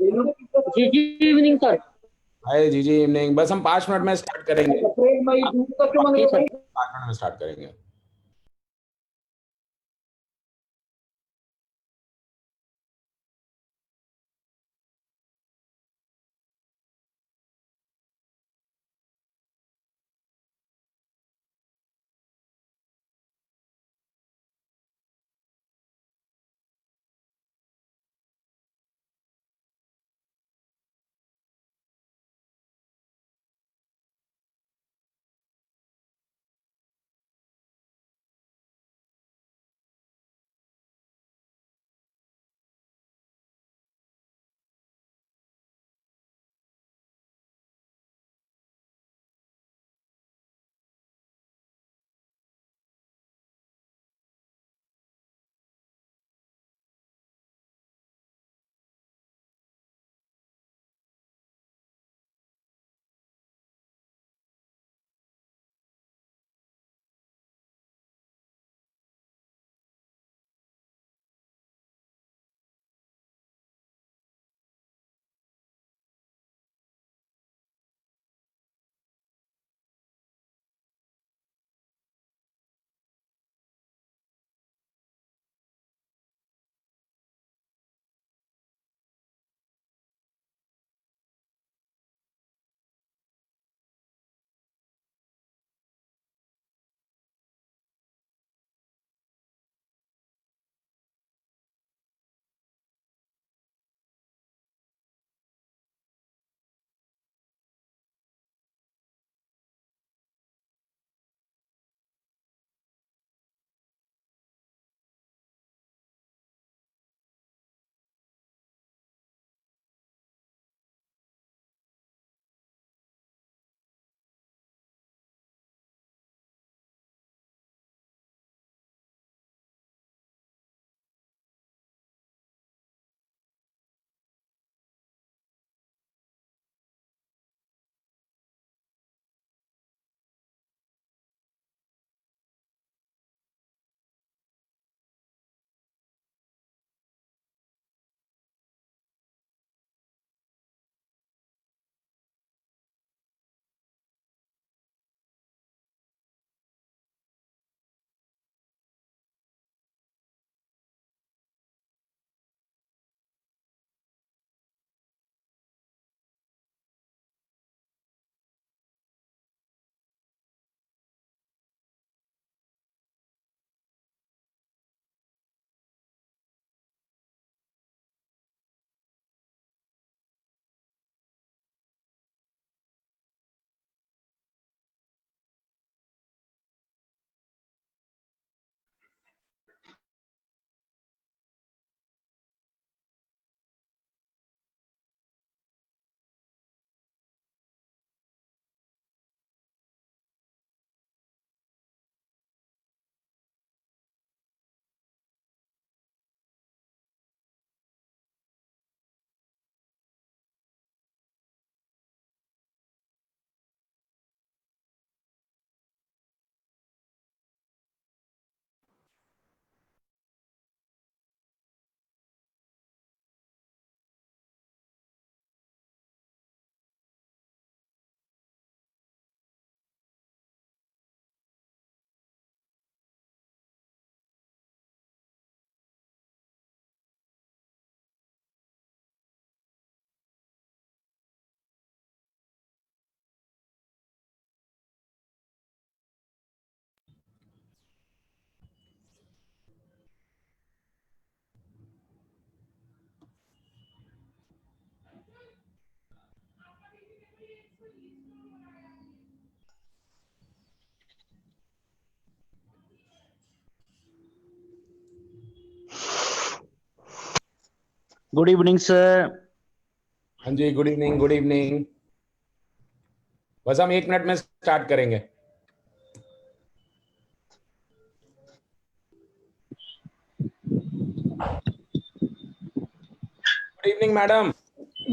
जी जी evening sir. हाय जी जी evening. बस हम 5 minute में स्टार्ट करेंगे। जी सर। 5 मिनट में स्टार्ट करेंगे। Good evening sir. हाँ जी गुड इवनिंग गुड इवनिंग। बस हम 1 मिनट में स्टार्ट करेंगे। Good evening madam.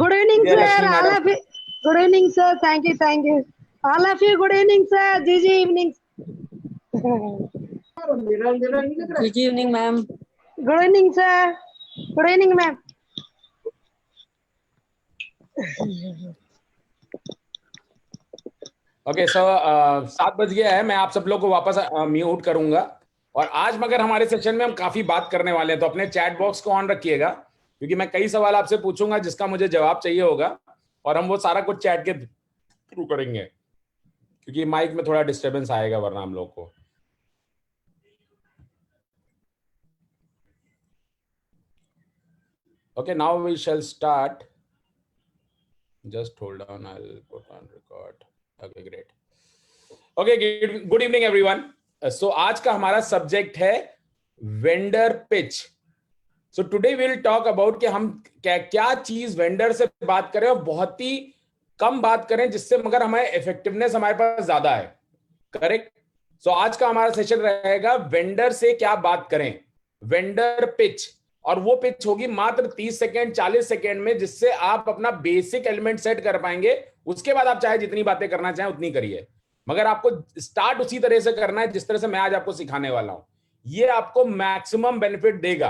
Good evening, Vijay sir. Lakshmi All madam. of you. Good evening, sir. Thank you, thank you. All of you, good evening, sir. GG evening. Good evening, ma'am. Good evening, sir. Good evening, ma'am. Okay so 7 बज गया है, मैं आप सब लोग को वापस mute करूंगा। और आज मगर हमारे सेशन में हम काफी बात करने वाले हैं, तो अपने चैट बॉक्स को ऑन रखिएगा, क्योंकि मैं कई सवाल आपसे पूछूंगा जिसका मुझे जवाब चाहिए होगा, और हम वो सारा कुछ चैट के थ्रू करेंगे, क्योंकि माइक में थोड़ा डिस्टरबेंस आएगा वरना हम लोग को। Okay, now we shall start. Just hold on, I'll put on record. Okay, great. Okay, good evening everyone. So आज का हमारा सब्जेक्ट है vendor pitch. So today we'll talk about कि हम क्या चीज वेंडर से बात करें और बहुत ही कम बात करें, जिससे मगर हमारे इफेक्टिवनेस हमारे पास ज्यादा है। करेक्ट। सो आज का हमारा सेशन रहेगा वेंडर से क्या बात करें, वेंडर पिच। और वो पिच होगी मात्र 30 सेकेंड 40 सेकेंड में, जिससे आप अपना बेसिक एलिमेंट सेट कर पाएंगे। उसके बाद आप चाहे जितनी बातें करना चाहें उतनी करिए, मगर आपको स्टार्ट उसी तरह से करना है जिस तरह से मैं आज आपको सिखाने वाला हूं। ये आपको मैक्सिमम बेनिफिट देगा।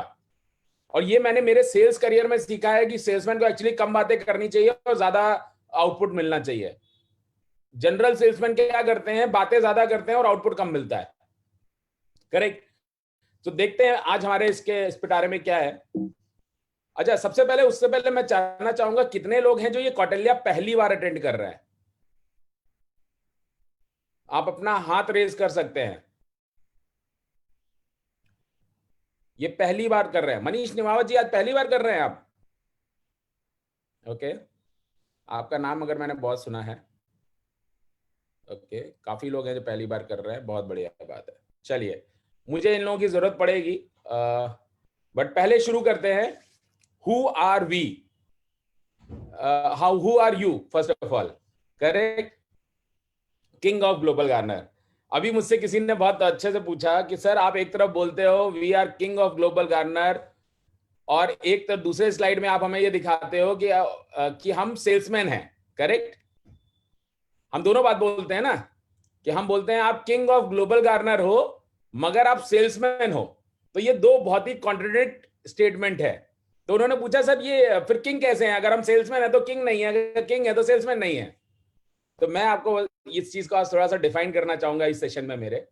और ये मैंने मेरे सेल्स करियर में सीखा है कि सेल्समैन को एक्चुअली कम बातें करनी चाहिए और ज्यादा आउटपुट मिलना चाहिए। जनरल सेल्समैन क्या करते हैं, बातें ज्यादा करते हैं और आउटपुट कम मिलता है। करेक्ट। तो देखते हैं आज हमारे इस पिटारे में क्या है। अच्छा, सबसे पहले उससे पहले मैं जानना चाहूंगा कितने लोग हैं जो ये कौटिल्य पहली बार अटेंड कर रहे हैं। आप अपना हाथ रेज कर सकते हैं। ये पहली बार कर रहे हैं। मनीष निमावत जी आज पहली बार कर रहे हैं आप। ओके, आपका नाम अगर मैंने बहुत सुना है। ओके, काफी लोग हैं जो पहली बार कर रहे हैं, बहुत बढ़िया बात है। चलिए, मुझे इन लोगों की जरूरत पड़ेगी, बट पहले शुरू करते हैं। Who are we, how, who are you first of all. Correct. King of global garner. अभी मुझसे किसी ने बहुत अच्छे से पूछा कि सर आप एक तरफ बोलते हो we are king of global garner, और एक तरफ दूसरे स्लाइड में आप हमें ये दिखाते हो कि हम सेल्समैन हैं। करेक्ट। हम दोनों बात बोलते हैं ना, कि हम बोलते हैं आप किंग ऑफ ग्लोबल गार्नर हो मगर आप सेल्समैन हो। तो ये दो बहुत ही कॉन्ट्रडिक्ट स्टेटमेंट है। तो उन्होंने पूछा सर ये फिर किंग कैसे हैं, अगर हम सेल्समैन है तो किंग नहीं है, अगर किंग है तो सेल्समैन नहीं है। तो मैं आपको इस चीज को आज थोड़ा सा डिफाइन करना चाहूंगा इस सेशन में मेरे।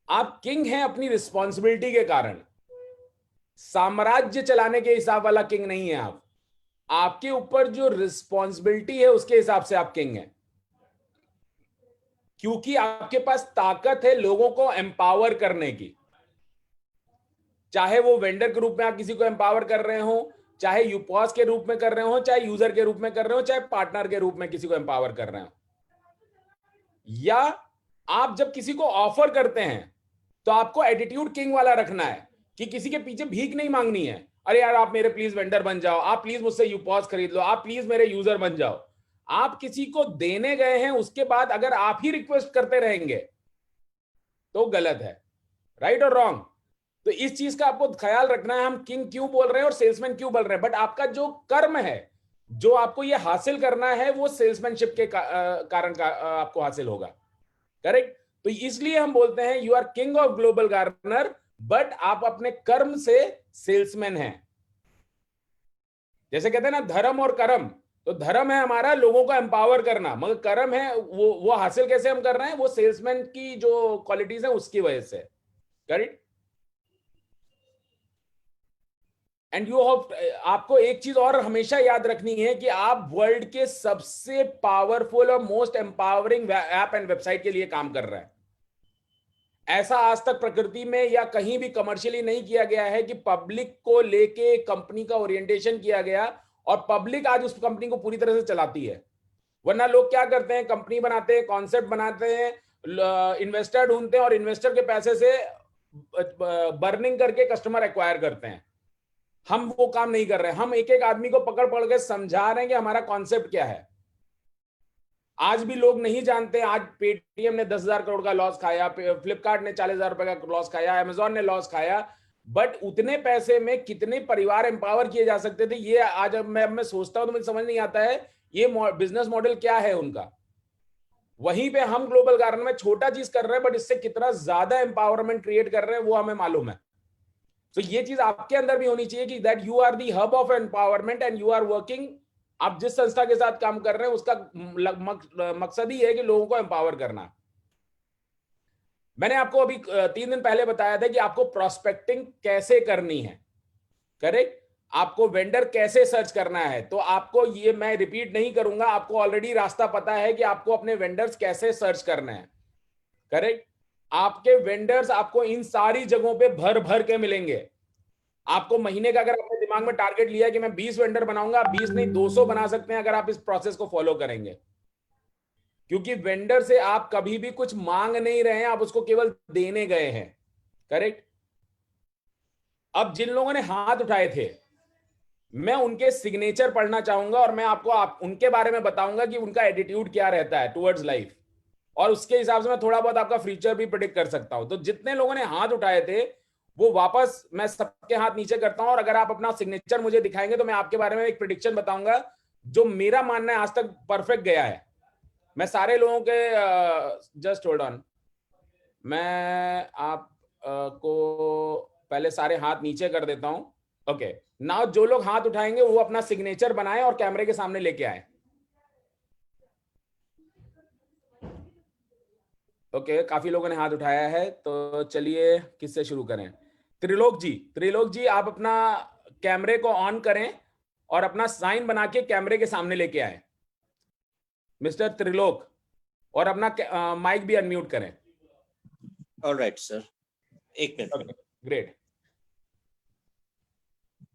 आप किंग हैं अपनी रिस्पॉन्सिबिलिटी के कारण, साम्राज्य चलाने के हिसाब वाला किंग नहीं है आप। आपके ऊपर जो रिस्पॉन्सिबिलिटी है उसके हिसाब से आप किंग हैं, क्योंकि आपके पास ताकत है लोगों को एम्पावर करने की। चाहे वो वेंडर के रूप में आप किसी को एम्पावर कर रहे हो, चाहे यूपॉस के रूप में कर रहे हो, चाहे यूजर के रूप में कर रहे हो, चाहे पार्टनर के रूप में किसी को एम्पावर कर रहे हो, या आप जब किसी को ऑफर करते हैं तो आपको एटीट्यूड किंग वाला रखना है, कि किसी के पीछे भीख नहीं मांगनी है। अरे यार आप मेरे प्लीज वेंडर बन जाओ, आप प्लीज मुझसे यूपॉस खरीद लो, आप प्लीज मेरे यूजर बन जाओ। आप किसी को देने गए हैं, उसके बाद अगर आप ही रिक्वेस्ट करते रहेंगे तो गलत है। राइट और रॉन्ग। तो इस चीज का आपको ख्याल रखना है, हम किंग क्यों बोल रहे हैं और सेल्समैन क्यों बोल रहे हैं। बट आपका जो कर्म है, जो आपको ये हासिल करना है, वो सेल्समैनशिप के कारण का आपको हासिल होगा। करेक्ट। तो इसलिए हम बोलते हैं you are king of global garner, but आप अपने कर्म से सेल्समैन हैं। जैसे कहते हैं ना धर्म और कर्म, तो धर्म है हमारा लोगों को एम्पावर करना, मगर कर्म है वो हासिल कैसे हम कर रहे हैं, वो सेल्समैन की जो क्वालिटीज है उसकी वजह से। करेक्ट। एंड यू आपको एक चीज और हमेशा याद रखनी है कि आप वर्ल्ड के सबसे पावरफुल और most empowering app and website के लिए काम कर रहे हैं। ऐसा आज तक प्रकृति में या कहीं भी कमर्शियली नहीं किया गया है कि पब्लिक को लेके कंपनी का ओरिएंटेशन किया गया और पब्लिक आज उस कंपनी को पूरी तरह से चलाती है। वरना लोग क्या करते हैं, कंपनी बनाते हैं, कॉन्सेप्ट बनाते हैं, इन्वेस्टर ढूंढते हैं और इन्वेस्टर के पैसे से बर्निंग करके कस्टमर एक्वायर करते हैं। हम वो काम नहीं कर रहे हैं। हम एक एक आदमी को पकड़ पकड़ के समझा रहे हैं कि हमारा कॉन्सेप्ट क्या है। आज भी लोग नहीं जानते। आज पेटीएम ने 10,000 करोड़ का लॉस खाया, फ्लिपकार्ट ने 40,000 रुपए का लॉस खाया, अमेजॉन ने लॉस खाया, बट उतने पैसे में कितने परिवार एम्पावर किए जा सकते थे, ये आज मैं सोचता हूं तो मुझे समझ नहीं आता है ये बिजनेस मॉडल क्या है उनका। वहीं पे हम ग्लोबल गार्डन में छोटा चीज कर रहे हैं, बट इससे कितना ज्यादा एम्पावरमेंट क्रिएट कर रहे हैं वो हमें मालूम है। तो ये चीज आपके अंदर भी होनी चाहिए कि that you are the hub of empowerment and you are working आप जिस संस्था के साथ काम कर रहे हैं उसका मकसद ही है कि लोगों को एम्पावर करना। मैंने आपको अभी 3 दिन पहले बताया था कि आपको प्रोस्पेक्टिंग कैसे करनी है, करेक्ट? आपको वेंडर कैसे सर्च करना है। तो आपको ये मैं रिपीट नहीं करूंगा, आपको ऑलरेडी रास्ता पता है कि आपको अपने वेंडर्स कैसे सर्च करना है, करेक्ट? आपके वेंडर्स आपको इन सारी जगहों पे भर भर के मिलेंगे। आपको महीने का अगर अपने दिमाग में टारगेट लिया है कि मैं 20 वेंडर बनाऊंगा, 20 नहीं 200 बना सकते हैं अगर आप इस प्रोसेस को फॉलो करेंगे। क्योंकि वेंडर से आप कभी भी कुछ मांग नहीं रहे हैं, आप उसको केवल देने गए हैं, करेक्ट? अब जिन लोगों ने हाथ उठाए थे, मैं उनके सिग्नेचर पढ़ना चाहूंगा और मैं आपको उनके बारे में बताऊंगा कि उनका एटीट्यूड क्या रहता है टुवर्ड्स लाइफ, और उसके हिसाब से मैं थोड़ा बहुत आपका फ्यूचर भी प्रेडिक्ट कर सकता हूं। तो जितने लोगों ने हाथ उठाए थे वो वापस मैं सबके हाथ नीचे करता हूं, और अगर आप अपना सिग्नेचर मुझे दिखाएंगे तो मैं आपके बारे में एक प्रेडिक्शन बताऊंगा जो मेरा मानना है आज तक परफेक्ट गया है। मैं सारे लोगों के जस्ट होल्ड ऑन, मैं आप को पहले सारे हाथ नीचे कर देता हूं। ओके, नाउ जो लोग हाथ उठाएंगे वो अपना सिग्नेचर बनाएं और कैमरे के सामने लेके आए। ओके, काफी लोगों ने हाथ उठाया है, तो चलिए किससे शुरू करें? त्रिलोक जी, त्रिलोक जी आप अपना कैमरे को ऑन करें और अपना साइन बना के कैमरे के सामने लेके आए, मिस्टर त्रिलोक, और अपना माइक भी अनम्यूट करें। ऑलराइट सर, एक मिनट। Great.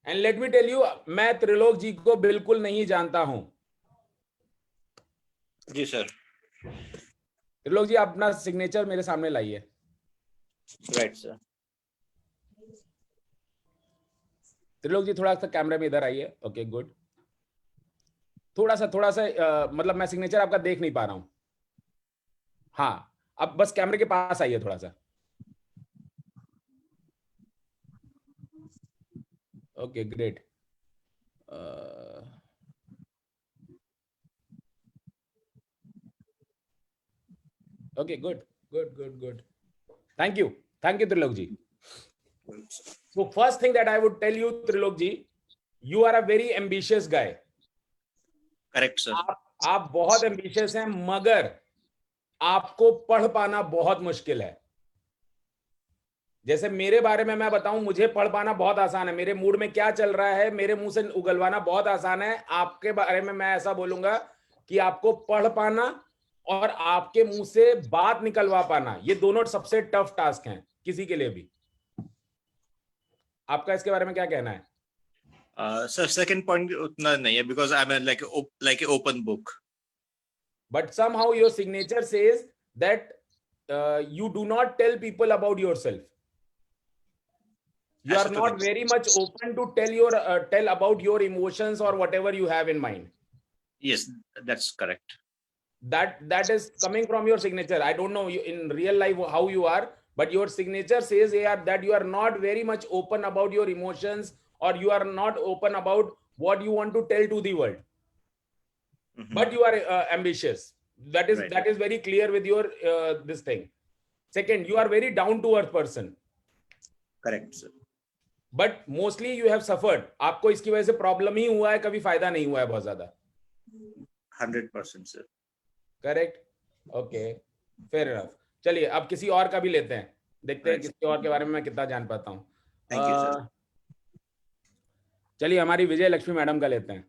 And let me tell you, मैं त्रिलोक जी को बिल्कुल नहीं जानता हूं। जी सर। त्रिलोक जी आप अपना सिग्नेचर मेरे सामने लाइए। Right sir. त्रिलोक जी थोड़ा सा कैमरे में इधर आइए। ओके गुड, थोड़ा सा मतलब मैं सिग्नेचर आपका देख नहीं पा रहा हूं। हाँ, अब बस कैमरे के पास आइए थोड़ा सा। Okay great. Okay good good good good, thank you Trilok ji. So first thing that I would tell you, Trilok ji, you are a very ambitious guy. Correct sir. आप बहुत ambitious हैं, मगर आपको पढ़ पाना बहुत मुश्किल है। जैसे मेरे बारे में मैं बताऊं, मुझे पढ़ पाना बहुत आसान है, मेरे मूड में क्या चल रहा है मेरे मुंह से उगलवाना बहुत आसान है। आपके बारे में मैं ऐसा बोलूंगा कि आपको पढ़ पाना और आपके मुंह से बात निकलवा पाना, ये दोनों सबसे टफ टास्क हैं किसी के लिए भी। आपका इसके बारे में क्या कहना है? सर सेकंड पॉइंट उतना नहीं है, because I am like a open book. But somehow your signature says that you do not tell people about yourself. You are not very much open to tell about your emotions or whatever you have in mind. Yes, that's correct. That is coming from your signature. I don't know in real life how you are, but your signature says here that you are not very much open about your emotions, or you are not open about what you want to tell to the world. Mm-hmm. But you are ambitious. That is very clear with your this thing. Second, you are very down to earth person. Correct sir. But mostly you have suffered. आपको इसकी वजह से problem ही हुआ है, कभी फायदा नहीं हुआ है बहुत ज्यादा। 100% sir. Correct, okay, fair enough. चलिए अब किसी और का भी लेते हैं, देखते हैं किसी और के बारे में मैं कितना जान पाता हूँ। Thank you sir. चलिए हमारी विजय लक्ष्मी मैडम का लेते हैं।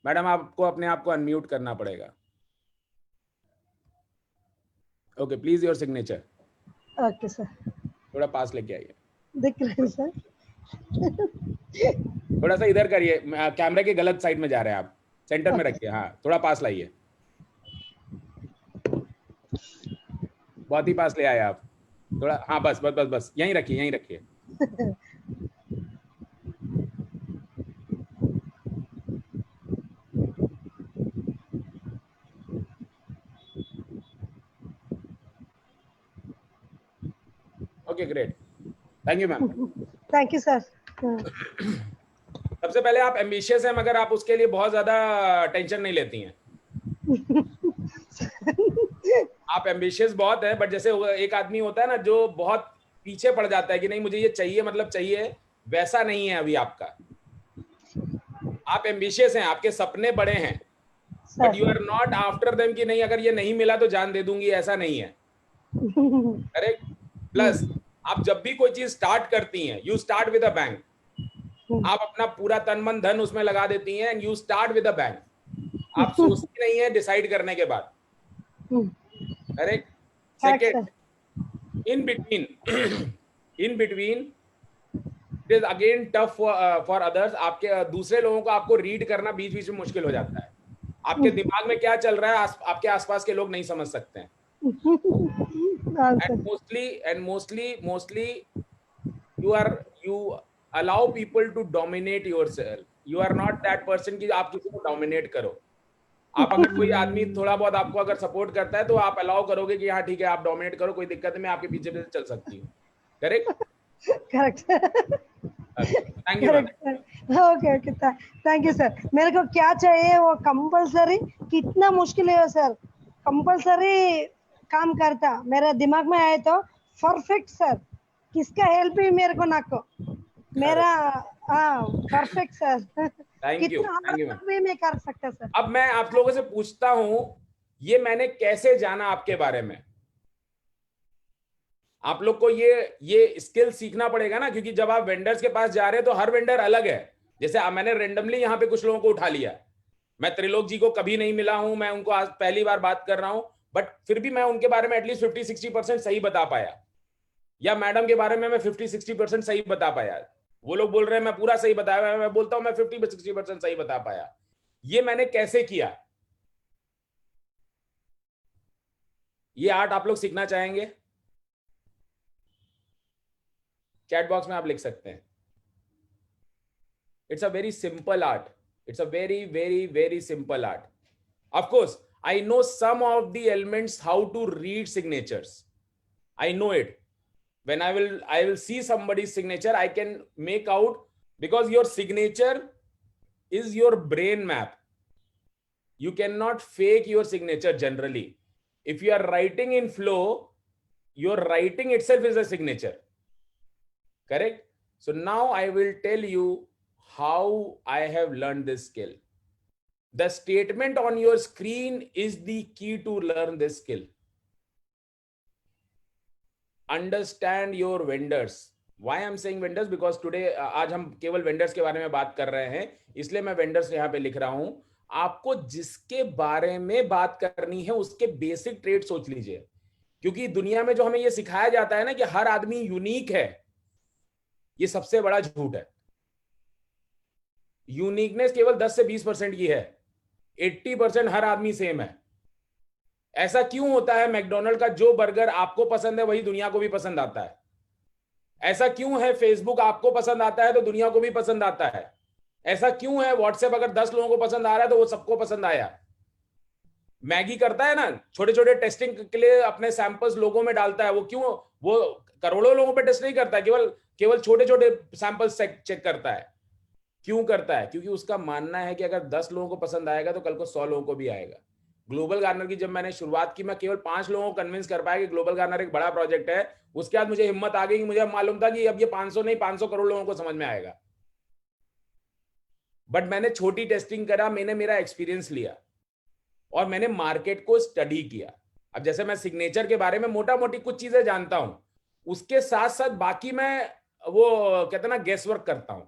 मैडम आपको अपने आप को अनम्यूट करना पड़ेगा। Okay, please your signature. Okay sir. थोड़ा पास लेके आइए। दिख रहे हैं सर? थोड़ा सा इधर करिए, कैमरे के गलत साइड में जा रहे हैं आप, सेंटर में रखिए। हाँ, थोड़ा पास लाइए, बहुत ही पास ले आए आप थोड़ा। हाँ बस बस बस बस, यहीं रखिए यहीं रखिए। Okay great, thank you ma'am. Thank you sir. सबसे पहले आप एम्बिशियस हैं, मगर आप उसके लिए बहुत ज्यादा टेंशन नहीं लेती हैं। आप एम्बिशियस बहुत है, बट जैसे एक आदमी होता है ना जो बहुत पीछे पड़ जाता है कि नहीं मुझे ये चाहिए मतलब चाहिए, वैसा नहीं है अभी आपका। आप एम्बिशियस हैं, आपके सपने बड़े हैं, but you are not after them कि नहीं अगर ये नहीं मिला तो जान दे दूंगी, ऐसा नहीं है। करेक्ट। प्लस आप जब भी कोई चीज स्टार्ट करती हैं, you start with a bank. आप अपना पूरा तन मन धन उसमें लगा देती हैं and you start with a bank. आप सोचती नहीं है डिसाइड करने के बाद। Correct. Second, in between it is again tough for others. आपके दूसरे लोगों को आपको रीड करना बीच बीच में मुश्किल हो जाता है। आपके दिमाग में क्या चल रहा है आपके आसपास के लोग नहीं समझ सकते हैं। and mostly you allow people to dominate yourself. You are not that person कि आप किसी को dominate करो। आप अगर कोई आदमी थोड़ा बहुत आपको अगर सपोर्ट करता है तो आप अलाउ करोगे कि हाँ ठीक है आप डोमिनेट करो, कोई दिक्कत नहीं, मैं आपके पीछे चल सकती हूँ। Correct. Thank you ma'am. Okay okay, thank you sir. मेरे को क्या चाहिए वो कंपलसरी, कितना मुश्किल है सर, कंपलसरी काम करता मेरे दिमाग में आए तो परफेक्ट सर। किसका हेल्प भी मेरे को नाको मेरा। हाँ परफेक्ट सर। थैंक यू भी मैं कर सकता सर। अब मैं आप लोगों से पूछता हूं, ये मैंने कैसे जाना आपके बारे में? आप लोग को ये स्किल सीखना पड़ेगा ना, क्योंकि जब आप वेंडर्स के पास जा रहे हैं तो हर वेंडर अलग है। जैसे मैंने रेंडमली यहाँ पे कुछ लोगों को उठा लिया। मैं त्रिलोक जी को कभी नहीं मिला हूं, मैं उनको आज पहली बार बात कर रहा हूं, बट फिर भी मैं उनके बारे में एटलीस्ट 50-60% सही बता पाया, या मैडम के बारे में मैं 50-60% सही बता पाया। वो लोग बोल रहे हैं मैं पूरा सही बताया, मैं बोलता हूं मैं 50-60% सही बता पाया। ये मैंने कैसे किया? ये आर्ट आप लोग सीखना चाहेंगे? चैट बॉक्स में आप लिख सकते हैं। It's a very simple art. It's a very very very simple art. Of course I know some of the elements how to read signatures. I know it. When I will see somebody's signature, I can make out, because your signature is your brain map. You cannot fake your signature generally. If you are writing in flow, your writing itself is a signature. Correct? So now I will tell you how I have learned this skill. The statement on your screen is the key to learn this skill. Understand your vendors. Why I'm saying vendors? Because today आज हम केवल vendors के बारे में बात कर रहे हैं, इसलिए मैं vendors यहाँ पे लिख रहा हूं। आपको जिसके बारे में बात करनी है उसके बेसिक ट्रेड सोच लीजिए, क्योंकि दुनिया में जो हमें ये सिखाया जाता है ना कि हर आदमी यूनिक है, ये सबसे बड़ा झूठ है। यूनिकनेस केवल 10 से 20% की है, 80% हर आदमी सेम है। ऐसा क्यों होता है? मैकडोनल्ड का जो बर्गर आपको पसंद है वही दुनिया को भी पसंद आता है। ऐसा क्यों है? फेसबुक आपको पसंद आता है तो दुनिया को भी पसंद आता है। ऐसा क्यों है? व्हाट्सएप अगर 10 लोगों को पसंद आ रहा है तो वो सबको पसंद आया। मैगी करता है ना, छोटे छोटे टेस्टिंग के लिए अपने सैंपल्स लोगों में डालता है। वो क्यों? वो करोड़ों लोगों पे टेस्ट नहीं करता, केवल छोटे छोटे सैंपल्स चेक करता है। क्यों करता है? क्योंकि उसका मानना है कि अगर 10 लोगों को पसंद आएगा तो कल को 100 लोगों को भी आएगा। ग्लोबल गार्नर की जब मैंने शुरुआत की, मैं केवल 5 लोगों को कन्विंस कर पाया कि ग्लोबल गार्नर एक बड़ा प्रोजेक्ट है। उसके बाद मुझे हिम्मत आ गई कि मुझे मालूम था कि अब ये 500 नहीं 500 करोड़ लोगों को समझ में आएगा। बट मैंने छोटी टेस्टिंग करा, मैंने मेरा एक्सपीरियंस लिया और मैंने मार्केट को स्टडी किया। अब जैसे मैं सिग्नेचर के बारे में मोटा मोटी कुछ चीजें जानता हूं, उसके साथ साथ बाकी मैं वो कहते ना गेस वर्क करता हूं।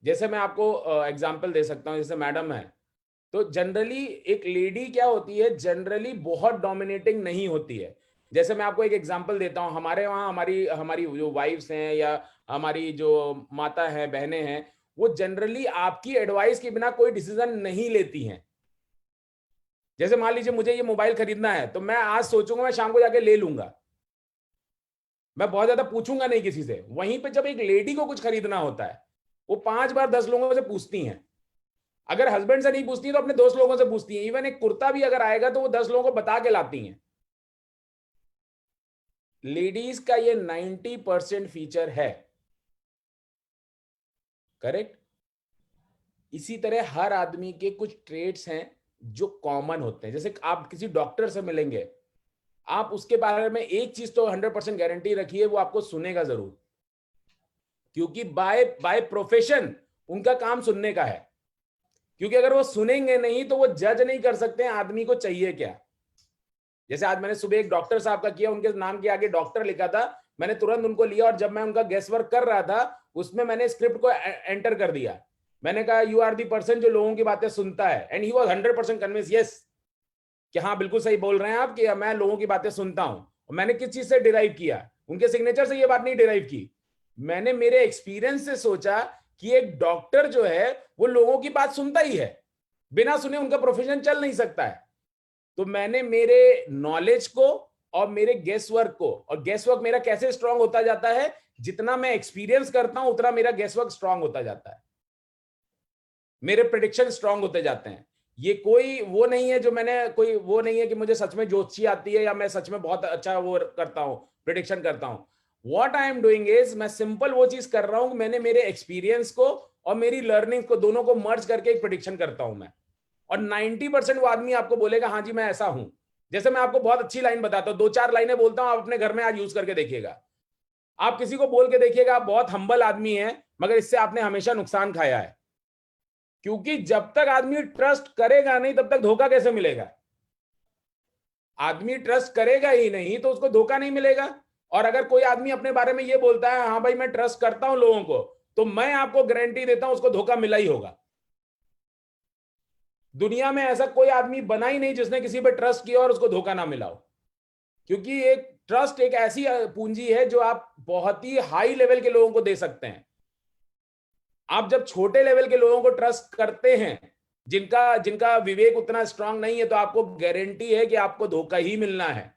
जैसे मैं आपको एग्जांपल दे सकता हूं, जैसे मैडम है तो जनरली एक लेडी क्या होती है, जनरली बहुत डोमिनेटिंग नहीं होती है। जैसे मैं आपको एक एग्जांपल देता हूं, हमारे वहां हमारी जो वाइफ्स हैं या हमारी जो माता है, बहनें हैं, वो जनरली आपकी एडवाइस के बिना कोई डिसीजन नहीं लेती हैं। जैसे मान लीजिए मुझे ये मोबाइल खरीदना है तो मैं आज सोचूंगा, मैं शाम को जाके ले लूंगा, मैं बहुत ज्यादा पूछूंगा नहीं किसी से। वहीं पे जब एक लेडी को कुछ खरीदना होता है वो 5 बार 10 लोगों से पूछती हैं। अगर हस्बैंड से नहीं पूछती तो अपने दोस्त लोगों से पूछती हैं। इवन एक कुर्ता भी अगर आएगा तो वो 10 लोगों को बता के लाती हैं। लेडीज का ये 90% फीचर है। करेक्ट? इसी तरह हर आदमी के कुछ ट्रेड्स हैं जो कॉमन होते हैं। जैसे आप किसी डॉक्टर से मिलेंगे, आप उसके बारे में एक चीज तो 100% गारंटी रखिए, वो आपको सुनेगा जरूर, क्योंकि बाय प्रोफेशन उनका काम सुनने का है, क्योंकि अगर वो सुनेंगे नहीं तो वो जज नहीं कर सकते हैं आदमी को चाहिए क्या। जैसे आज मैंने सुबह एक डॉक्टर साहब का किया, उनके नाम के आगे डॉक्टर लिखा था, मैंने तुरंत उनको लिया और जब मैं उनका गेस वर्क कर रहा था उसमें मैंने स्क्रिप्ट को एंटर कर दिया। मैंने कहा यू आर दी पर्सन जो लोगों की बातें सुनता है, and he was 100% convince, yes, कि हाँ बिल्कुल सही बोल रहे हैं आप कि मैं लोगों की बातें सुनता हूं। और मैंने किस चीज से डिराइव किया, उनके सिग्नेचर से ये बात नहीं डिराइव की, मैंने मेरे एक्सपीरियंस से सोचा कि एक डॉक्टर जो है वो लोगों की बात सुनता ही है, बिना सुने उनका प्रोफेशन चल नहीं सकता है। तो मैंने मेरे नॉलेज को और मेरे गेस वर्क को, और गेस वर्क मेरा कैसे स्ट्रांग होता जाता है, जितना मैं एक्सपीरियंस करता हूं उतना मेरा गेस वर्क स्ट्रांग होता जाता है, मेरे प्रेडिक्शन स्ट्रांग होते जाते हैं। ये कोई वो नहीं है जो मैंने, कोई वो नहीं है कि मुझे सच में ज्योतिषी आती है या मैं सच में बहुत अच्छा वो करता हूं, प्रेडिक्शन करता हूं। What I am doing is, मैं सिंपल वो चीज कर रहा हूं, मैंने मेरे एक्सपीरियंस को और मेरी लर्निंग को दोनों को मर्ज करके एक प्रेडिक्शन करता हूं मैं। और 90% वो आदमी आपको बोलेगा हाँ जी मैं ऐसा हूं। जैसे मैं आपको बहुत अच्छी लाइन बताता हूं, 2-4 लाइनें बोलता हूं, आप अपने घर में आज यूज करके देखिएगा। आप किसी को बोल के देखिएगा आप बहुत हम्बल आदमी है, मगर इससे आपने हमेशा नुकसान खाया है, क्योंकि जब तक आदमी ट्रस्ट करेगा नहीं तब तक धोखा कैसे मिलेगा। आदमी ट्रस्ट करेगा ही नहीं तो उसको धोखा नहीं मिलेगा। और अगर कोई आदमी अपने बारे में ये बोलता है हाँ भाई मैं ट्रस्ट करता हूं लोगों को, तो मैं आपको गारंटी देता हूं उसको धोखा मिला ही होगा। दुनिया में ऐसा कोई आदमी बना ही नहीं जिसने किसी पे ट्रस्ट किया और उसको धोखा ना मिला हो, क्योंकि एक ट्रस्ट एक ऐसी पूंजी है जो आप बहुत ही हाई लेवल के लोगों को दे सकते हैं। आप जब छोटे लेवल के लोगों को ट्रस्ट करते हैं, जिनका जिनका विवेक उतना स्ट्रांग नहीं है, तो आपको गारंटी है कि आपको धोखा ही मिलना है।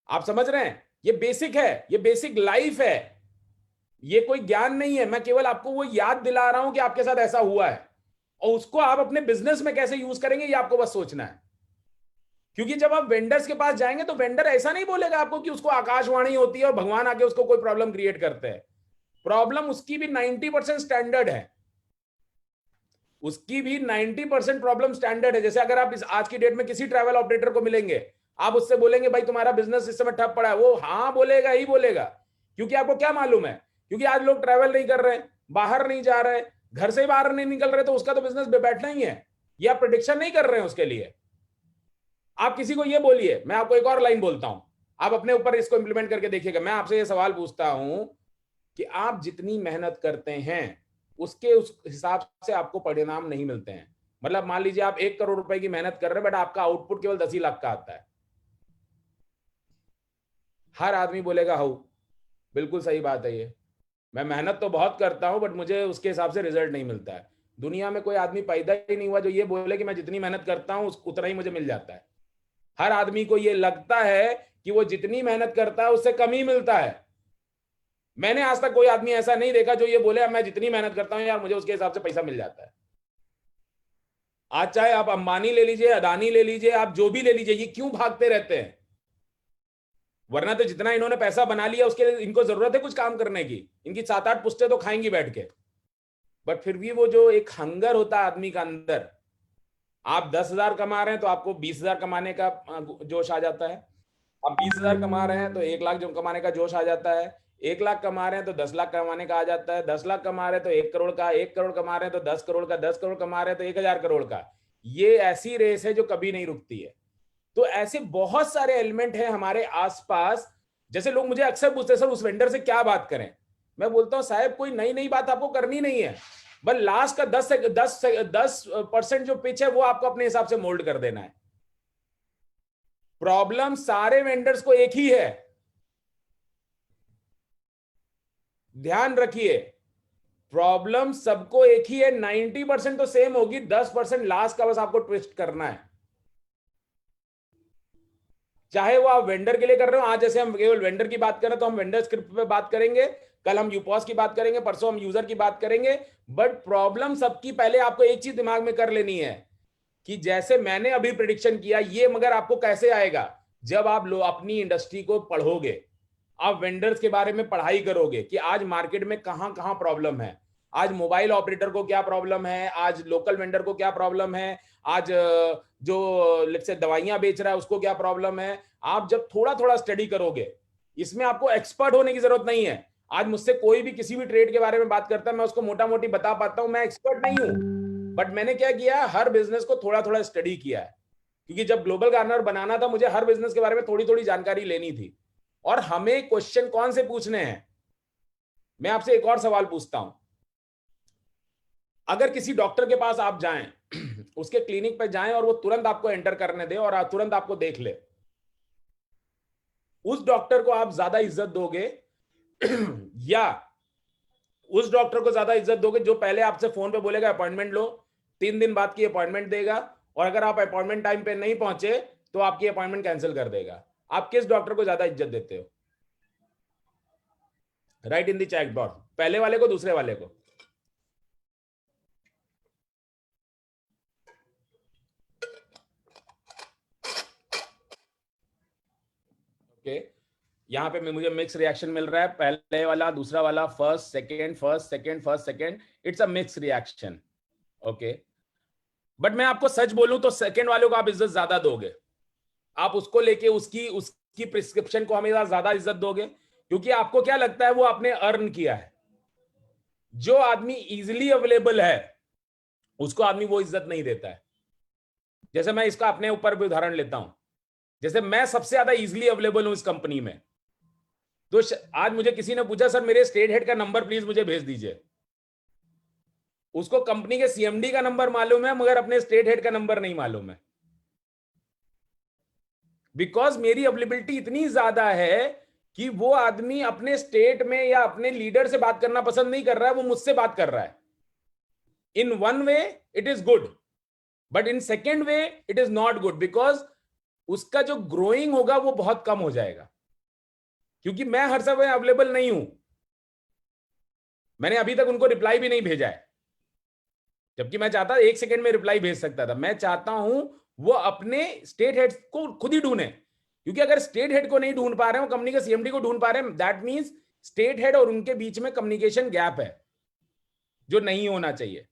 आप समझ रहे हैं, ये बेसिक है, ये बेसिक लाइफ है, ये कोई ज्ञान नहीं है। मैं केवल आपको वो याद दिला रहा हूं कि आपके साथ ऐसा हुआ है, और उसको आप अपने बिजनेस में कैसे यूज करेंगे ये आपको बस सोचना है। क्योंकि जब आप वेंडर्स के पास जाएंगे तो वेंडर ऐसा नहीं बोलेगा आपको कि उसको आकाशवाणी होती है और भगवान आके उसको कोई प्रॉब्लम क्रिएट करते हैं। प्रॉब्लम उसकी भी 90% स्टैंडर्ड है, उसकी भी 90% प्रॉब्लम स्टैंडर्ड है। जैसे अगर आप इस आज की डेट में किसी ट्रैवल ऑपरेटर को मिलेंगे, आप उससे बोलेंगे भाई तुम्हारा बिजनेस इस समय ठप पड़ा है, वो हाँ बोलेगा ही बोलेगा। क्योंकि आपको क्या मालूम है, क्योंकि आज लोग ट्रैवल नहीं कर रहे, बाहर नहीं जा रहे, घर से बाहर नहीं निकल रहे, तो उसका तो बिजनेस बैठना ही है। ये आप प्रेडिक्शन नहीं कर रहे हैं उसके लिए। आप किसी को ये बोलिए, मैं आपको एक और लाइन बोलता हूं, आप अपने ऊपर इसको इंप्लीमेंट करके देखिएगा। मैं आपसे ये सवाल पूछता हूं कि आप जितनी मेहनत करते हैं उसके उस हिसाब से आपको परिणाम नहीं मिलते हैं। मतलब मान लीजिए आप 1 करोड़ रुपए की मेहनत कर रहे हैं, बट आपका आउटपुट केवल 10 ही लाख का आता है। हर आदमी बोलेगा हाउ, बिल्कुल सही बात है ये, मैं मेहनत तो बहुत करता हूं बट मुझे उसके हिसाब से रिजल्ट नहीं मिलता है। दुनिया में कोई आदमी पैदा ही नहीं हुआ जो ये बोले कि मैं जितनी मेहनत करता हूं उतना ही मुझे मिल जाता है। हर आदमी को ये लगता है कि वो जितनी मेहनत करता है उससे कम ही मिलता है। मैंने आज तक कोई आदमी ऐसा नहीं देखा जो ये बोले मैं जितनी मेहनत करता हूं यार मुझे उसके हिसाब से पैसा मिल जाता है। आज चाहे आप अंबानी ले लीजिए, अदानी ले लीजिए, आप जो भी ले लीजिए, ये क्यों भागते रहते हैं? वरना तो जितना इन्होंने पैसा बना लिया उसके लिए इनको जरूरत है कुछ काम करने की, इनकी 7-8 पुश्ते तो खाएंगी बैठ के। बट फिर भी वो जो एक हंगर होता है आदमी का अंदर, आप 10,000 कमा रहे हैं तो आपको 20,000 कमाने का जोश आ जाता है। आप 20,000 कमा रहे हैं तो 1 लाख जो कमाने का जोश आ जाता है। 1 लाख कमा रहे हैं तो 10 लाख कमाने का आ जाता है। 10 लाख कमा रहे हैं तो 1 करोड़ का, 1 करोड़ कमा रहे हैं तो 10 करोड़ का, 10 करोड़ कमा रहे हैं तो 1,000 करोड़ का। ये ऐसी रेस है जो कभी नहीं रुकती है। तो ऐसे बहुत सारे एलिमेंट हैं हमारे आसपास। जैसे लोग मुझे अक्सर पूछते हैं सर उस वेंडर से क्या बात करें, मैं बोलता हूं साहब कोई नई नई बात आपको करनी नहीं है, बस लास्ट का 10% जो पिच है वो आपको अपने हिसाब से मोल्ड कर देना है। प्रॉब्लम सारे वेंडर्स को एक ही है, ध्यान रखिए, प्रॉब्लम सबको एक ही है। 90% तो सेम होगी, 10% लास्ट का बस आपको ट्विस्ट करना है। चाहे वो आप वेंडर के लिए कर रहे हो, आज जैसे हम केवल वेंडर की बात करें तो हम वेंडर स्क्रिप्ट पे बात करेंगे, कल हम यूपॉस की बात करेंगे, परसों हम यूजर की बात करेंगे। बट प्रॉब्लम सबकी पहले आपको एक चीज दिमाग में कर लेनी है कि जैसे मैंने अभी प्रेडिक्शन किया, ये मगर आपको कैसे आएगा? जब आप अपनी इंडस्ट्री को पढ़ोगे, आप वेंडर्स के बारे में पढ़ाई करोगे कि आज मार्केट में कहां कहां प्रॉब्लम है, आज मोबाइल ऑपरेटर को क्या प्रॉब्लम है, आज लोकल वेंडर को क्या प्रॉब्लम है, आज जो लेट्स से दवाइयां बेच रहा है उसको क्या प्रॉब्लम है। आप जब थोड़ा थोड़ा स्टडी करोगे इसमें आपको एक्सपर्ट होने की जरूरत नहीं है। आज मुझसे कोई भी किसी भी ट्रेड के बारे में बात करता है, मैं उसको मोटा मोटी बता पाता हूं, मैं एक्सपर्ट नहीं हूं, बट मैंने क्या किया, हर बिजनेस को थोड़ा थोड़ा स्टडी किया है, क्योंकि जब ग्लोबल गार्डनर बनाना था मुझे हर बिजनेस के बारे में थोड़ी थोड़ी जानकारी लेनी थी। और हमें क्वेश्चन कौन से पूछने हैं? मैं आपसे एक और सवाल पूछता हूं, अगर किसी डॉक्टर के पास आप जाएं, उसके क्लिनिक पे जाएं और वो तुरंत आपको एंटर करने दे और तुरंत आपको देख ले, उस डॉक्टर को आप ज्यादा इज्जत दोगे या उस डॉक्टर को ज्यादा इज्जत दोगे जो पहले आपसे फोन पे बोलेगा अपॉइंटमेंट लो, 3 दिन बाद की अपॉइंटमेंट देगा, और अगर आप अपॉइंटमेंट टाइम पे नहीं पहुंचे तो आपकी अपॉइंटमेंट कैंसिल कर देगा? आप किस डॉक्टर को ज्यादा इज्जत देते हो? Right in the chat box, पहले वाले को, दूसरे वाले को? ओके, यहां पे मुझे मिक्स रिएक्शन मिल रहा है, पहले वाला, दूसरा वाला, first second, first second, first second, it's a mix reaction. Okay, but मैं आपको सच बोलूं तो सेकेंड वाले को आप इज्जत ज्यादा दोगे, आप उसको लेके उसकी प्रिस्क्रिप्शन को हमेशा ज्यादा इज्जत दोगे, क्योंकि आपको क्या लगता है वो आपने अर्न किया है। जो आदमी इजीली अवेलेबल है उसको आदमी वो इज्जत नहीं देता है। जैसे मैं इसका अपने ऊपर भी उदाहरण लेता हूं, जैसे मैं सबसे ज्यादा इजीली अवेलेबल हूं इस कंपनी में, तो आज मुझे किसी ने पूछा सर मेरे स्टेट हेड का नंबर प्लीज मुझे भेज दीजिए, उसको कंपनी के सीएमडी का नंबर मालूम है मगर अपने स्टेट हेड का नंबर नहीं मालूम है, बिकॉज मेरी अवेलेबिलिटी इतनी ज्यादा है कि वो आदमी अपने स्टेट में या अपने लीडर से बात करना पसंद नहीं कर रहा है, वो मुझसे बात कर रहा है। In one way it is good, but in second way it is not good, because उसका जो ग्रोइंग होगा वो बहुत कम हो जाएगा, क्योंकि मैं हर समय अवेलेबल नहीं हूं। मैंने अभी तक उनको रिप्लाई भी नहीं भेजा है, जबकि मैं चाहता 1 सेकेंड में रिप्लाई भेज सकता था। मैं चाहता हूं वो अपने स्टेट हेड को खुद ही ढूंढे, क्योंकि अगर स्टेट हेड को नहीं ढूंढ पा रहे हैं, वो कंपनी के सीएमडी को ढूंढ पा रहे हैं, दैट मींस स्टेट हेड और उनके बीच में कम्युनिकेशन गैप है जो नहीं होना चाहिए।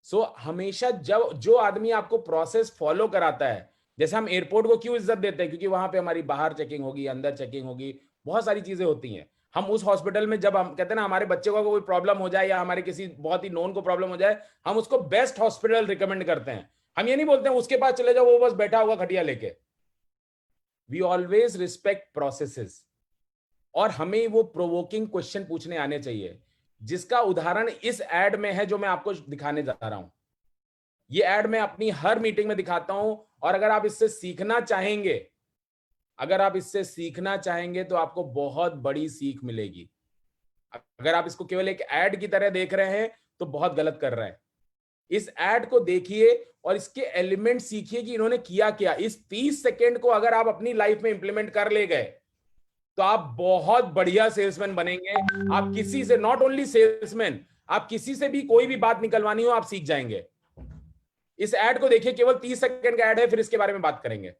सो हमेशा जब जो आदमी आपको प्रोसेस फॉलो कराता है, जैसे हम एयरपोर्ट को क्यों इज्जत देते हैं, क्योंकि वहां पे हमारी बाहर चेकिंग होगी, अंदर चेकिंग होगी, बहुत सारी चीजें होती हैं। हम उस हॉस्पिटल में जब हम कहते हैं ना हमारे बच्चे को कोई प्रॉब्लम हो जाए या हमारे किसी बहुत ही नोन को प्रॉब्लम हो जाए, हम उसको बेस्ट हॉस्पिटल रिकमेंड करते हैं। हम ये नहीं बोलते हैं उसके पास चले जाओ वो बस बैठा होगा खटिया लेके। वी ऑलवेज रिस्पेक्ट प्रोसेसेस, और हमें वो प्रोवोकिंग क्वेश्चन पूछने आने चाहिए, जिसका उदाहरण इस एड में है जो मैं आपको दिखाने जा रहा हूं। ये एड मैं अपनी हर मीटिंग में दिखाता हूं, और अगर आप इससे सीखना चाहेंगे, तो आपको बहुत बड़ी सीख मिलेगी। अगर आप इसको केवल एक एड की तरह देख रहे हैं तो बहुत गलत कर रहे हैं। इस एड को देखिए और इसके एलिमेंट सीखिए कि इन्होंने किया क्या। इस 30 सेकेंड को अगर आप अपनी लाइफ में इंप्लीमेंट कर ले गए तो आप बहुत बढ़िया सेल्समैन बनेंगे। आप किसी से, नॉट ओनली सेल्समैन, आप किसी से भी कोई भी बात निकलवानी हो आप सीख जाएंगे। इस एड को देखिए, केवल 30 सेकंड का एड है, फिर इसके बारे में बात करेंगे।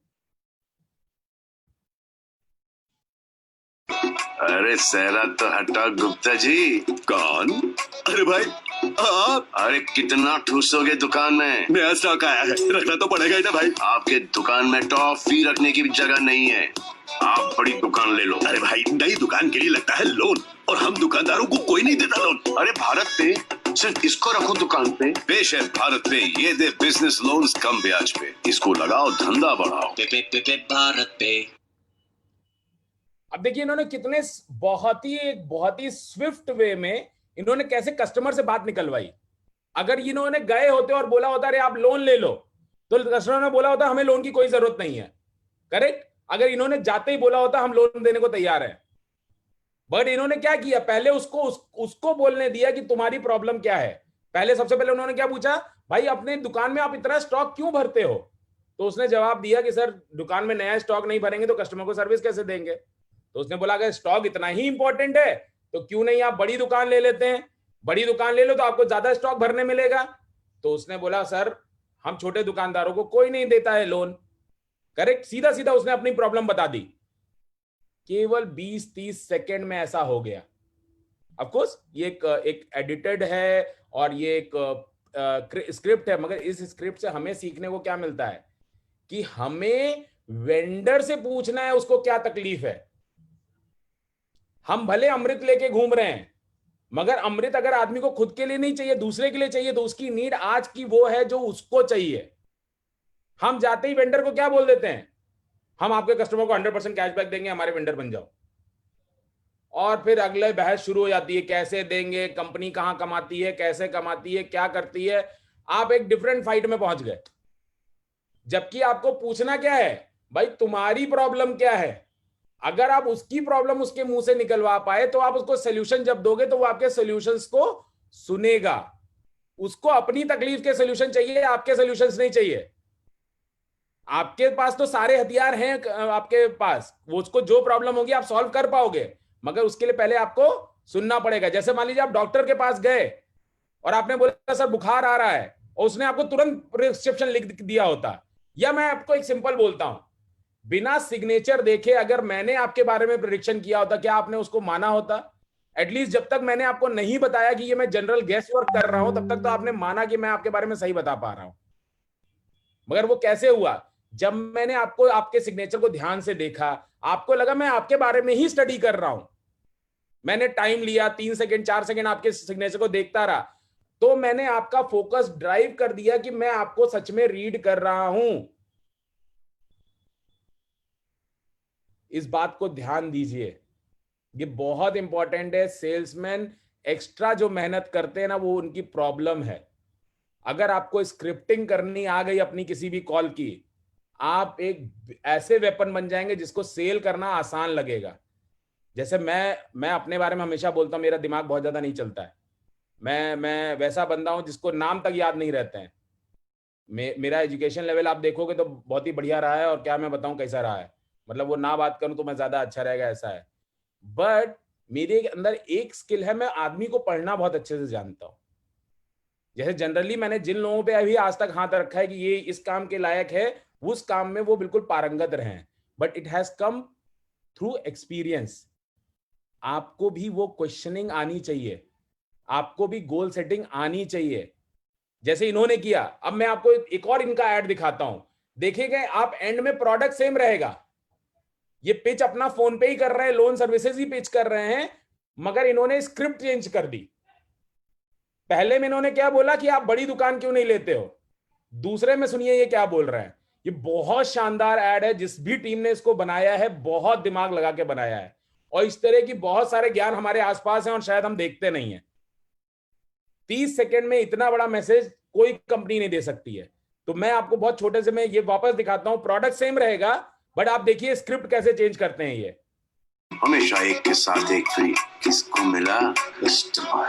अरे सहरा तो हटा गुप्ता जी। कौन? अरे भाई आप। अरे कितना ठूसोगे दुकान में? नया स्टॉक आया है, रखना तो पड़ेगा ही ना भाई। आपके दुकान में टॉफी रखने की भी जगह नहीं है, आप बड़ी दुकान ले लो। अरे भाई नई दुकान के लिए लगता है लोन, और हम दुकानदारों को कोई नहीं देता लोन। अरे भारत पे सिर्फ इसको रखो दुकान पे। पेश है भारत पे, ये दे बिजनेस लोन्स कम ब्याज पे, इसको लगाओ धंधा बढ़ाओ। पे भारत पे। अब देखिए इन्होंने कितने बहुत ही स्विफ्ट वे में इन्होंने कैसे कस्टमर से बात निकलवाई। अगर इन्होंने गए होते और बोला होता अरे आप लोन ले लो, तो कस्टमर ने बोला होता हमें लोन की कोई जरूरत नहीं है, करेक्ट। अगर इन्होंने जाते ही बोला होता हम लोन देने को तैयार हैं, बट इन्होंने क्या किया, पहले उसको बोलने दिया कि तुम्हारी प्रॉब्लम क्या है। पहले सबसे पहले उन्होंने क्या पूछा, भाई अपने दुकान में आप इतना स्टॉक क्यों भरते हो? तो उसने जवाब दिया कि सर दुकान में नया स्टॉक नहीं भरेंगे तो कस्टमर को सर्विस कैसे देंगे। तो उसने बोला अगर स्टॉक इतना ही इंपॉर्टेंट है तो क्यों नहीं आप बड़ी दुकान ले लेते हैं, बड़ी दुकान ले लो तो आपको ज्यादा स्टॉक भरने मिलेगा। तो उसने बोला सर हम छोटे दुकानदारों को कोई नहीं देता है लोन, करेक्ट। सीधा सीधा उसने अपनी प्रॉब्लम बता दी। केवल 20-30 सेकेंड में ऐसा हो गया। ऑफ कोर्स ये एक एडिटेड है और ये एक स्क्रिप्ट है, मगर इस स्क्रिप्ट से हमें सीखने को क्या मिलता है कि हमें वेंडर से पूछना है उसको क्या तकलीफ है, हम भले अमृत लेके घूम रहे हैं, मगर अमृत अगर आदमी को खुद के लिए नहीं चाहिए, दूसरे के लिए चाहिए, तो उसकी नीड आज की वो है जो उसको चाहिए। हम जाते ही वेंडर को क्या बोल देते हैं, हम आपके कस्टमर को 100% कैशबैक देंगे, हमारे वेंडर बन जाओ। और फिर अगले बहस शुरू हो जाती है, कैसे देंगे, कंपनी कहां कमाती है, कैसे कमाती है, क्या करती है। आप एक डिफरेंट फाइट में पहुंच गए, जबकि आपको पूछना क्या है, भाई तुम्हारी प्रॉब्लम क्या है। अगर आप उसकी प्रॉब्लम उसके मुंह से निकलवा पाए तो आप उसको सोल्यूशन जब दोगे तो वो आपके सोल्यूशंस को सुनेगा। उसको अपनी तकलीफ के सोल्यूशन चाहिए, आपके सोल्यूशंस नहीं चाहिए। आपके पास तो सारे हथियार हैं आपके पास, वो उसको जो प्रॉब्लम होगी आप सॉल्व कर पाओगे, मगर उसके लिए पहले आपको सुनना पड़ेगा। जैसे मान लीजिए आप डॉक्टर के पास गए और आपने बोला सर बुखार आ रहा है, और उसने आपको तुरंत प्रिस्क्रिप्शन लिख दिया होता। या मैं आपको एक सिंपल बोलता हूं, बिना सिग्नेचर देखे अगर मैंने आपके बारे में प्रेडिक्शन किया होता, क्या आपने उसको माना होता? एटलीस्ट जब तक मैंने आपको नहीं बताया कि ये मैं जनरल गेस वर्क कर रहा हूं, तब तक तो आपने माना कि मैं आपके बारे में सही बता पा रहा हूं। मगर वो कैसे हुआ? जब मैंने आपको आपके सिग्नेचर को ध्यान से देखा, आपको लगा मैं आपके बारे में ही स्टडी कर रहा हूं, मैंने टाइम लिया, 3 सेकंड 4 सेकंड आपके सिग्नेचर को देखता रहा, तो मैंने आपका फोकस ड्राइव कर दिया कि मैं आपको सच में रीड कर रहा हूं। इस बात को ध्यान दीजिए, ये बहुत इंपॉर्टेंट है। सेल्समैन एक्स्ट्रा जो मेहनत करते हैं ना, वो उनकी प्रॉब्लम है। अगर आपको स्क्रिप्टिंग करनी आ गई अपनी किसी भी कॉल की, आप एक ऐसे वेपन बन जाएंगे जिसको सेल करना आसान लगेगा। जैसे मैं अपने बारे में हमेशा बोलता हूं, मेरा दिमाग बहुत ज्यादा नहीं चलता है। मैं वैसा बंदा हूं जिसको नाम तक याद नहीं रहते हैं। मेरा एजुकेशन लेवल आप देखोगे तो बहुत ही बढ़िया रहा है, और क्या मैं बताऊं कैसा रहा है, मतलब वो ना बात करूं तो मैं ज्यादा अच्छा रहेगा, ऐसा है। बट मेरे अंदर एक स्किल है, मैं आदमी को पढ़ना बहुत अच्छे से जानता हूं। जैसे जनरली मैंने जिन लोगों पे अभी आज तक हाथ रखा है कि ये इस काम के लायक है, उस काम में वो बिल्कुल पारंगत रहे हैं, but it has come through experience. आपको भी वो क्वेश्चनिंग आनी चाहिए, आपको भी गोल सेटिंग आनी चाहिए, जैसे इन्होंने किया। अब मैं आपको एक और इनका ऐड दिखाता हूं, देखिएगा आप एंड में प्रोडक्ट सेम रहेगा। ये पिच अपना फोन पे ही कर रहे हैं, लोन सर्विसेज ही पिच कर रहे हैं, मगर इन्होंने स्क्रिप्ट चेंज कर दी। पहले में इन्होंने क्या बोला कि आप बड़ी दुकान क्यों नहीं लेते हो, दूसरे में सुनिए ये क्या बोल रहे हैं। ये बहुत शानदार ऐड है, जिस भी टीम ने इसको बनाया है बहुत दिमाग लगा के बनाया है, और इस तरह की बहुत सारे ज्ञान हमारे आसपास हैं और शायद हम देखते नहीं है। 30 सेकंड में इतना बड़ा मैसेज कोई कंपनी नहीं दे सकती है। तो मैं आपको बहुत छोटे से मैं ये वापस दिखाता हूं, प्रोडक्ट सेम रहेगा, बट आप देखिए स्क्रिप्ट कैसे चेंज करते हैं। ये हमेशा एक के साथ एक फ्री, किसको मिला? कस्टमर।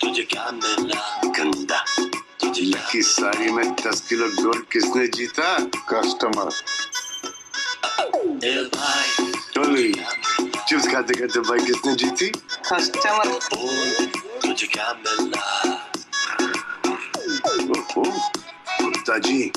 तुझे क्या मिला? गंदा। तुझे की साड़ी में 10 किलो गोल्ड किसने जीता? कस्टमर। टोली चिप्स खाते खाते भाई किसने जीती? कस्टमर। तुझे क्या मिला? गुप्ता जी,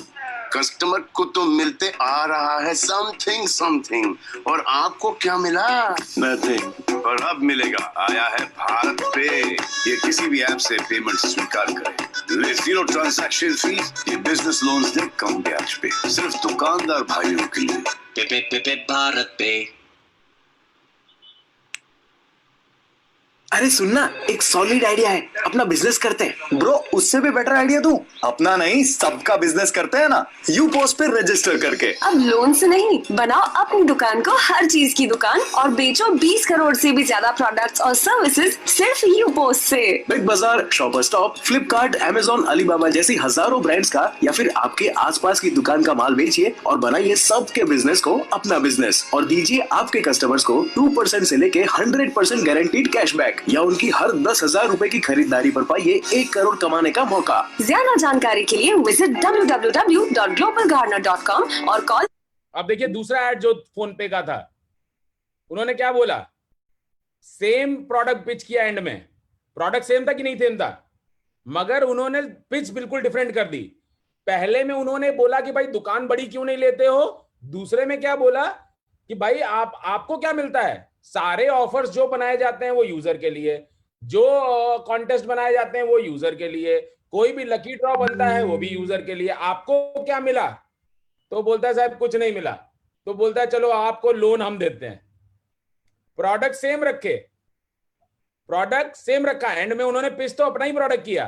कस्टमर को तो मिलते आ रहा है समथिंग समथिंग, और आपको क्या मिला? नथिंग। और अब मिलेगा, आया है भारत पे। ये किसी भी ऐप से पेमेंट स्वीकार करे, ले 0 ट्रांजैक्शन फीस, ये बिजनेस लोन्स दे कम ब्याज पे, सिर्फ दुकानदार भाइयों के लिए। पे भारत पे। अरे सुनना, एक सॉलिड आइडिया है, अपना बिजनेस करते हैं। ब्रो उससे भी बेटर आइडिया दूं? अपना नहीं, सबका बिजनेस करते हैं ना, यू पोस्ट पे रजिस्टर करके। अब लोन से नहीं, बनाओ अपनी दुकान को हर चीज की दुकान और बेचो 20 करोड़ से भी ज्यादा प्रोडक्ट्स और सर्विसेज सिर्फ यू पोस्ट से। बिग बाजार, shopper stop, Flipkart, Amazon, Alibaba जैसी हजारों ब्रांड्स का या फिर आपके आसपास की दुकान का माल बेचिए और बनाइए सबके बिजनेस को अपना बिजनेस, और दीजिए आपके कस्टमर्स को 2% से लेके 100% गारंटीड कैशबैक, या उनकी हर 10,000 रुपए की खरीदारी पर पाइए 1 करोड़ कमाने का मौका। ज्यादा जानकारी के लिए विजिट www.globalgardener.com और कॉल। अब देखिए दूसरा ऐड जो फोन पे का था, उन्होंने क्या बोला, सेम प्रोडक्ट पिच किया। एंड में प्रोडक्ट सेम था कि नहीं सेम था, मगर उन्होंने पिच बिल्कुल डिफरेंट कर दी। पहले में उन्होंने बोला कि भाई दुकान बड़ी क्यों नहीं लेते हो, दूसरे में क्या बोला कि भाई आपको क्या मिलता है, सारे ऑफर्स जो बनाए जाते हैं वो यूजर के लिए, जो कॉन्टेस्ट बनाए जाते हैं वो यूजर के लिए, कोई भी लकी ड्रॉ बनता है वो भी यूजर के लिए, आपको क्या मिला? तो बोलता है साहब कुछ नहीं मिला। तो बोलता है चलो आपको लोन हम देते हैं, प्रोडक्ट सेम रखे, प्रोडक्ट सेम रखा, एंड में उन्होंने पिच तो अपना ही प्रोडक्ट किया,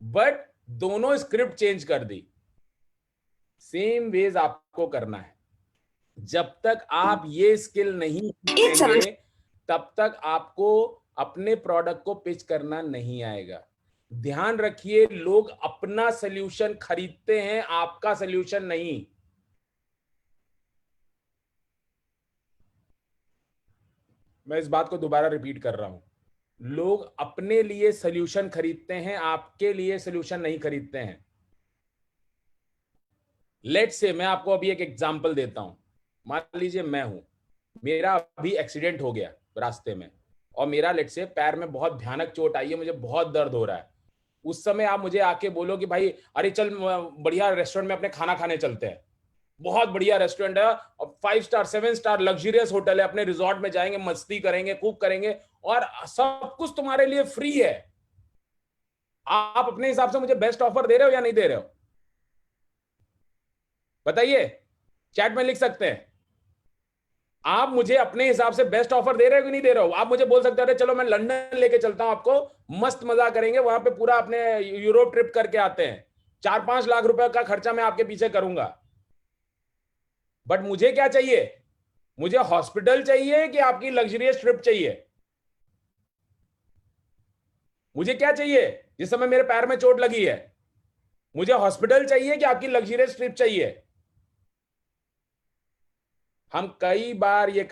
बट दोनों स्क्रिप्ट चेंज कर दी। सेम वेज आपको करना है। जब तक आप ये स्किल नहीं सीखेंगे तब तक आपको अपने प्रोडक्ट को पिच करना नहीं आएगा। ध्यान रखिए, लोग अपना सॉल्यूशन खरीदते हैं, आपका सॉल्यूशन नहीं। मैं इस बात को दोबारा रिपीट कर रहा हूं, लोग अपने लिए सॉल्यूशन खरीदते हैं, आपके लिए सॉल्यूशन नहीं खरीदते हैं। लेट्स से मैं आपको अभी एक एग्जांपल देता हूं। मान लीजिए मैं हूं, मेरा अभी एक्सीडेंट हो गया रास्ते में, और मेरा लेट्स से पैर में बहुत भयानक चोट आई है, मुझे बहुत दर्द हो रहा है। उस समय आप मुझे आके बोलो कि भाई अरे चल बढ़िया रेस्टोरेंट में अपने खाना खाने चलते हैं, बहुत बढ़िया रेस्टोरेंट है और 5 स्टार 7 स्टार लग्जरियस होटल है, अपने रिजॉर्ट में जाएंगे, मस्ती करेंगे, खूब करेंगे और सब कुछ तुम्हारे लिए फ्री है। आप अपने हिसाब से मुझे बेस्ट ऑफर दे रहे हो या नहीं दे रहे हो? बताइए, चैट में लिख सकते हैं। आप मुझे अपने हिसाब से बेस्ट ऑफर दे रहे हो कि नहीं दे रहे हो? आप मुझे बोल सकते हो चलो मैं लंदन लेके चलता हूं आपको, मस्त मजा करेंगे, वहां पे पूरा अपने यूरोप ट्रिप करके आते हैं, 4-5 लाख रुपए का खर्चा मैं आपके पीछे करूंगा। बट मुझे क्या चाहिए? मुझे हॉस्पिटल चाहिए कि आपकी लग्जरियस ट्रिप चाहिए? मुझे क्या चाहिए? जिस समय मेरे पैर में चोट लगी है, मुझे हॉस्पिटल चाहिए कि आपकी लग्जरियस ट्रिप चाहिए? हम कई बार ये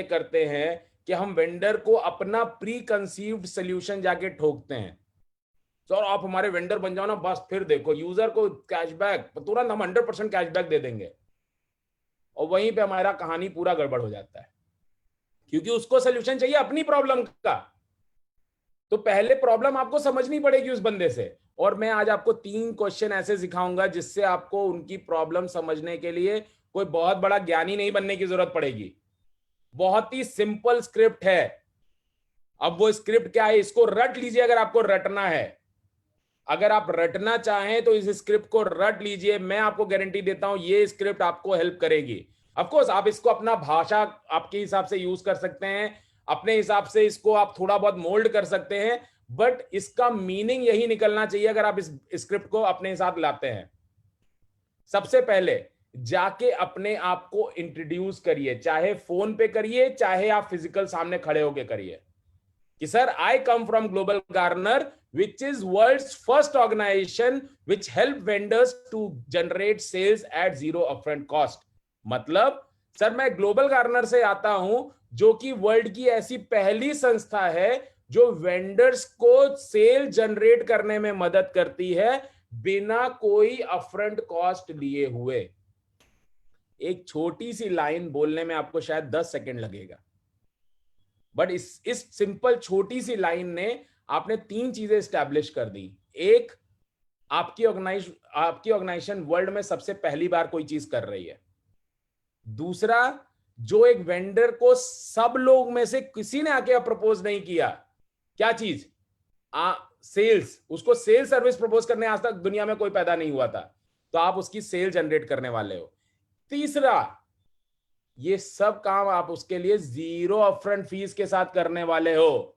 करते हैं कि हम वेंडर को अपना प्री कंसीव्ड सोल्यूशन जाके ठोकते हैं। सर आप हमारे वेंडर बन जाओ ना, बस फिर देखो यूजर को कैशबैक, तुरंत हम 100% कैशबैक दे देंगे, और वहीं पे हमारा कहानी पूरा गड़बड़ हो जाता है, क्योंकि उसको सोल्यूशन चाहिए अपनी प्रॉब्लम का। तो पहले प्रॉब्लम आपको समझनी पड़ेगी उस बंदे से। और मैं आज आपको 3 क्वेश्चन ऐसे सिखाऊंगा जिससे आपको उनकी प्रॉब्लम समझने के लिए कोई बहुत बड़ा ज्ञानी नहीं बनने की जरूरत पड़ेगी। बहुत ही सिंपल स्क्रिप्ट है। अब वो स्क्रिप्ट क्या है, इसको रट लीजिए अगर आपको रटना है। अगर आप रटना चाहें तो इस स्क्रिप्ट को रट लीजिए, मैं आपको गारंटी देता हूं ये स्क्रिप्ट आपको हेल्प करेगी। ऑफ कोर्स आप इसको अपना भाषा आपके हिसाब से यूज कर सकते हैं, अपने हिसाब से इसको आप थोड़ा बहुत मोल्ड कर सकते हैं, बट इसका मीनिंग यही निकलना चाहिए अगर आप इस स्क्रिप्ट को अपने साथ लाते हैं। सबसे पहले जाके अपने आप को इंट्रोड्यूस करिए, चाहे फोन पे करिए, चाहे आप फिजिकल सामने खड़े होके करिए, कि sir I come from global Garner which is world's first organization which help vendors to generate sales at zero upfront cost। मतलब सर मैं ग्लोबल गार्नर से आता हूं, जो कि वर्ल्ड की ऐसी पहली संस्था है जो वेंडर्स को सेल जनरेट करने में मदद करती है बिना कोई अपफ्रंट कॉस्ट लिए हुए। एक छोटी सी लाइन बोलने में आपको शायद 10 सेकंड लगेगा, बट इस सिंपल छोटी सी लाइन ने आपने 3 चीजें स्टैब्लिश कर दी। एक, आपकी ऑर्गेनाइजेशन वर्ल्ड में सबसे पहली बार कोई चीज कर रही है। दूसरा, जो एक वेंडर को सब लोग में से किसी ने आके प्रपोज नहीं किया, क्या चीज? सेल्स। उसको सेल सर्विस प्रपोज करने आज तक दुनिया में कोई पैदा नहीं हुआ था, तो आप उसकी सेल जनरेट करने वाले हो। तीसरा, ये सब काम आप उसके लिए 0 अपफ्रंट फीस के साथ करने वाले हो।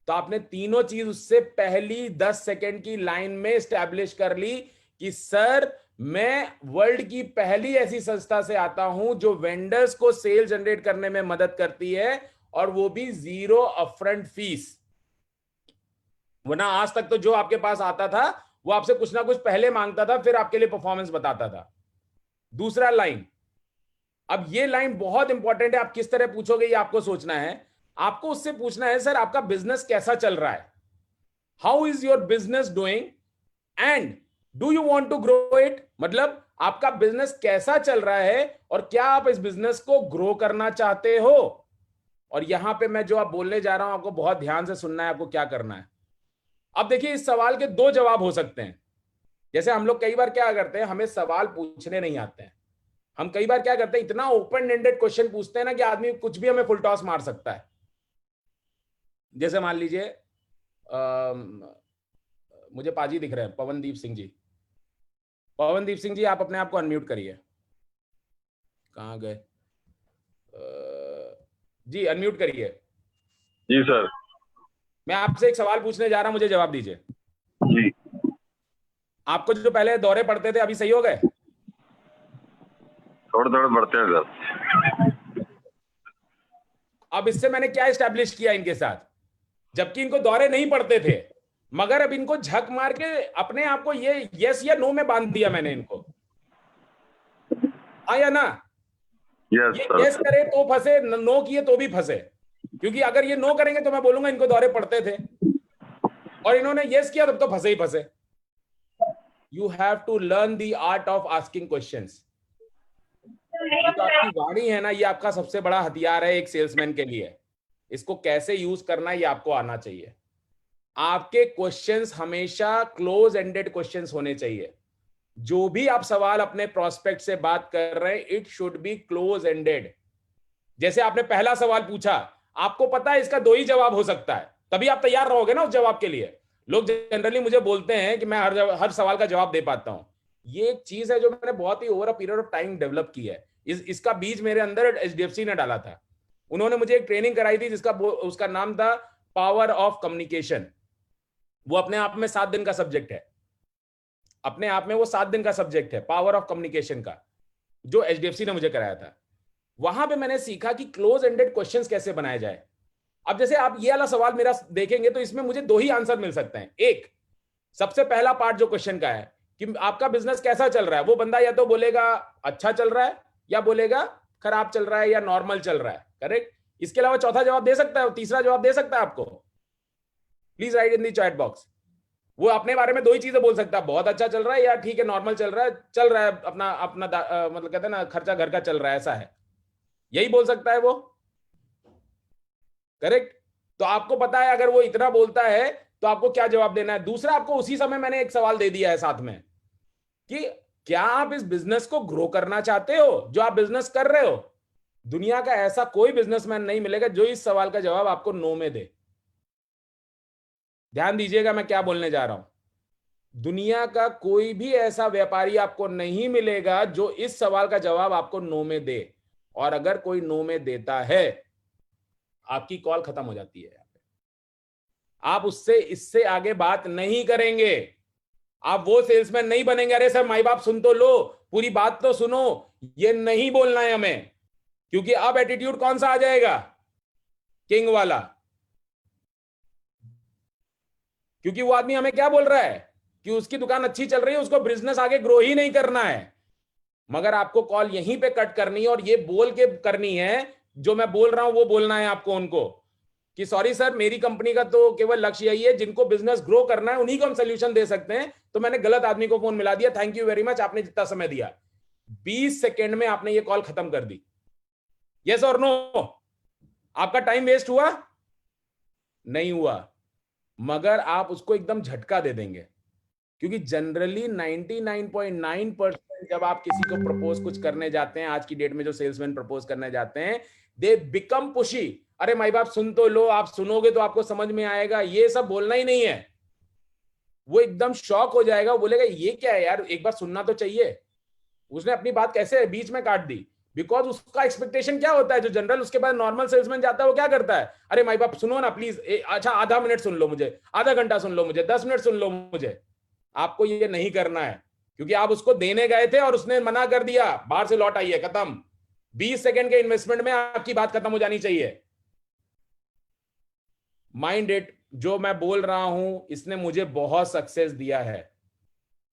तो आपने तीनों चीज उससे पहली 10 सेकंड की लाइन में स्टैब्लिश कर ली कि सर मैं वर्ल्ड की पहली ऐसी संस्था से आता हूं जो वेंडर्स को सेल जनरेट करने में मदद करती है, और वो भी 0 अपफ्रंट फीस। वरना आज तक तो जो आपके पास आता था वो आपसे कुछ ना कुछ पहले मांगता था, फिर आपके लिए परफॉर्मेंस बताता था। दूसरा लाइन, अब ये लाइन बहुत इंपॉर्टेंट है। आप किस तरह पूछोगे ये आपको सोचना है। आपको उससे पूछना है सर आपका बिजनेस कैसा चल रहा है, how is your business doing and do you want to grow it. मतलब आपका बिजनेस कैसा चल रहा है और क्या आप इस बिजनेस को ग्रो करना चाहते हो। और यहां पे मैं जो आप बोलने जा रहा हूं आपको बहुत ध्यान से सुनना है, आपको क्या करना है। अब देखिए, इस सवाल के 2 जवाब हो सकते हैं। जैसे हम लोग कई बार क्या करते हैं, हमें सवाल पूछने नहीं आते हैं। हम कई बार क्या करते हैं, इतना ओपन एंडेड क्वेश्चन पूछते हैं ना कि आदमी कुछ भी हमें फुल टॉस मार सकता है। जैसे मान लीजिए मुझे पाजी दिख रहे हैं, पवनदीप सिंह जी, पवनदीप सिंह जी, आप अपने आप को अनम्यूट करिए। कहाँ गए? जी अनम्यूट करिए। जी सर। मैं आपसे एक सवाल पूछने जा रहा हूं, मुझे जवाब दीजिए। जी। आपको जो पहले दौरे पड़ते थे अभी सही हो गए? थोड़े थोड़े बढ़ते हैं सर। अब इससे मैंने क्या एस्टैब्लिश किया इनके साथ, जबकि इनको दौरे नहीं पड़ते थे, मगर अब इनको झक मार के अपने आप को ये यस या नो में बांध दिया मैंने इनको। हाँ या ना? यस ये सर। यस करे तो फंसे, नो किए तो भी फंसे, क्योंकि अगर ये नो करेंगे तो मैं बोलूंगा इनको दौरे पड़ते थे, और इन्होंने यस किया तब तो फंसे ही फंसे। You have to learn the art of asking questions. ये तो आपकी वाणी है ना, ये आपका सबसे बड़ा हथियार है एक सेल्समैन के लिए। इसको कैसे यूज करना है ये आपको आना चाहिए। आपके क्वेश्चंस हमेशा क्लोज एंडेड क्वेश्चंस होने चाहिए। जो भी आप सवाल अपने प्रोस्पेक्ट से बात कर रहे हैं, it should be close ended. जैसे आपने पहला सवाल पूछा, आपको पता है इसका 2 ही जवाब हो सकता है, तभी आप तैयार रहोगे ना उस जवाब के लिए। लोग जनरली मुझे बोलते हैं कि मैं हर सवाल का जवाब दे पाता हूं। ये एक चीज है जो मैंने बहुत ही over a period of time develop की है। इसका बीज मेरे अंदर HDFC ने डाला था। उन्होंने मुझे एक ट्रेनिंग कराई थी जिसका उसका नाम था पावर ऑफ कम्युनिकेशन। वो अपने आप में 7 दिन का सब्जेक्ट है। अपने आप में वो 7 दिन का सब्जेक्ट है पावर ऑफ कम्युनिकेशन का, जो HDFC ने मुझे कराया था। वहां पे मैंने सीखा कि क्लोज एंडेड क्वेश्चंस कैसे बनाए जाए। अब जैसे आप ये वाला सवाल मेरा देखेंगे तो इसमें मुझे 2 ही आंसर मिल सकते हैं। एक, सबसे पहला पार्ट जो क्वेश्चन का है कि आपका बिजनेस कैसा चल रहा है, वो बंदा या तो बोलेगा अच्छा चल रहा है, या बोलेगा खराब चल रहा है, या नॉर्मल चल रहा है। करेक्ट? इसके अलावा चौथा जवाब दे सकता है, तीसरा जवाब दे सकता है आपको। Please right in the chat box. वो अपने बारे में 2 ही चीजें बोल सकता है, बहुत अच्छा चल रहा है, या ठीक है नॉर्मल चल रहा है अपना अपना मतलब कहते हैं ना खर्चा घर का चल रहा है, ऐसा है। यही बोल सकता है वो। करेक्ट? तो आपको पता है अगर वो इतना बोलता है तो आपको क्या जवाब देना है। दूसरा, आपको उसी समय मैंने एक सवाल दे दिया है साथ में कि क्या आप इस बिजनेस को ग्रो करना चाहते हो जो आप बिजनेस कर रहे हो। दुनिया का ऐसा कोई बिजनेसमैन नहीं मिलेगा जो इस सवाल का जवाब आपको नो में दे। ध्यान दीजिएगा मैं क्या बोलने जा रहा हूं। दुनिया का कोई भी ऐसा व्यापारी आपको नहीं मिलेगा जो इस सवाल का जवाब आपको नो में दे। और अगर कोई नो में देता है, आपकी कॉल खत्म हो जाती है। आप उससे इससे आगे बात नहीं करेंगे। आप वो सेल्समैन नहीं बनेंगे, अरे सर माई बाप सुन तो लो, पूरी बात तो सुनो, ये नहीं बोलना है हमें। क्योंकि अब एटीट्यूड कौन सा आ जाएगा? किंग वाला। क्योंकि वो आदमी हमें क्या बोल रहा है कि उसकी दुकान अच्छी चल रही है, उसको बिजनेस आगे ग्रो ही नहीं करना है। मगर आपको कॉल यहीं पे कट करनी है, और ये बोल के करनी है जो मैं बोल रहा हूं वो बोलना है आपको उनको कि सॉरी सर, मेरी कंपनी का तो केवल लक्ष्य यही है, जिनको बिजनेस ग्रो करना है उन्हीं को हम सोल्यूशन दे सकते हैं। तो मैंने गलत आदमी को फोन मिला दिया, थैंक यू वेरी मच, आपने जितना समय दिया। 20 सेकेंड में आपने ये कॉल खत्म कर दी। यस और नो? आपका टाइम वेस्ट हुआ? नहीं हुआ। मगर आप उसको एकदम झटका दे देंगे, क्योंकि जनरली 99.9% जब आप किसी को प्रपोज कुछ करने जाते हैं, आज की डेट में जो सेल्समैन प्रपोज करने जाते हैं, दे बिकम पुशी। अरे माई बाप सुन तो लो, आप सुनोगे तो आपको समझ में आएगा, ये सब बोलना ही नहीं है। वो एकदम शॉक हो जाएगा, वो बोलेगा ये क्या है यार, एक बार सुनना तो चाहिए। उसने अपनी बात कैसे बीच में काट दी? बिकॉज उसका एक्सपेक्टेशन क्या होता है, जो जनरल उसके बाद नॉर्मल सेल्समैन जाता है वो क्या करता है, अरे माई बाप सुनो ना प्लीज, अच्छा आधा मिनट सुन लो मुझे, आधा घंटा सुन लो मुझे, 10 मिनट सुन लो मुझे। आपको ये नहीं करना है, क्योंकि आप उसको देने गए थे और उसने मना कर दिया, बाहर से लौट आइए, खत्म। 20 सेकंड के इन्वेस्टमेंट में आपकी बात खत्म हो जानी चाहिए। माइंड इट, जो मैं बोल रहा हूं इसने मुझे बहुत सक्सेस दिया है।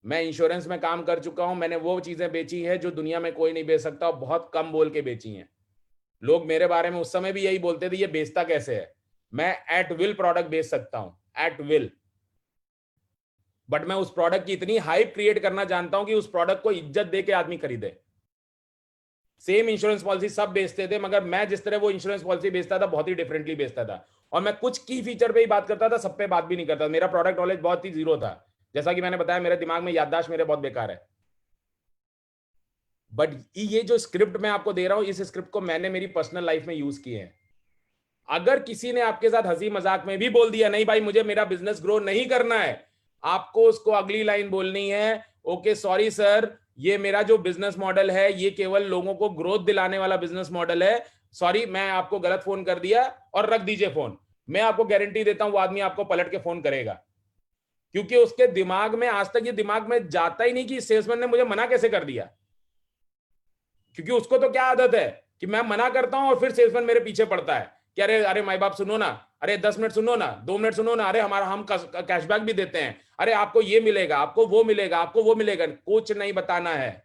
मैं इंश्योरेंस में काम कर चुका हूं, मैंने वो चीजें बेची है जो दुनिया में कोई नहीं बेच सकता, और बहुत कम बोल के बेची हैं। लोग मेरे बारे में उस समय भी यही बोलते थे, ये बेचता कैसे है। मैं एट विल प्रोडक्ट बेच सकता हूं, एट विल। बट मैं उस प्रोडक्ट की इतनी हाइप क्रिएट करना जानता हूं कि उस प्रोडक्ट को इज्जत दे के आदमी खरीदे। सेम इंश्योरेंस पॉलिसी सब बेचते थे, मगर मैं जिस तरह वो इंश्योरेंस पॉलिसी बेचता था बहुत ही डिफरेंटली बेचता था, और मैं कुछ की फीचर पे ही बात करता था, सब पे बात भी नहीं करता। मेरा प्रोडक्ट नॉलेज बहुत ही जीरो था। जैसा कि मैंने बताया, मेरे दिमाग में याददाश्त मेरे बहुत बेकार है। बट ये जो स्क्रिप्ट मैं आपको दे रहा हूं, इस स्क्रिप्ट को मैंने मेरी पर्सनल लाइफ में यूज किए हैं। अगर किसी ने आपके साथ हंसी मजाक में भी बोल दिया नहीं भाई मुझे मेरा बिजनेस ग्रो नहीं करना है, आपको उसको अगली लाइन बोलनी है, ओके सॉरी सर, ये मेरा जो बिजनेस मॉडल है ये केवल लोगों को ग्रोथ दिलाने वाला बिजनेस मॉडल है, सॉरी मैं आपको गलत फोन कर दिया, और रख दीजिए फोन। मैं आपको गारंटी देता हूं वो आदमी आपको पलट के फोन करेगा, क्योंकि उसके दिमाग में आज तक ये दिमाग में जाता ही नहीं कि सेल्समैन ने मुझे मना कैसे कर दिया। क्योंकि उसको तो क्या आदत है कि मैं मना करता हूं और फिर सेल्समैन मेरे पीछे पड़ता है कि अरे अरे माई बाप सुनो ना, अरे 10 मिनट सुनो ना, 2 मिनट सुनो ना, अरे हमारा हम कैशबैक भी देते हैं, अरे आपको ये मिलेगा, आपको वो मिलेगा, आपको वो मिलेगा। कुछ नहीं बताना है।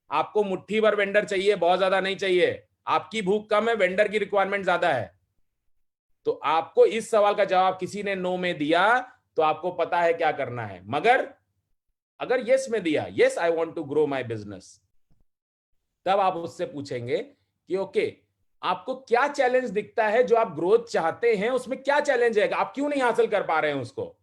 आपको मुट्ठी भर वेंडर चाहिए, बहुत ज्यादा नहीं चाहिए। आपकी भूख कम है, वेंडर की रिक्वायरमेंट ज्यादा है। तो आपको इस सवाल का जवाब किसी ने नो में दिया तो आपको पता है क्या करना है। मगर अगर यस में दिया, yes I want to grow my business, तब आप उससे पूछेंगे कि ओके आपको क्या चैलेंज दिखता है जो आप ग्रोथ चाहते हैं, उसमें क्या चैलेंज है, आप क्यों नहीं हासिल कर पा रहे हैं उसको।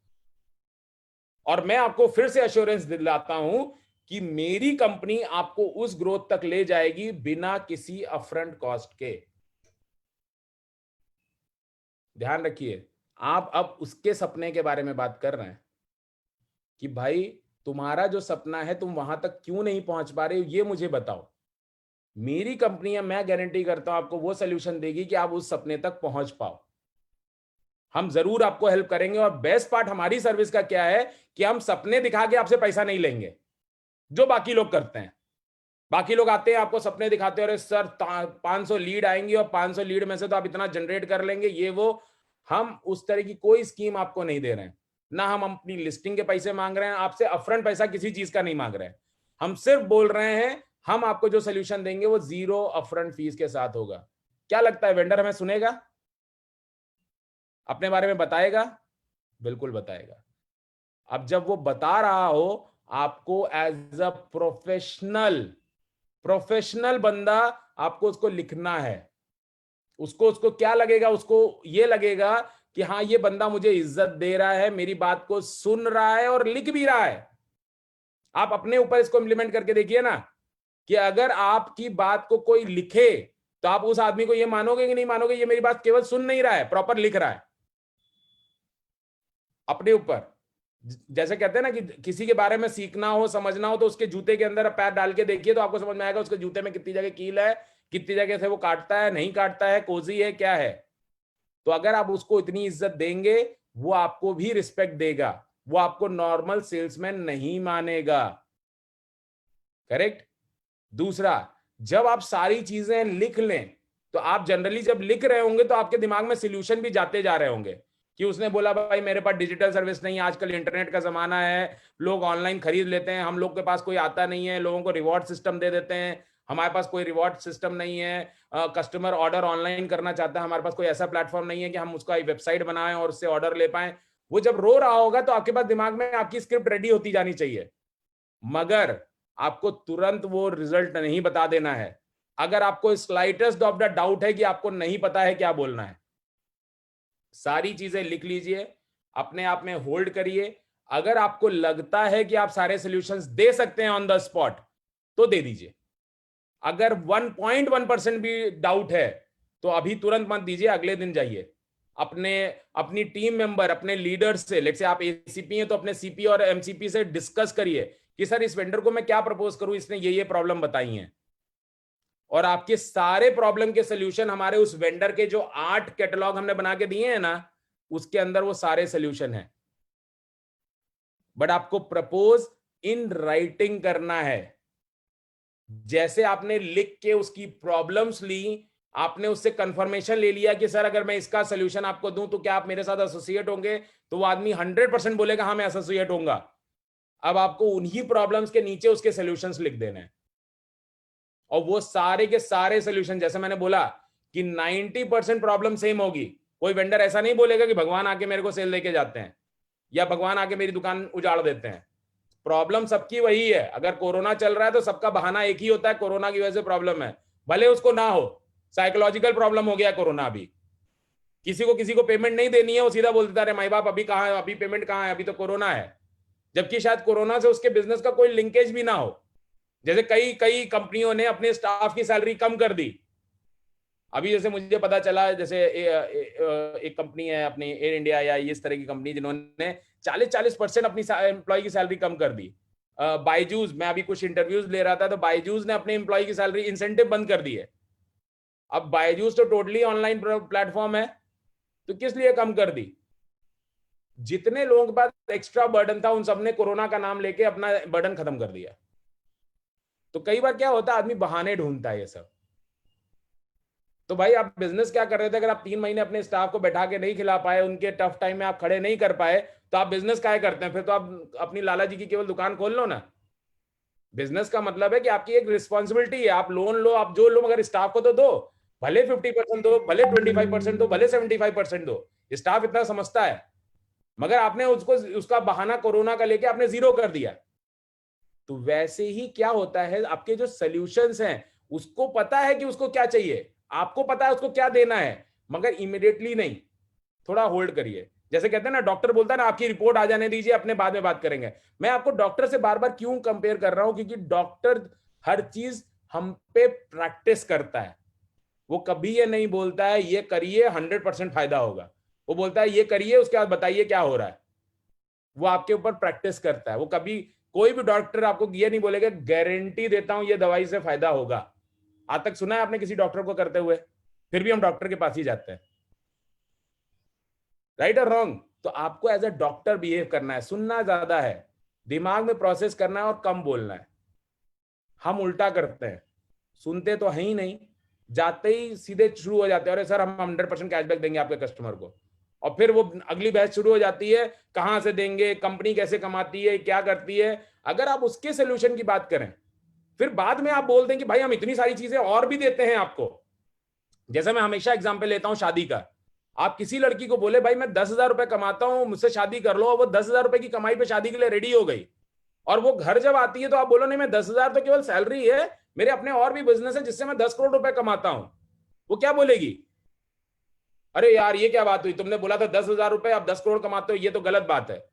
और मैं आपको फिर से एश्योरेंस दिलाता हूं कि मेरी कंपनी आपको उस ग्रोथ तक ले जाएगी बिना किसी अपफ्रंट कॉस्ट के। ध्यान रखिए, आप अब उसके सपने के बारे में बात कर रहे हैं कि भाई तुम्हारा जो सपना है तुम वहां तक क्यों नहीं पहुंच पा रहे हो, ये मुझे बताओ। मेरी कंपनी है, मैं गारंटी करता हूं आपको वो सोल्यूशन देगी कि आप उस सपने तक पहुंच पाओ। हम जरूर आपको हेल्प करेंगे। और बेस्ट पार्ट हमारी सर्विस का क्या है कि हम सपने दिखा के आपसे पैसा नहीं लेंगे जो बाकी लोग करते हैं। बाकी लोग आते हैं आपको सपने दिखाते हैं, अरे सर 500 लीड आएंगी और 500 लीड में से तो आप इतना जनरेट कर लेंगे, ये वो। हम उस तरह की कोई स्कीम आपको नहीं दे रहे हैं, ना हम अपनी लिस्टिंग के पैसे मांग रहे हैं आपसे, अपफ्रंट पैसा किसी चीज का नहीं मांग रहे हैं। हम सिर्फ बोल रहे हैं हम आपको जो सोल्यूशन देंगे वो 0 अपफ्रंट फीस के साथ होगा। क्या लगता है वेंडर हमें सुनेगा, अपने बारे में बताएगा? बिल्कुल बताएगा। अब जब वो बता रहा हो आपको एज अ प्रोफेशनल बंदा, आपको उसको लिखना है। उसको क्या लगेगा, उसको ये लगेगा कि हाँ ये बंदा मुझे इज्जत दे रहा है, मेरी बात को सुन रहा है और लिख भी रहा है। आप अपने ऊपर इसको इंप्लीमेंट करके देखिए ना, कि अगर आपकी बात को कोई लिखे तो आप उस आदमी को ये मानोगे कि नहीं मानोगे, ये मेरी बात केवल सुन नहीं रहा है, प्रॉपर लिख रहा है अपने ऊपर। जैसे कहते हैं ना कि किसी के बारे में सीखना हो, समझना हो, तो उसके जूते के अंदर पैर डाल के देखिए तो आपको समझ में आएगा उसके जूते में कितनी जगह कील है, कितनी जगह से वो काटता है, नहीं काटता है, कोजी है, क्या है। तो अगर आप उसको इतनी इज्जत देंगे वो आपको भी रिस्पेक्ट देगा, वो आपको नॉर्मल सेल्समैन नहीं मानेगा। करेक्ट। दूसरा, जब आप सारी चीजें लिख लें तो आप जनरली जब लिख रहे होंगे तो आपके दिमाग में सोल्यूशन भी जाते जा रहे होंगे कि उसने बोला भाई मेरे पास डिजिटल सर्विस नहीं है, आजकल इंटरनेट का जमाना है, लोग ऑनलाइन खरीद लेते हैं, हम लोग के पास कोई आता नहीं है, लोगों को रिवॉर्ड सिस्टम दे देते हैं, हमारे पास कोई रिवॉर्ड सिस्टम नहीं है, कस्टमर ऑर्डर ऑनलाइन करना चाहता है, हमारे पास कोई ऐसा प्लेटफॉर्म नहीं है कि हम उसका वेबसाइट बनाएं और उससे ऑर्डर ले पाएं। वो जब रो रहा होगा तो आपके पास दिमाग में आपकी स्क्रिप्ट रेडी होती जानी चाहिए, मगर आपको तुरंत वो रिजल्ट नहीं बता देना है। अगर आपको स्लाइटेस्ट ऑफ द डाउट है कि आपको नहीं पता है क्या बोलना है, सारी चीजें लिख लीजिए, अपने आप में होल्ड करिए। अगर आपको लगता है कि आप सारे सॉल्यूशंस दे सकते हैं ऑन द स्पॉट तो दे दीजिए। अगर 1.1% भी डाउट है तो अभी तुरंत मत दीजिए, अगले दिन जाइए अपनी टीम मेंबर, अपने लीडर से, लेट्स से आप एसीपी हैं तो अपने सीपी और एमसीपी से डिस्कस करिए कि सर इस वेंडर को मैं क्या प्रपोज करूं, इसने ये प्रॉब्लम बताई हैं। और आपके सारे प्रॉब्लम के सोल्यूशन हमारे उस वेंडर के जो 8 कैटलॉग हमने बना के दिए हैं ना, उसके अंदर वो सारे सोल्यूशन हैं। बट आपको प्रपोज इन राइटिंग करना है। जैसे आपने लिख के उसकी प्रॉब्लम्स ली, आपने उससे कंफर्मेशन ले लिया कि सर अगर मैं इसका सोल्यूशन आपको दूं तो क्या आप मेरे साथ एसोसिएट होंगे, तो वो आदमी 100% बोलेगा हाँ मैं एसोसिएट होऊंगा। अब आपको उन्हीं प्रॉब्लम्स के नीचे उसके सोल्यूशंस लिख देने हैं, और वो सारे के सारे सोल्यूशन, जैसे मैंने बोला कि 90% प्रॉब्लम सेम होगी। कोई वेंडर ऐसा नहीं बोलेगा कि भगवान आके मेरे को सेल लेके जाते हैं या भगवान आके मेरी दुकान उजाड़ देते हैं। प्रॉब्लम सबकी वही है। अगर कोरोना चल रहा है तो सबका बहाना एक ही होता है, कोरोना की वजह से प्रॉब्लम है, भले उसको ना हो, साइकोलॉजिकल प्रॉब्लम हो गया कोरोना। अभी किसी को पेमेंट नहीं देनी है, वो सीधा बोल देता है माई बाप अभी कहाँ है, अभी पेमेंट कहाँ है, अभी तो कोरोना है, जबकि शायद कोरोना से उसके बिजनेस का कोई लिंकेज भी ना हो। जैसे कई कंपनियों ने अपने स्टाफ की सैलरी कम कर दी। अभी जैसे मुझे पता चला, जैसे एक कंपनी है अपनी एयर इंडिया या इस तरह की कंपनी, जिन्होंने 40% अपनी एम्प्लॉय की सैलरी कम कर दी। बायजूस, मैं अभी कुछ इंटरव्यूज ले रहा था, तो बायजूस ने अपने एम्प्लॉय की सैलरी इंसेंटिव बंद कर दी है। अब बायजूस तो टोटली ऑनलाइन प्लेटफॉर्म है, तो किस लिए कम कर दी? जितने लोगों के पास एक्स्ट्रा बर्डन था उन सबने कोरोना का नाम लेके अपना बर्डन खत्म कर दिया। तो कई बार क्या होता है, आदमी बहाने ढूंढता है ये सब। तो भाई आप बिजनेस क्या कर रहे थे? अगर आप 3 महीने अपने स्टाफ को बैठा के नहीं खिला पाए, उनके टफ टाइम में आप खड़े नहीं कर पाए, तो आप बिजनेस क्या करते हैं? फिर तो आप अपनी लाला जी की केवल दुकान खोल लो ना। बिजनेस का मतलब है कि आपकी एक रिस्पॉन्सिबिलिटी है, आप लोन लो, आप जो लो, मगर स्टाफ को तो दो, भले 50% दो, भले 25% दो, भले 75% दो। स्टाफ इतना समझता है, मगर आपने उसका बहाना कोरोना का लेके आपने जीरो कर दिया। तो वैसे ही क्या होता है, आपके जो सॉल्यूशंस हैं उसको पता है कि उसको क्या चाहिए, आपको पता है उसको क्या देना है, मगर इमीडिएटली नहीं, थोड़ा होल्ड करिए। जैसे कहते हैं ना, डॉक्टर बोलता है ना, आपकी रिपोर्ट आ जाने दीजिए, अपने बाद में बात करेंगे। मैं आपको डॉक्टर से बार बार क्यों कंपेयर कर रहा हूं? क्योंकि डॉक्टर हर चीज हम पे प्रैक्टिस करता है। वो कभी ये नहीं बोलता है ये करिए 100% फायदा होगा, वो बोलता है ये करिए उसके बाद बताइए क्या हो रहा है। वो आपके ऊपर प्रैक्टिस करता है। वो कभी, कोई भी डॉक्टर आपको ये नहीं बोलेगा गारंटी देता हूं ये दवाई से फायदा होगा। आज तक सुना है आपने किसी डॉक्टर को करते हुए? फिर भी हम डॉक्टर के पास ही जाते हैं, राइट और रॉन्ग? तो आपको एज अ डॉक्टर बिहेव करना है, सुनना ज्यादा है, दिमाग में प्रोसेस करना है और कम बोलना है। हम उल्टा करते हैं, सुनते तो है ही नहीं, जाते ही सीधे शुरू हो जाते हैं, अरे सर हम 100% कैशबैक देंगे आपके कस्टमर को। और फिर वो अगली बहस शुरू हो जाती है, कहां से देंगे, कंपनी कैसे कमाती है, क्या करती है। अगर आप उसके सोल्यूशन की बात करें, फिर बाद में आप बोल दें कि भाई हम इतनी सारी चीजें और भी देते हैं आपको। जैसे मैं हमेशा एग्जाम्पल लेता हूं शादी का। आप किसी लड़की को बोले भाई मैं 10,000 रुपए कमाता हूं, मुझसे शादी कर लो, और वो 10,000 रुपए की कमाई पे शादी के लिए रेडी हो गई, और वो घर जब आती है तो आप बोलो नहीं मैं 10,000 तो केवल सैलरी है, मेरे अपने और भी बिजनेस है जिससे मैं 10 करोड़ रुपए कमाता हूं। वो क्या बोलेगी? अरे यार ये क्या बात हुई, तुमने बोला था 10,000 रुपए, आप 10 करोड़ कमाते हो, ये तो गलत बात है।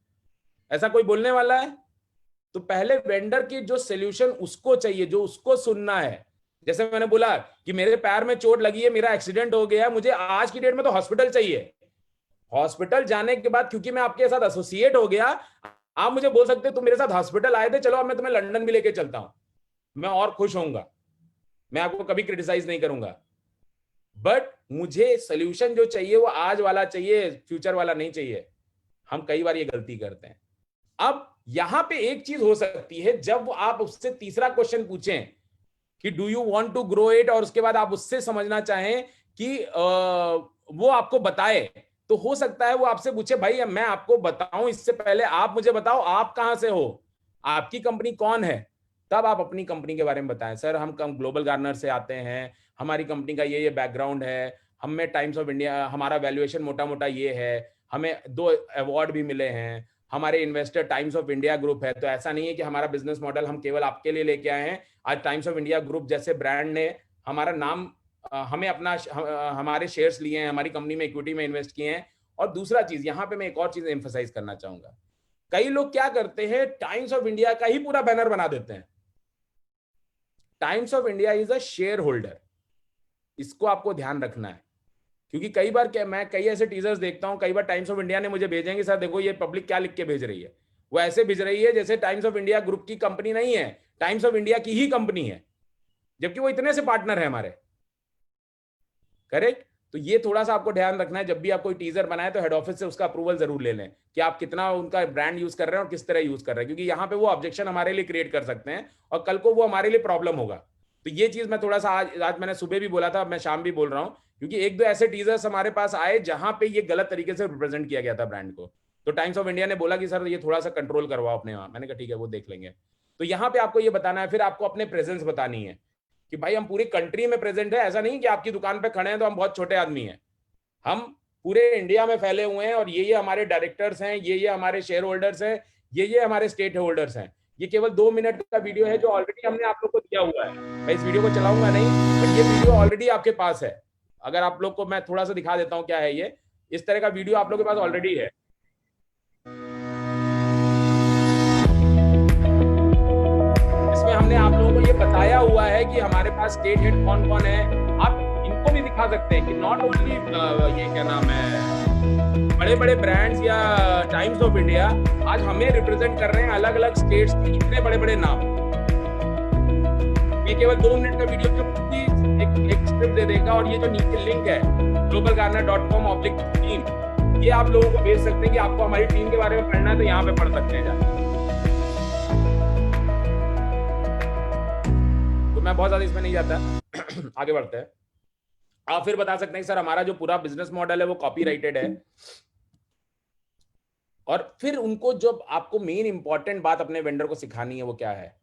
ऐसा कोई बोलने वाला है? तो पहले वेंडर की जो सोल्यूशन उसको चाहिए, जो उसको सुनना है। जैसे मैंने बोला कि मेरे पैर में चोट लगी है, मेरा एक्सीडेंट हो गया, मुझे आज की डेट में तो हॉस्पिटल चाहिए। हॉस्पिटल जाने के बाद क्योंकि मैं आपके साथ एसोसिएट हो गया, आप मुझे बोल सकते तुम मेरे साथ हॉस्पिटल आए थे, चलो अब मैं तुम्हें लंदन भी लेके चलता हूं, मैं और खुश होऊंगा, मैं आपको कभी क्रिटिसाइज नहीं करूंगा। बट मुझे सोल्यूशन जो चाहिए वो आज वाला चाहिए, फ्यूचर वाला नहीं चाहिए। हम कई बार ये गलती करते हैं। अब यहां पे एक चीज हो सकती है, जब आप उससे तीसरा क्वेश्चन पूछें कि do you want to grow it, और उसके बाद आप उससे समझना चाहें कि वो आपको बताए, तो हो सकता है वो आपसे पूछे भाई मैं आपको बताऊं इससे पहले आप मुझे बताओ आप कहां से हो, आपकी कंपनी कौन है, तब आप अपनी कंपनी के बारे में बताएं। सर हम ग्लोबल गार्नर से आते हैं, हमारी कंपनी का ये बैकग्राउंड है, हमें टाइम्स ऑफ इंडिया, हमारा वैल्यूएशन मोटा मोटा ये है, हमें 2 अवार्ड भी मिले हैं, हमारे investor times of India group है। तो ऐसा नहीं है कि हमारा बिजनेस मॉडल हम केवल आपके लिए लेके आए हैं। आज टाइम्स ऑफ इंडिया ग्रुप जैसे ब्रांड ने हमारा नाम, हमें अपना हमारे शेयर्स लिए हैं, हमारी कंपनी में इक्विटी में इन्वेस्ट किए हैं। और दूसरा चीज, यहाँ पे मैं एक और चीज एम्फसाइज करना चाहूंगा, कई लोग क्या करते हैं, टाइम्स ऑफ इंडिया का ही पूरा बैनर बना देते हैं। Times of India is a share holder, इसको आपको ध्यान रखना है। क्योंकि कई बार मैं कई ऐसे टीजर्स देखता हूं, कई बार टाइम्स ऑफ इंडिया ने मुझे भेजेंगे, सर देखो ये पब्लिक क्या लिख के भेज रही है, वो ऐसे भेज रही है जैसे टाइम्स ऑफ इंडिया ग्रुप की कंपनी नहीं है, टाइम्स ऑफ इंडिया की ही कंपनी है, जबकि वो इतने से पार्टनर है हमारे। करेक्ट? तो ये थोड़ा सा आपको ध्यान रखना है, जब भी आप कोई टीजर बनाए तो हेड ऑफिस से उसका अप्रूवल जरूर ले लें कि आप कितना उनका ब्रांड यूज कर रहे हैं और किस तरह यूज कर रहे हैं, क्योंकि यहाँ पे वो ऑब्जेक्शन हमारे लिए क्रिएट कर सकते हैं और कल को वो हमारे लिए प्रॉब्लम होगा। तो ये चीज मैं थोड़ा सा आज मैंने सुबह भी बोला था, मैं शाम भी बोल रहा हूँ, क्योंकि 1-2 ऐसे टीजर्स हमारे पास आए जहां पे ये गलत तरीके से रिप्रेजेंट किया गया था ब्रांड को। तो टाइम्स ऑफ इंडिया ने बोला कि सर ये थोड़ा सा कंट्रोल करवाओ अपने वहां। मैंने कहा ठीक है वो देख लेंगे। तो यहाँ पे आपको ये बताना है, फिर आपको अपने प्रेजेंस बतानी है कि भाई हम पूरी कंट्री में प्रेजेंट है। ऐसा नहीं कि आपकी दुकान पे खड़े हैं तो हम बहुत छोटे आदमी हैं, हम पूरे इंडिया में फैले हुए हैं और ये हमारे डायरेक्टर्स हैं, ये हमारे शेयर होल्डर्स हैं, ये हमारे स्टेट होल्डर्स हैं। ये केवल 2 मिनट का वीडियो है जो ऑलरेडी हमने आप लोग को दिया हुआ है। मैं इस वीडियो को चलाऊंगा नहीं, बट ये वीडियो ऑलरेडी आपके पास है। अगर आप लोग को मैं थोड़ा सा दिखा देता हूं क्या है ये, इस तरह का वीडियो आप लोग के पास ऑलरेडी है। इसमें हमने आप लोगों को ये बताया हुआ है कि हमारे पास स्टेट हेड कौन कौन है। आप इनको भी दिखा सकते हैं कि नॉट ओनली ये क्या नाम है बड़े बड़े ब्रांड्स या टाइम्स ऑफ इंडिया आज हमें रिप्रेजेंट कर रहे हैं, अलग अलग स्टेट्स के इतने बड़े बड़े नाम। ये केवल 2 मिनट का वीडियो एक स्क्रिप्ट दे देगा, और ये जो नीचे लिंक है globalgarner.com/team, ये आप लोगों को भेज सकते हैं कि आपको हमारी टीम के बारे में पढ़ना है तो यहाँ पे पढ़ सकते हैं जाके। तो मैं बहुत ज्यादा इसमें नहीं जाता, आगे बढ़ते हैं। आप फिर बता सकते हैं सर हमारा जो पूरा बिजनेस मॉडल है वो कॉपीराइटेड है, और फिर उनको जब आपको मेन इंपॉर्टेंट बात अपने वेंडर को सिखानी है वो क्या है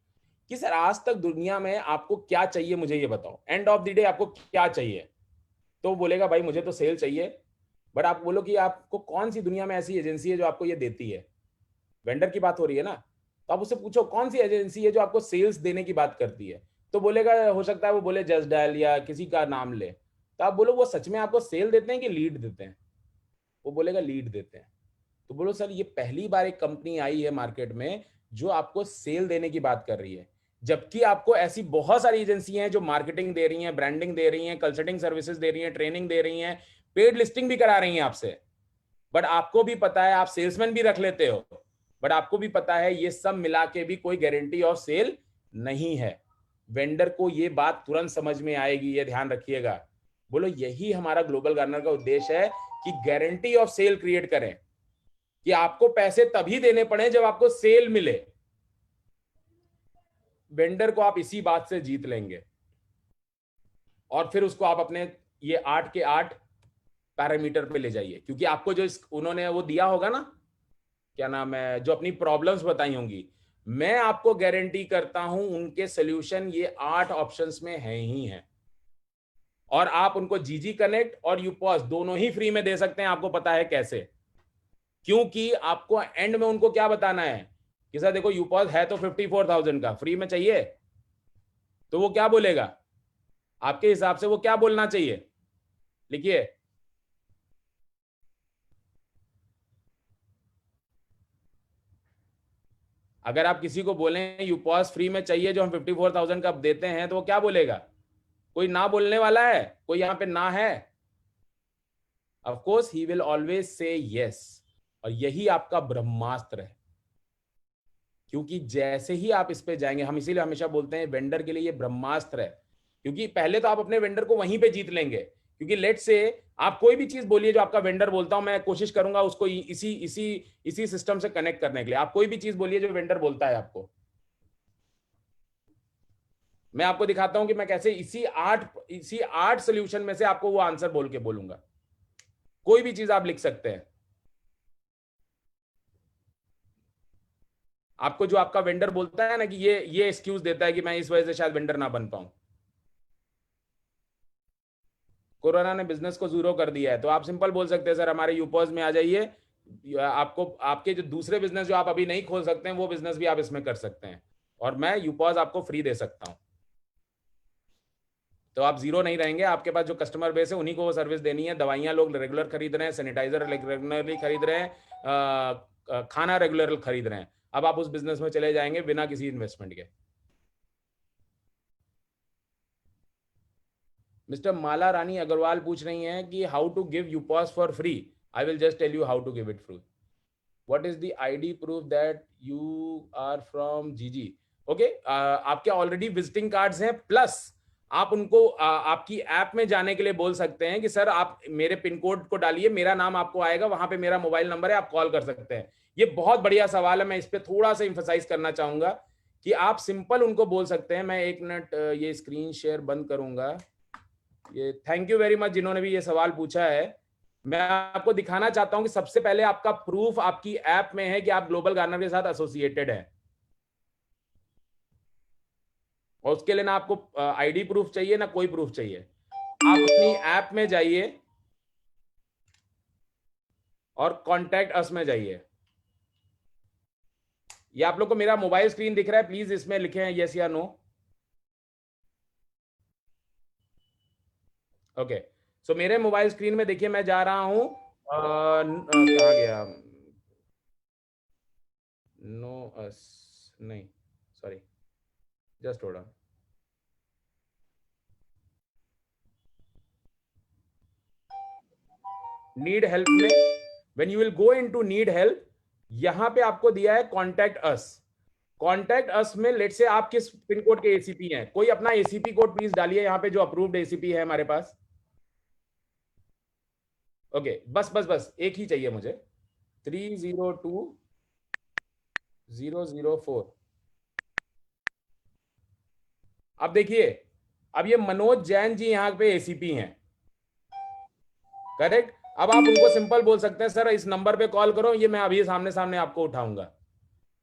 कि सर आज तक दुनिया में आपको क्या चाहिए मुझे ये बताओ, एंड ऑफ द डे आपको क्या चाहिए। तो बोलेगा भाई मुझे तो सेल चाहिए, बट आप बोलो कि आपको कौन सी दुनिया में ऐसी एजेंसी है जो आपको ये देती है, वेंडर की बात हो रही है ना, तो आप उससे पूछो कौन सी एजेंसी है जो आपको सेल्स देने की बात करती है, तो बोलेगा हो सकता है वो बोले जस्ट डायल या किसी का नाम ले, तो आप बोलो वो सच में आपको सेल देते हैं कि लीड देते हैं, वो बोलेगा लीड देते हैं। तो बोलो सर ये पहली बार एक कंपनी आई है मार्केट में जो आपको सेल देने की बात कर रही है, जबकि आपको ऐसी बहुत सारी एजेंसियां हैं जो मार्केटिंग दे रही हैं, ब्रांडिंग दे रही हैं, कंसल्टिंग सर्विसेज दे रही हैं, ट्रेनिंग दे रही हैं, पेड लिस्टिंग भी करा रही हैं आपसे, बट आपको भी पता है, आप सेल्समैन भी रख लेते हो, बट आपको भी पता है ये सब मिला के भी कोई गारंटी ऑफ सेल नहीं है। वेंडर को ये बात तुरंत समझ में आएगी, ये ध्यान रखिएगा। बोलो यही हमारा ग्लोबल गार्नर का उद्देश्य है कि गारंटी ऑफ सेल क्रिएट करें, कि आपको पैसे तभी देने पड़े जब आपको सेल मिले। वेंडर को आप इसी बात से जीत लेंगे, और फिर उसको आप अपने ये 8 के 8 पैरामीटर पे ले जाइए, क्योंकि आपको जो उन्होंने वो दिया होगा ना, क्या नाम है, जो अपनी प्रॉब्लम्स बताई होंगी, मैं आपको गारंटी करता हूं उनके सॉल्यूशन ये 8 ऑप्शंस में है ही हैं, और आप उनको जीजी कनेक्ट और यूपॉस दोनों ही फ्री में दे सकते हैं। आपको पता है कैसे, क्योंकि आपको एंड में उनको क्या बताना है कि सर देखो यूपॉस है तो 54,000 का, फ्री में चाहिए, तो वो क्या बोलेगा आपके हिसाब से, वो क्या बोलना चाहिए, लिखिए। अगर आप किसी को बोलें यूपॉस फ्री में चाहिए जो हम 54,000 का देते हैं, तो वो क्या बोलेगा? कोई ना बोलने वाला है? कोई यहां पे ना है? Of course he will always say yes, और यही आपका ब्रह्मास्त्र है, क्योंकि जैसे ही आप इस पे जाएंगे, हम इसीलिए हमेशा बोलते हैं वेंडर के लिए ये ब्रह्मास्त्र है, क्योंकि पहले तो आप अपने वेंडर को वहीं पे जीत लेंगे, क्योंकि लेट से आप कोई भी चीज बोलिए जो आपका वेंडर बोलता हूं, मैं कोशिश करूंगा उसको इसी सिस्टम से कनेक्ट करने के लिए। आप कोई भी चीज बोलिए जो वेंडर बोलता है आपको, मैं आपको दिखाता हूं कि मैं कैसे इसी आठ सोल्यूशन में से आपको वो आंसर बोल के बोलूंगा। कोई भी चीज आप लिख सकते हैं, आपको जो आपका वेंडर बोलता है ना कि ये एक्सक्यूज देता है कि मैं इस वजह से शायद वेंडर ना बन पाऊं, कोरोना ने बिजनेस को जीरो कर दिया है, तो आप सिंपल बोल सकते हैं सर हमारे यूपॉस में आ जाइए, आपको आपके जो दूसरे बिजनेस जो आप अभी नहीं खोल सकते हैं वो बिजनेस भी आप इसमें कर सकते हैं, और मैं यूपॉस आपको फ्री दे सकता हूं। तो आप जीरो नहीं रहेंगे, आपके पास जो कस्टमर बेस है उन्हीं को वो सर्विस देनी है। दवाइयां लोग रेगुलर खरीद रहे हैं, सैनिटाइजर रेगुलरली खरीद रहे हैं, खाना रेगुलर खरीद रहे हैं, अब आप उस बिजनेस में चले जाएंगे बिना किसी इन्वेस्टमेंट के। मिस्टर माला रानी अग्रवाल पूछ रही हैं कि how to give you pass for free. I will just tell you how to give it free. What is the ID proof that you are from G G? Okay, आपके ऑलरेडी विजिटिंग कार्ड्स हैं, plus आप उनको आपकी app में जाने के लिए बोल सकते हैं कि सर आप मेरे पिन कोड को डालिए, मेरा नाम आपको आएगा, वहां पे मेरा मोबाइल नंबर है, आप कॉल कर सकते हैं। ये बहुत बढ़िया सवाल है, मैं इस पे थोड़ा सा इंफसाइज करना चाहूंगा कि आप सिंपल उनको बोल सकते हैं। मैं 1 मिनट ये स्क्रीन शेयर बंद करूंगा। ये थैंक यू वेरी मच जिन्होंने भी ये सवाल पूछा है। मैं आपको दिखाना चाहता हूं कि सबसे पहले आपका प्रूफ आपकी ऐप में है कि आप ग्लोबल गार्नर के साथ एसोसिएटेड है, और उसके लिए ना आपको आईडी प्रूफ चाहिए ना कोई प्रूफ चाहिए। आप अपनी ऐप में जाइए और कॉन्टैक्ट अस में जाइए। ये आप लोग को मेरा मोबाइल स्क्रीन दिख रहा है, प्लीज इसमें लिखें यस या नो। ओके, सो मेरे मोबाइल स्क्रीन में देखिए, मैं जा रहा हूं, कहाँ गया, नो अस नहीं, sorry, just hold on. Need help में when you will go into need help, यहां पे आपको दिया है कॉन्टैक्ट अस। कॉन्टैक्ट अस में लेट से आप किस पिन कोड के एसीपी हैं, कोई अपना एसीपी कोड प्लीज डालिए यहाँ पे जो अप्रूव्ड एसीपी है हमारे पास। ओके बस एक ही चाहिए मुझे, 302004। अब देखिए, अब ये मनोज जैन जी यहाँ पे एसीपी हैं, करेक्ट। अब आप उनको सिंपल बोल सकते हैं सर इस नंबर पे कॉल करो, ये मैं अभी सामने सामने आपको उठाऊंगा।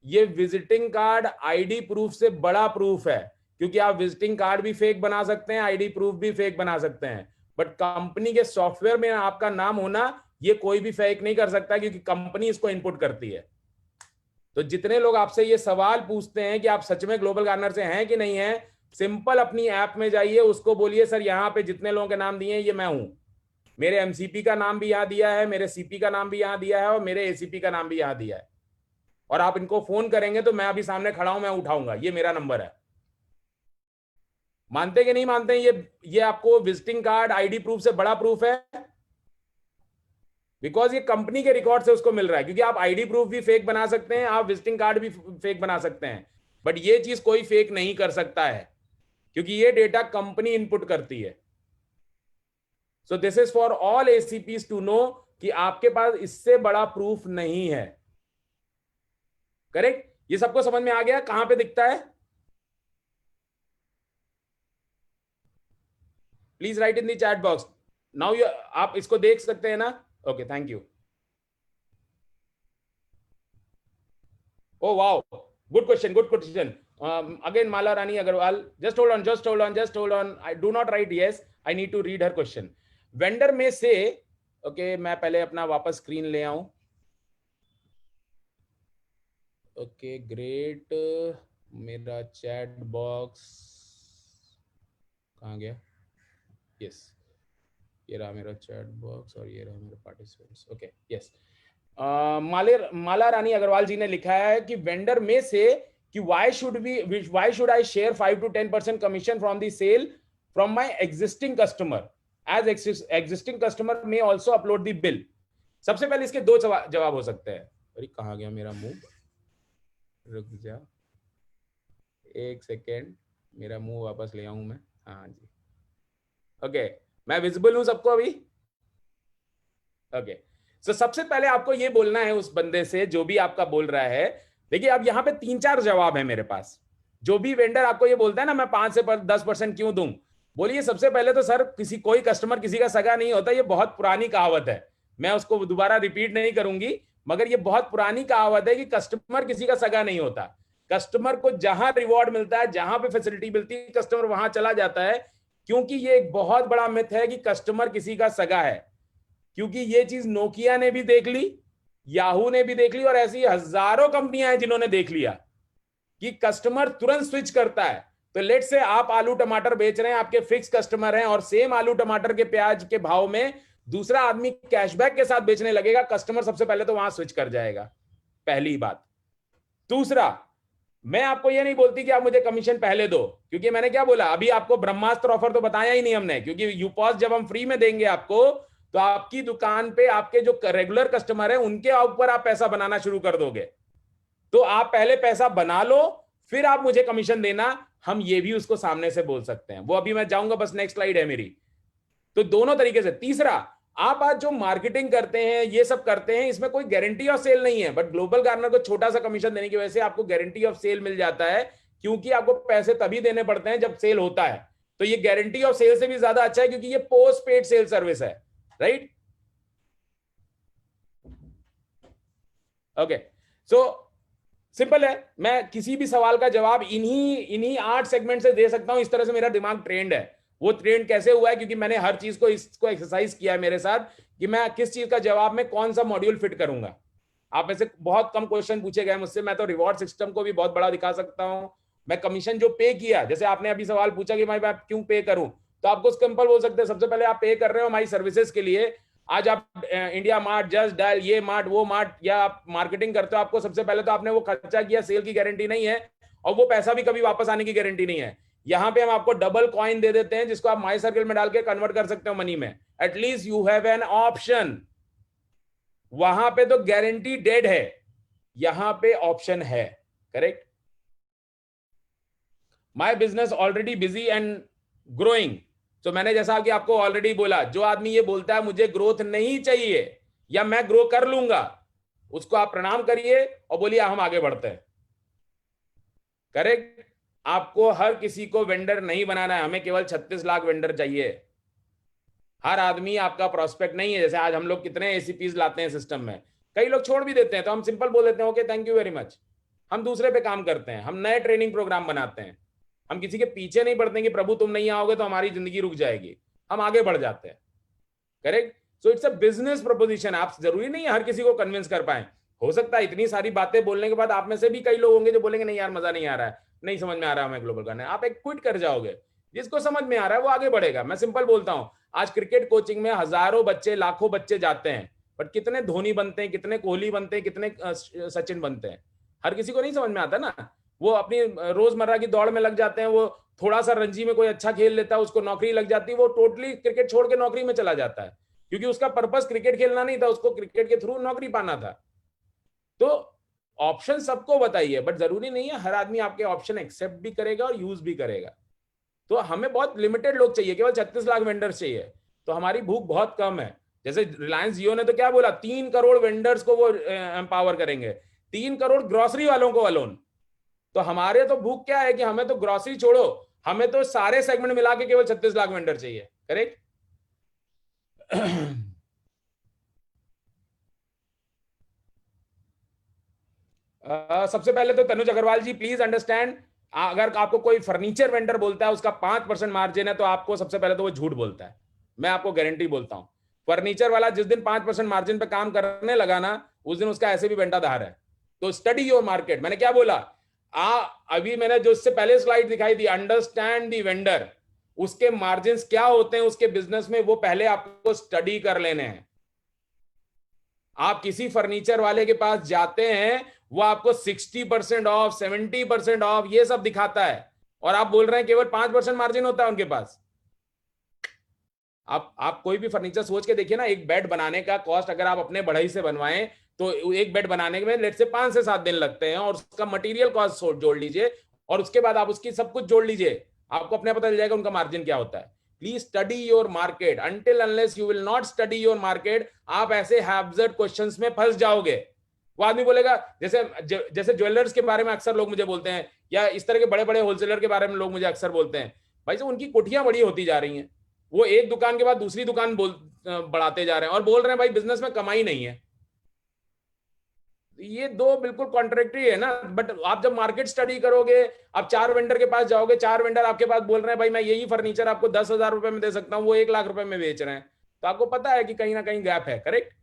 ये विजिटिंग कार्ड आईडी प्रूफ से बड़ा प्रूफ है, क्योंकि आप विजिटिंग कार्ड भी फेक बना सकते हैं, आईडी प्रूफ भी फेक बना सकते हैं, बट कंपनी के सॉफ्टवेयर में आपका नाम होना ये कोई भी फेक नहीं कर सकता, क्योंकि कंपनी इसको इनपुट करती है। तो जितने लोग आपसे ये सवाल पूछते हैं कि आप सच में ग्लोबल गार्डनर से हैं कि नहीं है, सिंपल अपनी ऐप में जाइए, उसको बोलिए सर यहाँ पे जितने लोगों के नाम दिए हैं ये मैं हूं, मेरे एमसीपी का नाम भी यहां दिया है, मेरे सीपी का नाम भी यहां दिया है, और मेरे एसीपी का नाम भी यहां दिया है। और आप इनको फोन करेंगे तो मैं अभी सामने खड़ा हूं, मैं उठाऊंगा, ये मेरा नंबर है। मानते कि नहीं मानते? ये आपको विजिटिंग कार्ड आईडी प्रूफ से बड़ा प्रूफ है, बिकॉज ये कंपनी के रिकॉर्ड से उसको मिल रहा है। क्योंकि आप आईडी प्रूफ भी फेक बना सकते हैं, आप विजिटिंग कार्ड भी फेक बना सकते हैं, बट ये चीज कोई फेक नहीं कर सकता है, क्योंकि ये डेटा कंपनी इनपुट करती है। So this is for all ACPs to know कि आपके पास इससे बड़ा प्रूफ नहीं है, करेक्ट। ये सबको समझ में आ गया? कहां पे दिखता है? Please right in the chat box now. आप इसको देख सकते हैं ना? Okay, thank you. Oh wow, good question, good question. Again, Mala Rani Agarwal. Just hold on. I do not write yes. I need to read her question. Vendor में से, okay, मैं पहले अपना वापस स्क्रीन ले आऊं। Okay, great. मेरा chat box कहाँ गया? Yes, ये रहा मेरा चैट बॉक्स और ये रहा मेरे participants. Okay, yes. Mala Rani Agarwal ji ने लिखा है कि वेंडर में से कि why should I share 5 to 10% commission from the sale from my existing customer, as existing customer may also upload the bill। सबसे पहले इसके दो जवाब हो सकते हैं। अरे कहाँ गया मेरा मुंह? रुक जा एक सेकेंड, मेरा मुंह वापस ले आऊं मैं। हाँ जी, ओके, मैं विजिबल हूं सबको अभी? ओके, सो सबसे पहले आपको ये बोलना है उस बंदे से जो भी आपका बोल रहा है। देखिए, अब यहां पे 3-4 जवाब है मेरे पास। जो भी वेंडर आपको ये बोलता है ना मैं 5 से 10% क्यों दूं, बोलिए सबसे पहले तो सर कोई कस्टमर किसी का सगा नहीं होता। ये बहुत पुरानी कहावत है, मैं उसको दोबारा रिपीट नहीं करूंगी, मगर ये बहुत पुरानी कहावत है कि कस्टमर किसी का सगा नहीं होता। कस्टमर को जहां रिवॉर्ड मिलता है, जहां पे फैसिलिटी मिलती है, कस्टमर वहां चला जाता है। क्योंकि ये एक बहुत बड़ा मिथ है कि कस्टमर किसी का सगा है, क्योंकि ये चीज नोकिया ने भी देख ली, याहू ने भी देख ली, और ऐसी हजारों कंपनियां हैं जिन्होंने देख लिया कि कस्टमर तुरंत स्विच करता है। तो लेट से आप आलू टमाटर बेच रहे हैं, आपके फिक्स कस्टमर हैं, और सेम आलू टमाटर के प्याज के भाव में दूसरा आदमी कैशबैक के साथ बेचने लगेगा, कस्टमर सबसे पहले तो वहां स्विच कर जाएगा, पहली बात। दूसरा, मैं आपको ये नहीं बोलती कि आप मुझे कमीशन पहले दो, क्योंकि मैंने क्या बोला अभी आपको, ब्रह्मास्त्र ऑफर तो बताया ही नहीं हमने, क्योंकि यूपॉस जब हम फ्री में देंगे आपको, तो आपकी दुकान पे आपके जो रेगुलर कस्टमर है उनके ऊपर आप पैसा बनाना शुरू कर दोगे। तो आप पहले पैसा बना लो, फिर आप मुझे कमीशन देना, हम ये भी उसको सामने से बोल सकते हैं। वो अभी मैं जाऊंगा, बस नेक्स्ट स्लाइड है मेरी। तो दोनों तरीके से। तीसरा, आप आज जो मार्केटिंग करते हैं, ये सब करते हैं, इसमें कोई गारंटी ऑफ सेल नहीं है, बट ग्लोबल गार्डनर को छोटा सा कमीशन देने की वजह से आपको गारंटी ऑफ सेल मिल जाता है, क्योंकि आपको पैसे तभी देने पड़ते हैं जब सेल होता है। तो ये गारंटी ऑफ सेल से भी ज्यादा अच्छा है, क्योंकि ये पोस्ट पेड सेल सर्विस है, राइट? ओके, सो सिंपल है, मैं किसी भी सवाल का जवाब इन्हीं 8 सेगमेंट से दे सकता हूं। इस तरह से मेरा दिमाग ट्रेंड है। वो ट्रेंड कैसे हुआ है? क्योंकि मैंने हर चीज को इसको एक्सरसाइज किया है मेरे साथ, कि मैं किस चीज का जवाब में कौन सा मॉड्यूल फिट करूंगा। आप में से बहुत कम क्वेश्चन पूछे गए मुझसे, मैं तो रिवॉर्ड सिस्टम को भी बहुत बड़ा दिखा सकता हूं। मैं कमीशन जो पे किया, जैसे आपने अभी सवाल पूछा कि भाई मैं क्यों पे करूं, तो आपको सिंपल बोल सकते हैं, सबसे पहले आप पे कर रहे हो हमारी सर्विसेज के लिए। आज आप इंडिया मार्ट, जस्ट डायल, ये मार्ट, वो मार्ट, या आप मार्केटिंग करते हो, आपको सबसे पहले तो आपने वो खर्चा किया, सेल की गारंटी नहीं है, और वो पैसा भी कभी वापस आने की गारंटी नहीं है। यहां पे हम आपको डबल कॉइन दे देते हैं, जिसको आप माई सर्कल में डाल के कन्वर्ट कर सकते हो मनी में। At least you have an option. वहां पे तो गारंटी डेड है, यहां पे ऑप्शन है। Correct. My business already busy and growing. तो मैंने जैसा कि आपको ऑलरेडी बोला, जो आदमी ये बोलता है मुझे ग्रोथ नहीं चाहिए या मैं ग्रो कर लूंगा, उसको आप प्रणाम करिए और बोलिए हम आगे बढ़ते हैं। करेक्ट। आपको हर किसी को वेंडर नहीं बनाना है, हमें केवल 36 लाख वेंडर चाहिए। हर आदमी आपका प्रोस्पेक्ट नहीं है। जैसे आज हम लोग कितने एसीपीज लाते हैं सिस्टम में, कई लोग छोड़ भी देते हैं, तो हम सिंपल बोल देते हैं okay thank you very much. हम दूसरे पे काम करते हैं, हम नए ट्रेनिंग प्रोग्राम बनाते हैं, हम किसी के पीछे नहीं पड़ते कि प्रभु तुम नहीं आओगे तो हमारी जिंदगी रुक जाएगी, हम आगे बढ़ जाते हैं। Correct. So it's a business preposition. आप जरूरी नहीं है हर किसी को कन्विंस कर पाए। हो सकता है इतनी सारी बातें बोलने के बाद आप में से भी कई लोग होंगे जो बोलेंगे नहीं यार मजा नहीं आ रहा है, नहीं समझ में आ रहा है हमें ग्लोबल करना है, आप एक क्विट कर जाओगे। जिसको समझ में आ रहा है वो आगे बढ़ेगा। मैं सिंपल बोलता हूं, आज क्रिकेट कोचिंग में हजारों बच्चे, लाखों बच्चे जाते हैं, बट कितने धोनी बनते हैं, कितने कोहली बनते हैं, कितने सचिन बनते हैं, हर किसी को नहीं समझ में आता ना। वो अपनी रोजमर्रा की दौड़ में लग जाते हैं, वो थोड़ा सा रणजी में कोई अच्छा खेल लेता है, उसको नौकरी लग जाती है, वो टोटली क्रिकेट छोड़ के नौकरी में चला जाता है, क्योंकि उसका पर्पस क्रिकेट खेलना नहीं था, उसको क्रिकेट के थ्रू नौकरी पाना था। तो ऑप्शन सबको बताइए, बट जरूरी नहीं है हर आदमी आपके ऑप्शन एक्सेप्ट भी करेगा और यूज भी करेगा। तो हमें बहुत लिमिटेड लोग चाहिए, केवल 36 लाख वेंडर्स चाहिए, तो हमारी भूख बहुत कम है। जैसे रिलायंस जियो ने तो क्या बोला, 3 करोड़ वेंडर्स को वो एम्पावर करेंगे, 3 करोड़ ग्रोसरी वालों को अलोन। तो हमारे तो भूख क्या है कि हमें तो ग्रोसरी छोड़ो, हमें तो सारे सेगमेंट मिला के केवल 36 लाख वेंडर चाहिए। करेक्ट। सबसे पहले तो तनुज अग्रवाल जी प्लीज अंडरस्टैंड, अगर आपको कोई फर्नीचर वेंडर बोलता है उसका 5% मार्जिन है, तो आपको सबसे पहले तो वो झूठ बोलता है। मैं आपको गारंटी बोलता हूं, फर्नीचर वाला जिस दिन 5% मार्जिन पे काम करने लगा ना, उस दिन उसका ऐसे भी बेंटा धार है। तो स्टडी योर मार्केट। मैंने क्या बोला, अभी मैंने जो इससे पहले स्लाइड दिखाई थी, अंडरस्टैंड दी वेंडर, उसके मार्जिन क्या होते हैं उसके बिजनेस में, वो पहले आपको स्टडी कर लेने हैं। आप किसी फर्नीचर वाले के पास जाते हैं, वो आपको 60% ऑफ, 70% ऑफ ये सब दिखाता है, और आप बोल रहे हैं केवल 5% मार्जिन होता है उनके पास। आप कोई भी फर्नीचर सोच के देखिए ना, एक बेड बनाने का कॉस्ट अगर आप अपने बढ़ई से बनवाएं तो एक बेड बनाने में लेट से 5 से 7 दिन लगते हैं, और उसका मटेरियल कॉस्ट जोड़ लीजिए, और उसके बाद आप उसकी सब कुछ जोड़ लीजिए, आपको अपने पता चल जाएगा उनका मार्जिन क्या होता है। Please study your market. Until unless you will not study your market, आप ऐसे हैब्सर्ड क्वेश्चंस में फंस जाओगे। वो आदमी बोलेगा, जैसे ज्वेलर्स के बारे में अक्सर लोग मुझे बोलते हैं, या इस तरह के बड़े बड़े होलसेलर के बारे में लोग मुझे अक्सर बोलते हैं, भाई साहब उनकी कोठियां बड़ी होती जा रही हैं, वो एक दुकान के बाद दूसरी दुकान बढ़ाते जा रहे हैं, और बोल रहे हैं भाई बिजनेस में कमाई नहीं है। ये दो बिल्कुल कॉन्ट्रेक्टरी है ना। बट आप जब मार्केट स्टडी करोगे, आप 4 वेंडर के पास जाओगे, 4 वेंडर आपके पास बोल रहे हैं भाई मैं यही फर्नीचर आपको 10,000 रुपए में दे सकता हूं, वो 1 लाख रुपए में बेच रहे हैं, तो आपको पता है कि कहीं ना कहीं गैप है। Correct.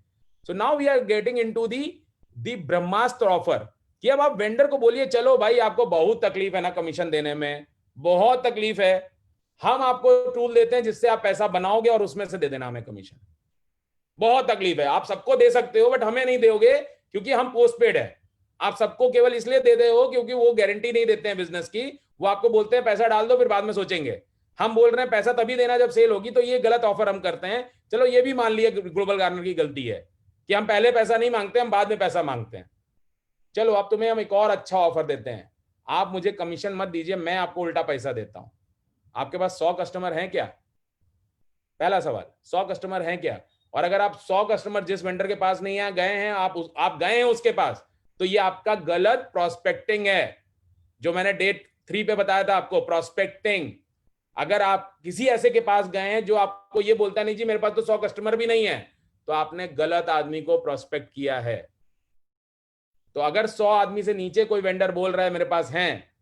So now we are getting into the Brahmastra offer, कि अब आप वेंडर को बोलिए चलो भाई आपको बहुत तकलीफ है ना कमीशन देने में, बहुत तकलीफ है, हम आपको टूल देते हैं जिससे आप पैसा बनाओगे और उसमें से दे देना हमें कमीशन। बहुत तकलीफ है, आप सबको दे सकते हो बट हमें नहीं दोगे क्योंकि हम पोस्टपेड है। आप सबको केवल इसलिए दे दे हो क्योंकि वो गारंटी नहीं देते हैं बिजनेस की, वो आपको बोलते हैं पैसा डाल दो फिर बाद में सोचेंगे। हम बोल रहे हैं पैसा तभी देना जब सेल होगी, तो ये गलत ऑफर हम करते हैं। चलो ये भी मान लिया ग्लोबल गार्डनर की गलती है कि हम पहले पैसा नहीं मांगते, हम बाद में पैसा मांगते हैं। चलो अब तुम्हें हम एक और अच्छा ऑफर देते हैं, आप मुझे कमीशन मत दीजिए, मैं आपको उल्टा पैसा देता हूं। आपके पास 100 कस्टमर हैं क्या? पहला सवाल, 100 कस्टमर हैं क्या? और अगर आप 100 कस्टमर जिस वेंडर के पास नहीं है गए हैं, आप गए हैं उसके पास, तो ये आपका गलत प्रोस्पेक्टिंग है, जो मैंने डे 3 पे बताया था आपको, प्रोस्पेक्टिंग। अगर आप किसी ऐसे के पास गए हैं जो आपको ये बोलता नहीं जी मेरे पास तो 100 कस्टमर भी नहीं है, तो आपने गलत आदमी को प्रोस्पेक्ट किया है। तो अगर 100 आदमी से नीचे कोई वेंडर बोल रहा है मेरे पास हैं,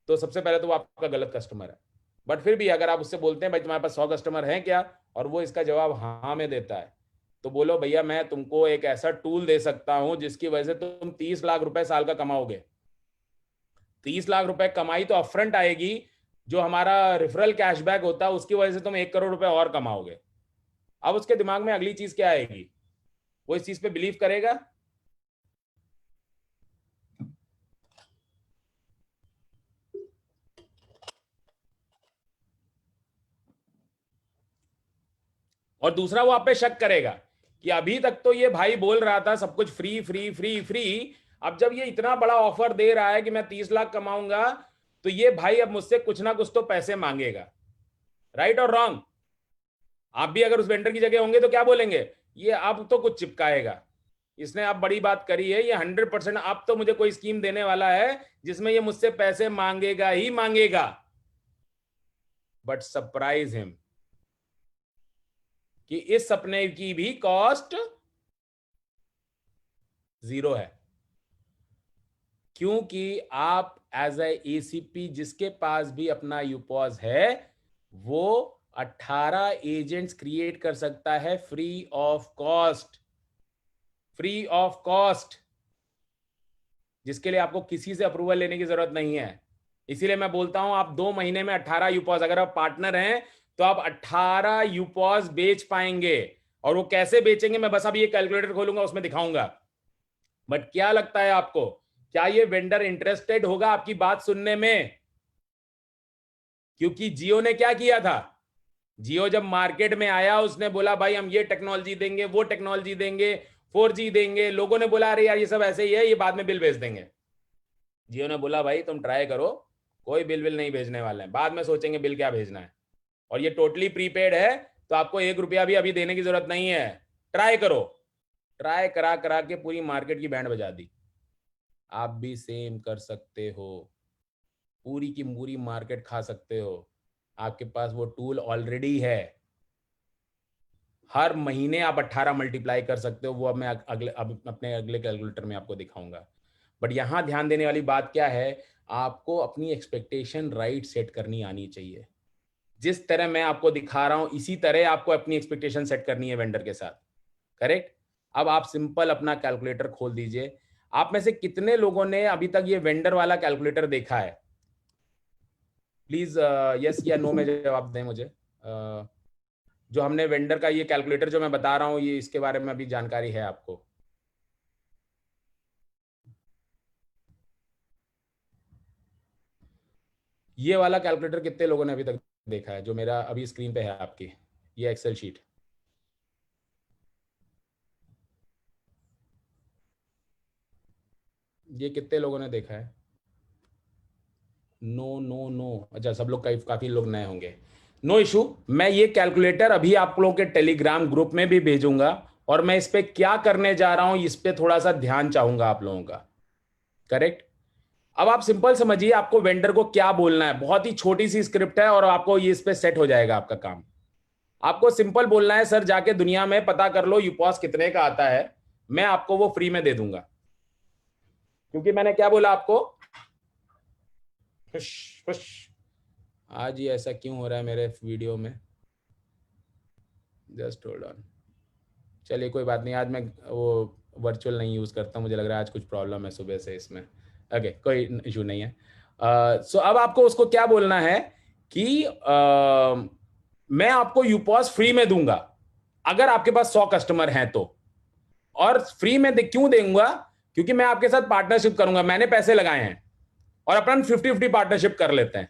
तो सबसे पहले तो वो आपका गलत कस्टमर है। बट फिर भी अगर आप उससे बोलते हैं भाई तुम्हारे पास 100 कस्टमर हैं क्या, और वो इसका जवाब हाँ में देता है, तो बोलो भैया मैं तुमको एक ऐसा टूल दे सकता हूं जिसकी वजह से तुम 30 लाख रुपए साल का कमाओगे। 30 लाख रुपए कमाई तो अपफ्रंट आएगी, जो हमारा रेफरल कैशबैक होता है उसकी वजह से तुम 1 करोड़ रुपए और कमाओगे। अब उसके दिमाग में अगली चीज क्या आएगी, वो इस चीज पे बिलीव करेगा। और दूसरा वो आप पे शक करेगा कि अभी तक तो ये भाई बोल रहा था सब कुछ फ्री फ्री फ्री फ्री, अब जब ये इतना बड़ा ऑफर दे रहा है कि मैं 30 लाख कमाऊंगा, तो ये भाई अब मुझसे कुछ ना कुछ तो पैसे मांगेगा। राइट और रॉन्ग? आप भी अगर उस वेंडर की जगह होंगे तो क्या बोलेंगे, ये अब तो कुछ चिपकाएगा, इसने अब बड़ी बात करी है, ये 100% अब तो मुझे कोई स्कीम देने वाला है जिसमें ये मुझसे पैसे मांगेगा ही मांगेगा। बट सरप्राइज हिम कि इस सपने की भी कॉस्ट 0 है, क्योंकि आप एज एसीपी जिसके पास भी अपना यूपॉज है वो 18 एजेंट्स क्रिएट कर सकता है free of cost, free of cost, जिसके लिए आपको किसी से अप्रूवल लेने की जरूरत नहीं है। इसीलिए मैं बोलता हूं आप 2 महीने में 18 यूपॉज, अगर आप पार्टनर हैं तो आप 18 यूपॉज बेच पाएंगे। और वो कैसे बेचेंगे मैं बस अभी ये कैलकुलेटर खोलूंगा उसमें दिखाऊंगा। बट क्या लगता है आपको, क्या ये वेंडर इंटरेस्टेड होगा आपकी बात सुनने में? क्योंकि जियो ने क्या किया था, जियो जब मार्केट में आया उसने बोला भाई हम ये टेक्नोलॉजी देंगे, वो टेक्नोलॉजी देंगे, 4G देंगे। लोगों ने बोला अरे यार ये सब ऐसे ही है, ये बाद में बिल भेज देंगे। जियो ने बोला भाई तुम ट्राई करो, कोई बिल नहीं भेजने वाले हैं, बाद में सोचेंगे बिल क्या भेजना है। और ये टोटली प्रीपेड है तो आपको 1 रुपया भी अभी देने की जरूरत नहीं है। ट्राई करो। ट्राई करा करा के पूरी मार्केट की बैंड बजा दी। आप भी सेम कर सकते हो, पूरी की पूरी मार्केट खा सकते हो। आपके पास वो टूल ऑलरेडी है। हर महीने आप 18 मल्टीप्लाई कर सकते हो। वो अब मैं अपने अगले कैलकुलेटर में आपको दिखाऊंगा। बट यहां ध्यान देने वाली बात क्या है, आपको अपनी एक्सपेक्टेशन राइट सेट करनी आनी चाहिए। जिस तरह मैं आपको दिखा रहा हूं इसी तरह आपको अपनी एक्सपेक्टेशन सेट करनी है वेंडर के साथ। करेक्ट? अब आप सिंपल अपना कैलकुलेटर खोल दीजिए। आप में से कितने लोगों ने अभी तक ये वेंडर वाला कैलकुलेटर देखा है? प्लीज यस या नो में जवाब दें मुझे। जो हमने वेंडर का ये कैलकुलेटर जो मैं बता रहा हूं, ये इसके बारे में अभी जानकारी है आपको? ये वाला कैलकुलेटर कितने लोगों ने अभी तक देखा है, जो मेरा अभी स्क्रीन पे है आपकी ये एक्सेल शीट? ये कितने लोगों ने देखा है? No no no. अच्छा, सब लोग काफी लोग नए होंगे। No issue. मैं ये कैलकुलेटर अभी आप लोगों के टेलीग्राम ग्रुप में भी भेजूंगा और मैं इस पे क्या करने जा रहा हूं इस पे थोड़ा सा ध्यान चाहूंगा आप लोगों का। करेक्ट? अब आप सिंपल समझिए आपको वेंडर को क्या बोलना है। बहुत ही छोटी सी स्क्रिप्ट है और आपको ये इस पे सेट हो जाएगा आपका काम। आपको सिंपल बोलना है सर जाके दुनिया में पता कर लो यूपॉस कितने का आता है, मैं आपको वो फ्री में दे दूंगा। क्योंकि मैंने क्या बोला आपको, आज ये ऐसा क्यों हो रहा है मेरे वीडियो में? Just hold on. चलिए कोई बात नहीं, आज मैं वो वर्चुअल नहीं यूज करता, मुझे लग रहा है आज कुछ प्रॉब्लम है सुबह से इसमें। ओके, कोई इशू नहीं है। सो अब आपको उसको क्या बोलना है कि मैं आपको यूपॉस फ्री में दूंगा अगर आपके पास 100 कस्टमर हैं तो। और फ्री में क्यों दूंगा? क्योंकि मैं आपके साथ पार्टनरशिप करूंगा, मैंने पैसे लगाए हैं और अपन 50-50 पार्टनरशिप कर लेते हैं।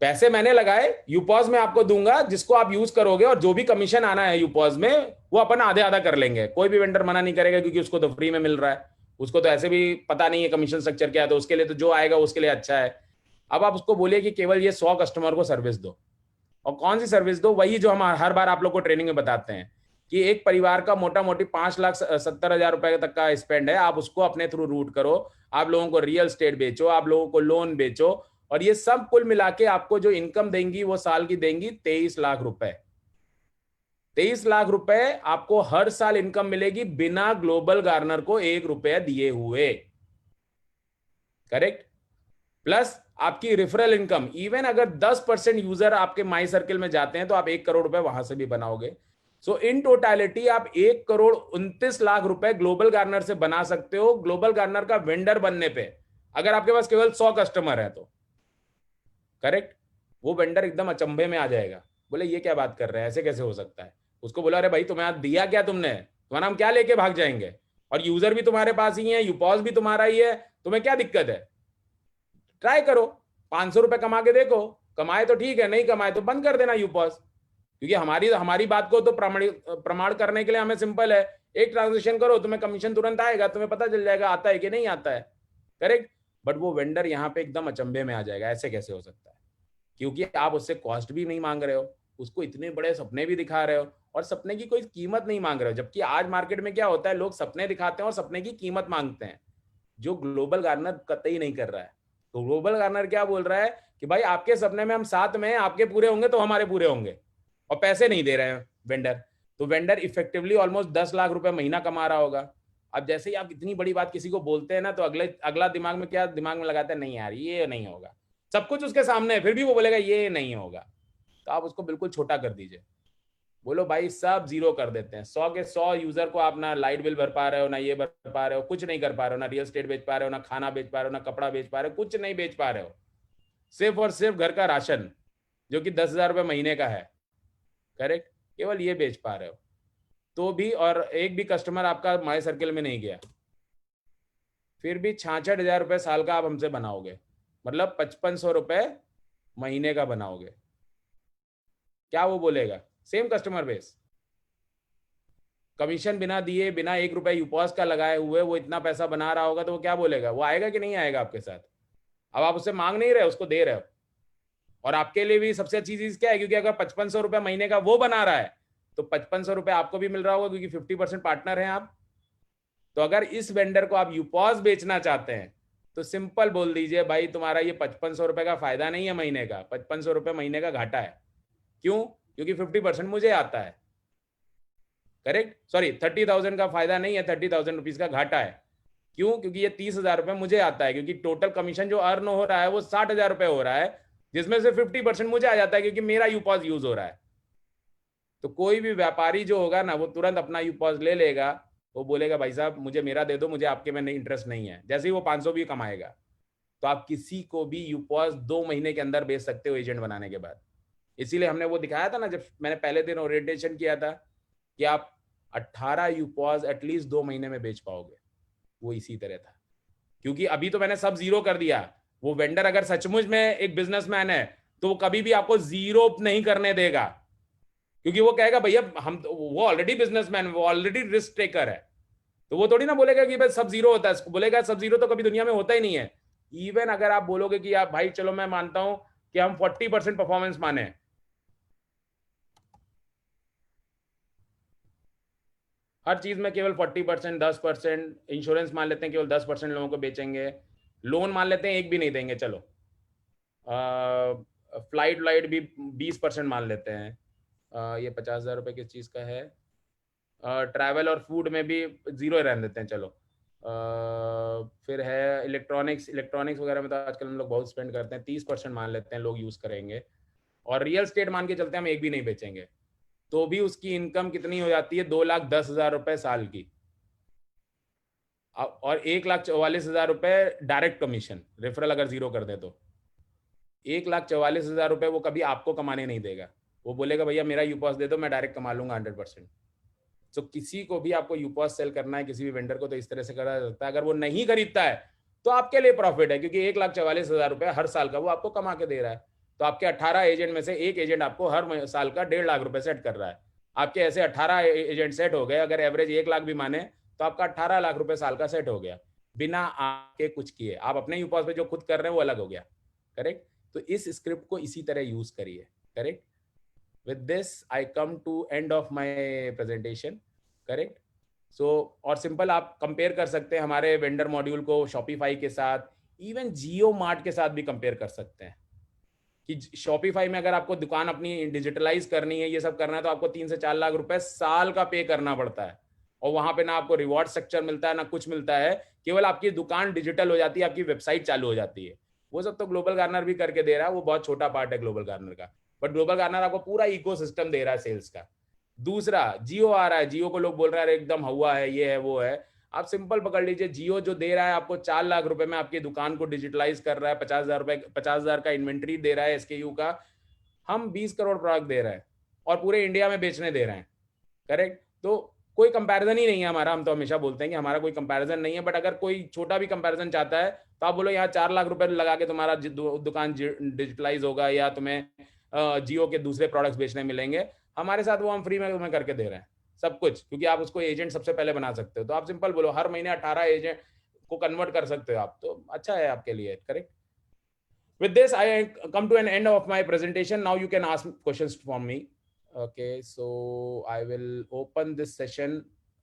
पैसे मैंने लगाए, यूपॉज में आपको दूंगा जिसको आप यूज करोगे, और जो भी कमीशन आना है यूपॉज में वो अपन आधे आधा कर लेंगे। कोई भी वेंडर मना नहीं करेगा क्योंकि उसको तो फ्री में मिल रहा है, उसको तो ऐसे भी पता नहीं है कमीशन स्ट्रक्चर क्या है, तो उसके लिए तो जो आएगा उसके लिए अच्छा है। अब आप उसको बोलिए कि केवल ये 100 कस्टमर को सर्विस दो। और कौन सी सर्विस दो? वही जो हम हर बार आप लोग को ट्रेनिंग में बताते हैं कि एक परिवार का मोटा मोटी 5,70,000 रुपए तक का स्पेंड है, आप उसको अपने थ्रू रूट करो। आप लोगों को रियल एस्टेट बेचो, आप लोगों को लोन बेचो, और ये सब कुल मिला के आपको जो इनकम देंगी वो साल की देंगी 23 लाख रुपए। 23 लाख रुपए आपको हर साल इनकम मिलेगी बिना ग्लोबल गार्नर को 1 रुपया दिए हुए। करेक्ट? प्लस आपकी रेफरल इनकम, इवन अगर 10% यूजर आपके माई सर्किल में जाते हैं तो आप 1 करोड़ रुपए वहां से भी बनाओगे। सो इन टोटलिटी आप 1,29,00,000 रुपए ग्लोबल गार्नर से बना सकते हो, ग्लोबल गार्नर का वेंडर बनने पे, अगर आपके पास केवल 100 कस्टमर है तो। करेक्ट? वो वेंडर एकदम अचंभे में आ जाएगा, बोले ये क्या बात कर रहे हैं, ऐसे कैसे हो सकता है। उसको बोला अरे भाई तुम्हें आज दिया क्या तुमने, तुम्हारा हम क्या लेके भाग जाएंगे, और यूजर भी तुम्हारे पास ही है, यूपॉज भी तुम्हारा ही है, तुम्हें क्या दिक्कत है। ट्राई करो, 500 रुपए कमा के देखो, कमाए तो ठीक है, नहीं कमाए तो बंद कर देना यूपॉज। क्योंकि हमारी बात को तो प्रमाण करने के लिए हमें सिंपल है, एक ट्रांजेक्शन करो तुम्हें कमीशन तुरंत आएगा, तुम्हें पता चल जाएगा आता है कि नहीं आता है, करेक्ट। बट वो वेंडर यहाँ पे एकदम अचंभे में आ जाएगा, ऐसे कैसे हो सकता है, क्योंकि आप उससे कॉस्ट भी नहीं मांग रहे हो, उसको इतने बड़े सपने भी दिखा रहे हो और सपने की कोई कीमत नहीं मांग रहे हो। जबकि आज मार्केट में क्या होता है, लोग सपने दिखाते हैं और सपने की कीमत मांगते हैं, जो ग्लोबल गार्नर कतई नहीं कर रहा है। तो ग्लोबल गार्नर क्या बोल रहा है कि भाई आपके सपने में हम साथ में हैं, आपके पूरे होंगे तो हमारे पूरे होंगे, और पैसे नहीं दे रहे हैं वेंडर। तो वेंडर इफेक्टिवली ऑलमोस्ट 10 लाख रुपए महीना कमा रहा होगा। अब जैसे ही आप इतनी बड़ी बात किसी को बोलते हैं ना, तो अगला दिमाग में लगाता है, नहीं यार ये नहीं होगा, सब कुछ उसके सामने है फिर भी वो बोलेगा ये नहीं होगा। तो आप उसको बिल्कुल छोटा कर दीजिए, बोलो भाई सब जीरो कर देते हैं, 100 के 100 यूजर को आप ना लाइट बिल भर पा रहे हो, ना ये भर पा रहे हो, कुछ नहीं कर पा रहे हो, ना रियल एस्टेट बेच पा रहे हो, ना खाना बेच पा रहे हो, ना कपड़ा बेच पा रहे हो, कुछ नहीं बेच पा रहे हो, सिर्फ और सिर्फ घर का राशन जो कि 10,000 रुपये महीने का है, करेक्ट, केवल ये बेच पा रहे हो। तो भी और एक भी कस्टमर आपका माय सर्किल में नहीं गया, फिर भी 66,000 रुपये साल का आप हमसे बनाओगे, मतलब 5500 रुपये महीने का बनाओगे। क्या वो बोलेगा? सेम कस्टमर बेस, कमीशन बिना दिए, बिना 1 रुपए यूपॉस का लगाए हुए वो इतना पैसा बना रहा होगा, तो वो क्या बोलेगा? वो आएगा कि नहीं आएगा आपके साथ? अब आप उससे मांग नहीं रहे, उसको दे रहे हो। और आपके लिए भी सबसे अच्छी चीज क्या है, क्योंकि अगर 5500 रुपये महीने का वो बना रहा है तो 5500 रुपये आपको भी मिल रहा होगा, क्योंकि 50% पार्टनर हैं आप। तो अगर इस वेंडर को आप यूपॉस बेचना चाहते हैं तो सिंपल बोल दीजिए, भाई तुम्हारा ये 5500 रुपये का फायदा नहीं है महीने का, 5500 रुपये महीने का घाटा है। क्यों? क्योंकि 50% मुझे आता है, करेक्ट, सॉरी 30,000 का फायदा नहीं है, 30,000 रुपीज का घाटा है। क्यों? क्योंकि ये 30,000 रुपये मुझे आता है, क्योंकि टोटल कमीशन जो अर्न हो रहा है वो 60,000 रुपये हो रहा है, जिसमें से 50% मुझे आ जाता है क्योंकि मेरा यूपॉस यूज हो रहा है। तो कोई भी व्यापारी जो होगा ना, वो तुरंत अपना यूपॉस ले लेगा, वो बोलेगा भाई साहब मुझे मेरा दे दो, मुझे आपके में नहीं इंटरेस्ट नहीं है। जैसे ही वो 500 भी कमाएगा, तो आप किसी को भी यूपॉस 2 महीने के अंदर बेच सकते हो एजेंट बनाने के बाद। इसीलिए हमने वो दिखाया था ना, जब मैंने पहले दिन ओरिएंटेशन किया था, कि आप 18 यूपॉस एटलीस्ट 2 महीने में बेच पाओगे, वो इसी तरह था। क्योंकि अभी तो मैंने सब जीरो कर दिया। वो वेंडर अगर सचमुच में एक बिजनेसमैन है तो वो कभी भी आपको जीरो नहीं करने देगा, क्योंकि वो कहेगा भैया वो ऑलरेडी बिजनेसमैन, वो ऑलरेडी रिस्क टेकर है। तो वो थोड़ी ना बोलेगा कि भाई सब जीरो होता है, बोलेगा सब जीरो तो कभी दुनिया में होता ही नहीं है। इवन अगर आप बोलोगे कि आप भाई चलो मैं मानता हूं कि हम 40% परफॉर्मेंस माने, हर चीज में केवल 40%, 10%, इंश्योरेंस मान लेते हैं केवल 10% लोगों को बेचेंगे, लोन मान लेते हैं एक भी नहीं देंगे, चलो फ्लाइट भी 20% मान लेते हैं, ये 50,000 रुपये किस चीज़ का है, ट्रैवल और फूड में भी जीरो रहने देते हैं, चलो फिर है इलेक्ट्रॉनिक्स वगैरह में तो आजकल हम लोग बहुत स्पेंड करते हैं, 30% मान लेते हैं लोग यूज़ करेंगे, और रियल स्टेट मान के चलते हैं हम एक भी नहीं बेचेंगे, तो भी उसकी इनकम कितनी हो जाती है? 2,10,000 रुपये साल की, और 1,44,000 रुपये डायरेक्ट कमीशन, रेफरल अगर जीरो कर दे तो 1,44,000 रुपये वो कभी आपको कमाने नहीं देगा। वो बोलेगा भैया मेरा यूपॉस दे दो, मैं डायरेक्ट कमा लूंगा 100%। तो किसी को भी आपको यूपॉस सेल करना है, किसी भी वेंडर को, तो इस तरह से करा जाता है। अगर वो नहीं खरीदता है तो आपके लिए प्रॉफिट है, क्योंकि 1,44,000 रुपये हर साल का वो आपको कमा के दे रहा है। तो आपके 18 एजेंट में से एक एजेंट आपको हर साल का 1.5 लाख रुपए सेट कर रहा है। आपके ऐसे 18 एजेंट सेट हो गए, अगर एवरेज 1 लाख भी माने तो आपका 18 लाख रुपए साल का सेट हो गया, बिना आपके कुछ किए। आप अपने यूपॉस पे जो खुद कर रहे हैं वो अलग हो गया, करेक्ट। तो इस स्क्रिप्ट को इसी तरह यूज करिए, correct. With this I come to end of my presentation, correct. So और सिंपल आप कंपेयर कर सकते हैं हमारे वेंडर मॉड्यूल को शॉपिफाई के साथ, इवन जियो मार्ट के साथ भी कंपेयर कर सकते हैं। कि शॉपिफाई में अगर आपको दुकान अपनी डिजिटलाइज करनी है, ये सब करना है, तो आपको 3 से 4 लाख रुपए साल का पे करना पड़ता है, और वहां पे ना आपको रिवॉर्ड स्ट्रक्चर मिलता है ना कुछ मिलता है, केवल आपकी दुकान डिजिटल हो जाती है, आपकी वेबसाइट चालू हो जाती है। वो सब तो ग्लोबल गार्नर भी करके दे रहा है, वो बहुत छोटा पार्ट है ग्लोबल गार्नर का, बट ग्लोबल गार्नर आपको पूरा इकोसिस्टम दे रहा है सेल्स का। दूसरा जियो आ रहा है, जियो को लोग बोल रहे हैं एकदम हवा है, ये है वो है। आप सिंपल पकड़ लीजिए, जियो जो दे रहा है आपको 4 लाख रुपए में आपकी दुकान को डिजिटलाइज कर रहा है, 50,000 का इन्वेंट्री दे रहा है SKU का, हम 20 करोड़ प्रोडक्ट दे रहे हैं और पूरे इंडिया में बेचने दे रहे हैं, करेक्ट। तो कोई कंपैरिजन ही नहीं है हमारा, हम तो हमेशा बोलते हैं कि हमारा कोई कंपैरिजन नहीं है, बट अगर कोई छोटा भी कंपैरिजन चाहता है तो आप बोलो यहाँ 4 लाख रुपए लगा के तुम्हारा दुकान डिजिटलाइज होगा, या तुम्हें जियो के दूसरे प्रोडक्ट्स बेचने मिलेंगे, हमारे साथ वो हम फ्री में तुम्हें करके दे रहे हैं सब कुछ, क्योंकि आप उसको एजेंट सबसे पहले बना सकते हो। तो आप सिंपल बोलो हर महीने 18 एजेंट को कन्वर्ट कर सकते हो आप, तो अच्छा है आपके लिए, correct. With this, I come to an end of my presentation. Now you can ask questions from me. Okay, so I will open this session.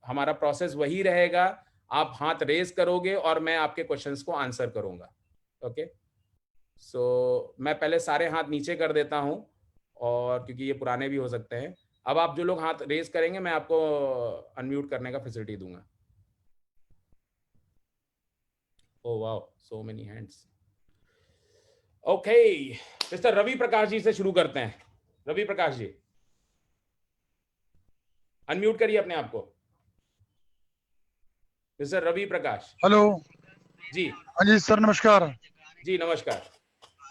हमारा प्रोसेस वही रहेगा, आप हाथ रेज करोगे और मैं आपके क्वेश्चंस को आंसर करूंगा। ओके, सो मैं पहले सारे हाथ नीचे कर देता हूं, और क्योंकि ये पुराने भी हो सकते हैं। अब आप जो लोग हाथ रेज करेंगे मैं आपको अनम्यूट करने का फैसिलिटी दूंगा। Oh wow, so many hands. Okay, mister Ravi Prakash ji से शुरू करते हैं। रवि प्रकाश जी, अनम्यूट करिए अपने आप को। मिस्टर रवि प्रकाश। हेलो जी। हाँ जी सर, नमस्कार। जी नमस्कार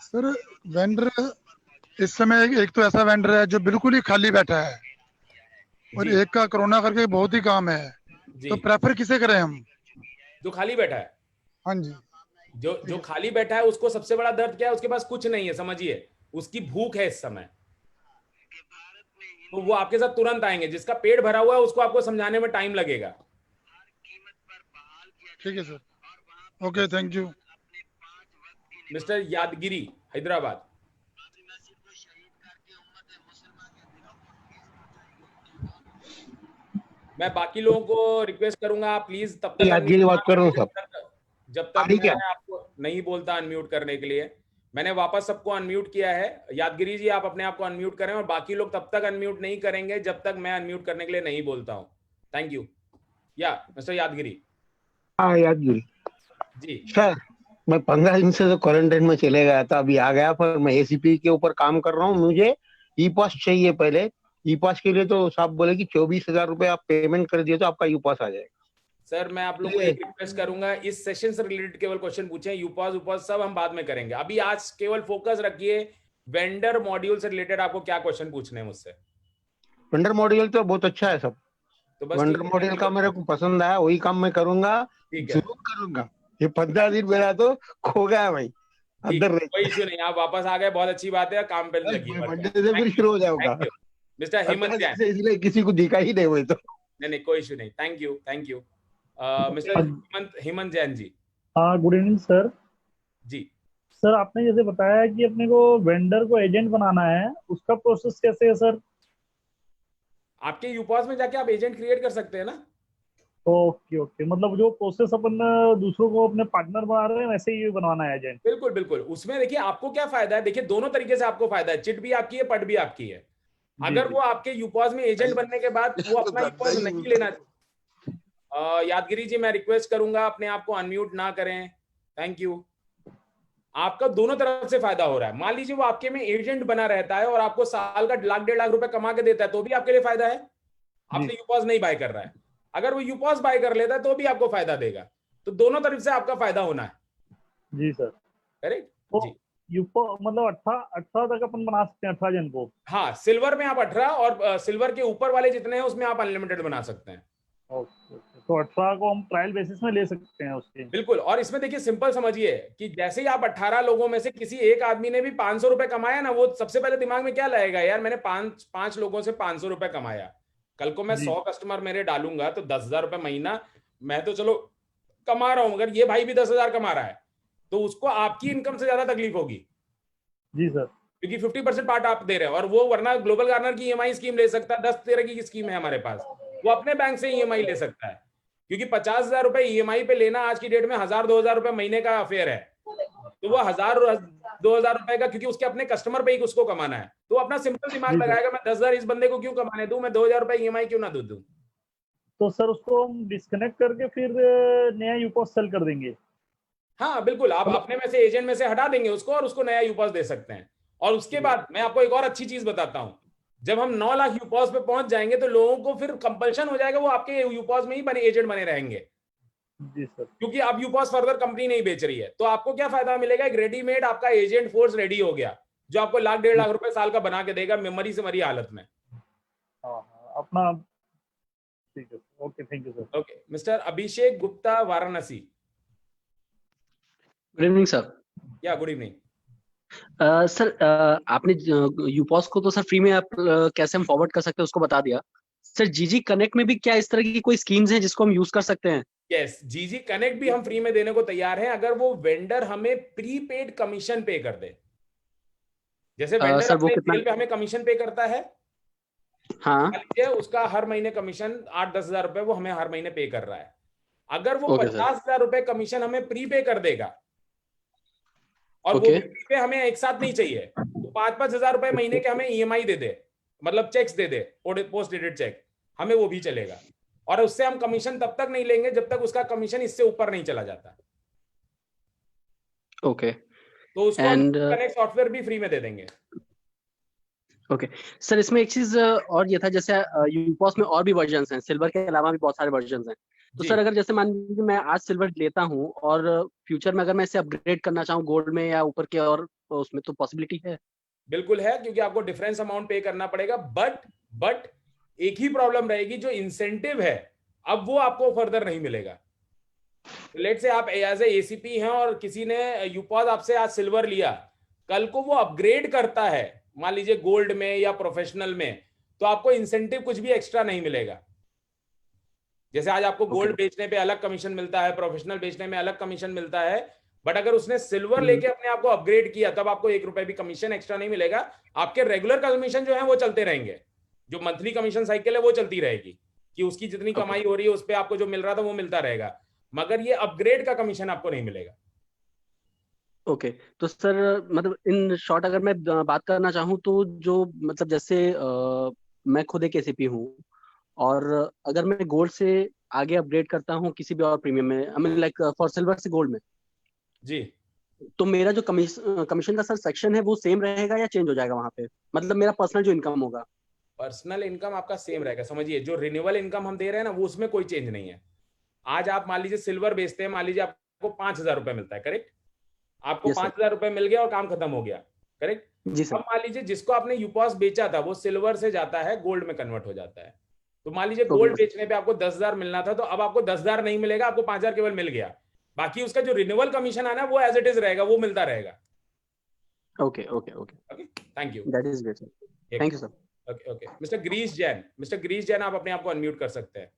सर, वेंडर इस समय एक तो ऐसा वेंडर है जो बिल्कुल ही खाली बैठा है, और जी। एक का कोरोना करके बहुत ही काम है, जी। तो प्रेफर किसे करें हम? जो खाली बैठा है। हाँ जी। जो खाली बैठा है उसको सबसे बड़ा दर्द क्या है? उसके पास कुछ नहीं है, समझिए, उसकी भूख है इस समय। तो वो आपके साथ तुरंत आएंगे। जिसका पेट भरा हुआ है उसको आपको समझाने में टाइम लगेगा। ठीक है sir, okay, thank you. Mister Yadagiri, Hyderabad. मैं बाकी लोगों को रिक्वेस्ट करूंगा, आप प्लीज तब तक यादगिरी बात कर रहा हूँ सब। जब तक मैं आपको नहीं बोलता अनम्यूट करने के लिए। मैंने वापस सबको अनम्यूट किया है। यादगिरी जी, आप अपने आप को अनम्यूट करें, और बाकी लोग तब तक अनम्यूट नहीं करेंगे जब तक मैं अनम्यूट करने के लिए नहीं बोलता हूं। Thank you. या मिस्टर यादगिरी। हाँ यादगिरी जी सर, मैं 15 दिन से तो क्वारंटाइन में चले गया था, अभी आ गया, पर मैं एसीपी के ऊपर काम कर रहा हूँ। मुझे ई पास चाहिए पहले। ई पास के लिए तो साहब बोले कि 24,000 रुपए आप पेमेंट कर दिए तो आपका यू पास आ जाएगा। सर, मैं आप लोग को एक रिक्वेस्ट करूंगा, इस सेशन से रिलेटेड केवल क्वेश्चन पूछें। यूपास उपास सब हम बाद में करेंगे। अभी आज केवल फोकस रखिए वेंडर मॉड्यूल से रिलेटेड। आपको क्या क्वेश्चन पूछने हैं मुझसे? वेंडर मॉड्यूल तो बहुत अच्छा है सब। तो बस वेंडर मॉड्यूल का मेरे को पसंद आया, वही काम मैं करूंगा, ठीक है, जरूर करूंगा। ये 15 दिन मेरा तो खो गया भाई, अंदर कोई इश्यू नहीं। आप वापस आ गए, बहुत अच्छी बात है, काम पे लगी। मंडे से फिर शुरू हो जाऊंगा। मिस्टर हेमंत जैन। इसलिए किसी को दिखा ही नहीं हुए तो। नहीं, कोई इश्यू नहीं। Thank you, thank you. Mister Hemant Jain ji. हाँ, गुड इवनिंग सर। जी सर, आपने जैसे बताया कि अपने को वेंडर को एजेंट बनाना है, उसका प्रोसेस कैसे है सर? आपके यूपास में जाके आप एजेंट क्रिएट कर सकते हैं ना। ओके ओके, मतलब जो प्रोसेस अपन दूसरों को अपने पार्टनर बना रहे हैं वैसे ही बनवाना है एजेंट? बिल्कुल बिल्कुल। उसमें देखिए आपको क्या फायदा है। देखिए दोनों तरीके से आपको फायदा है, चिट भी आपकी है, पट भी आपकी है। अगर वो आपके यूपास में एजेंट बनने के बाद वो अपना यूपास नहीं लेना। यादगिरी जी, मैं रिक्वेस्ट करूंगा अपने आप को अनम्यूट ना करें। Thank you. आपका दोनों तरफ से फायदा हो रहा है। मान लीजिए वो आपके में एजेंट बना रहता है और आपको साल का 1 लाख 1.5 लाख रुपए कमा के देता है, तो भी आपके लिए फायदा है। आपने यूपास नहीं बाय कर रहा है। अगर वो यूपास बाय कर लेता है तो भी आपको फायदा देगा। तो दोनों तरफ से आपका फायदा होना है। जी सर, करेक्ट। तो जी, मतलब 18 तक अपन बना सकते हैं, 18 जन को? हाँ, सिल्वर में आप 18, और सिल्वर के ऊपर वाले जितने हैं उसमें आप अनलिमिटेड बना सकते हैं। ओके, तो 18 को हम ट्रायल बेसिस में ले सकते हैं उसके? बिल्कुल। और इसमें देखिए सिंपल समझिए कि जैसे ही आप 18 लोगों में से किसी एक आदमी ने भी 500 रुपए कमाया ना, वो सबसे पहले दिमाग में क्या लाएगा, यार मैंने पांच लोगों से 500 रुपए कमाया, कल को मैं 100 कस्टमर मेरे डालूंगा तो 10,000 रुपए महीना मैं तो चलो कमा रहा हूं, मगर ये भाई भी 10,000 कमा रहा है, तो उसको आपकी इनकम से ज्यादा तकलीफ होगी। जी सर, क्योंकि 50% पार्ट आप दे रहे हो, और वो वरना ग्लोबल गार्नर की ईएमआई स्कीम ले सकता है। 10 तरह की स्कीम है हमारे पास, वो अपने बैंक से ईएमआई ले सकता है। क्योंकि 50,000 रुपए ईएमआई पे लेना आज की डेट में 1,000-2,000 रुपए महीने का अफेयर है। तो वो 1,000-2,000 रुपए का, क्योंकि उसके अपने कस्टमर पे ही उसको कमाना है, तो अपना सिंपल दिमाग लगाएगा, मैं 10,000 इस बंदे को क्यों कमाने दूं, मैं 2,000 रुपए ईएमआई क्यों ना दूं। तो सर उसको हम डिस्कनेक्ट करके फिर नया यूपास सेल कर देंगे? हाँ बिल्कुल, आप अपने में से एजेंट में से हटा देंगे उसको और उसको नया यूपास दे सकते हैं। और उसके बाद मैं आपको एक और अच्छी चीज बताता हूं, जब हम 9 लाख यूपास पे पहुंच जाएंगे तो लोगों को फिर कंपल्शन हो जाएगा, वो आपके यूपास में ही बने एजेंट बने रहेंगे। जी सर, क्योंकि अब यूपास फर्दर कंपनी नहीं बेच रही है, तो आपको क्या फायदा मिलेगा, एक रेडीमेड आपका एजेंट फोर्स रेडी हो गया, जो आपको 1 लाख 1.5 लाख रुपए साल का बना के देगा, मेमोरी से मरी हालत में। हाँ अपना, ठीक है, okay, thank you sir. Okay, mister Abhishek Gupta, Varanasi. Good evening sir. या गुड इवनिंग। सर आपने यूपॉस को तो सर फ्री में आप कैसे हम फॉरवर्ड कर सकते हैं उसको बता दिया। सर जीजी कनेक्ट में भी क्या इस तरह की कोई स्कीम्स हैं जिसको हम यूज कर सकते हैं? यस, जीजी कनेक्ट भी हम फ्री में देने को तैयार हैं अगर वो वेंडर हमें प्रीपेड कमीशन पे कर दे। जैसे वेंडर सर वो अपने कितना? सेल पे हमें कमीशन पे करता है, हाँ मान लीजिए उसका हर महीने कमीशन 8-10 हजार रुपए वो हमें हर महीने पे कर रहा है। अगर वो ओके सर 50,000 रुपए कमीशन हमें प्री पे कर देगा और वो ओके प्री पे हमें एक साथ नहीं चाहिए, तो 5-5 हजार रुपए महीने के हमें ईएमआई दे दे, मतलब चेक्स दे दे, पोस्ट डेटेड चेक, हमें वो भी चलेगा। और उससे हम कमीशन तब तक नहीं लेंगे जब तक उसका कमीशन इससे ऊपर नहीं चला जाता। ओके तो उसको हम एंड कनेक्ट सॉफ्टवेयर भी फ्री में दे देंगे। ओके सर इसमें एक चीज और ये था, जैसे यूपॉस में और भी वर्जन्स हैं, सिल्वर के अलावा भी बहुत सारे वर्जन्स हैं। तो जी सर अगर जैसे मान लीजिए मैं आज सिल्वर लेता हूँ और फ्यूचर में अगर मैं इसे अपग्रेड करना चाहूँ गोल्ड में या ऊपर के, और उसमें तो पॉसिबिलिटी है? बिल्कुल है, क्योंकि आपको डिफरेंस अमाउंट पे करना पड़ेगा। बट एक ही प्रॉब्लम रहेगी, जो इंसेंटिव है अब वो आपको फर्दर नहीं मिलेगा। लेट से आप एज एसीपी हैं और किसी ने यूपॉस आपसे आज सिल्वर लिया, कल को वो अपग्रेड करता है मान लीजिए गोल्ड में या प्रोफेशनल में, तो आपको इंसेंटिव कुछ भी एक्स्ट्रा नहीं मिलेगा। जैसे आज आपको गोल्ड बेचने पे अलग कमीशन मिलता है, प्रोफेशनल बेचने में अलग कमीशन मिलता है, बट अगर उसने सिल्वर लेके अपने आप को अपग्रेड किया तब आपको 1 रुपए भी कमीशन एक्स्ट्रा नहीं मिलेगा। आपके रेगुलर कमीशन जो है वो चलते रहेंगे, जो मंथली कमीशन साइकिल है वो चलती रहेगी, कि उसकी जितनी कमाई हो रही है उस पर आपको जो मिल रहा था वो मिलता रहेगा, मगर ये अपग्रेड का कमीशन आपको नहीं मिलेगा। ओके तो सर मतलब इन शॉर्ट अगर मैं बात करना चाहूँ तो जो मतलब जैसे मैं खुद एक एसीपी हूँ और अगर मैं गोल्ड से आगे अपग्रेड करता हूँ किसी भी और प्रीमियम में, I mean like for silver से गोल्ड में, जी तो मेरा जो कमीशन का सर सेक्शन है वो सेम रहेगा या चेंज हो जाएगा वहां पे? मतलब मेरा पर्सनल जो इनकम होगा। पर्सनल इनकम आपका सेम रहेगा। समझिए जो रिन्यूअल इनकम हम दे रहे हैं ना वो उसमें कोई चेंज नहीं है। आज आप मान लीजिए सिल्वर बेचते हैं, मान लीजिए आपको 5,000 रुपए मिलता है, करेक्ट? आपको Yes, sir. 5,000 रुपए मिल गया और काम खत्म हो गया, करेक्ट? जी अब सर मान लीजिए जिसको आपने यूपॉस बेचा था वो सिल्वर से जाता है गोल्ड में कन्वर्ट हो जाता है, तो मान लीजिए Okay, गोल्ड sir. बेचने पे आपको 10,000 मिलना था, तो अब आपको 10,000 नहीं मिलेगा, आपको 5,000 केवल मिल गया। बाकी उसका जो रिन्यूअल कमीशन आना वो एज इट इज रहेगा, वो मिलता रहेगा। Okay okay okay okay, thank you. That is great sir, thank you sir. Okay okay, mister Girish Jain आप अपने आप को अनम्यूट कर सकते हैं।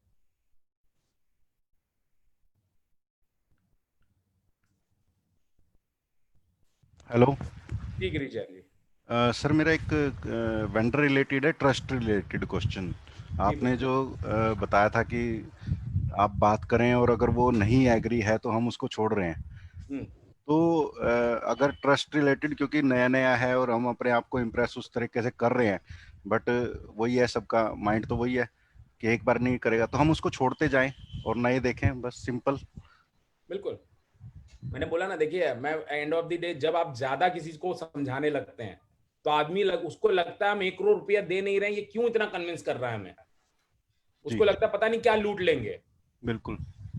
हेलो जी गिरीश जैन जी। सर मेरा एक वेंडर रिलेटेड है, ट्रस्ट रिलेटेड क्वेश्चन। आपने जो बताया था कि आप बात करें और अगर वो नहीं एग्री है तो हम उसको छोड़ रहे हैं, तो अगर ट्रस्ट रिलेटेड, क्योंकि नया नया है और हम अपने आप को इम्प्रेस उस तरीके से कर रहे हैं, बट वही है, सबका माइंड तो वही है कि एक बार नहीं करेगा तो हम उसको छोड़ते जाएं और नए देखें, बस सिंपल। बिल्कुल, मैंने बोला ना, देखिए मैं एंड ऑफ द डे जब आप ज्यादा किसी को समझाने लगते हैं तो आदमी उसको लगता है हम 1 करोड़ रुपया दे नहीं रहे हैं, ये क्यों इतना कन्विंस कर रहा है हमें, उसको लगता है पता नहीं क्या लूट लेंगे। बिल्कुल,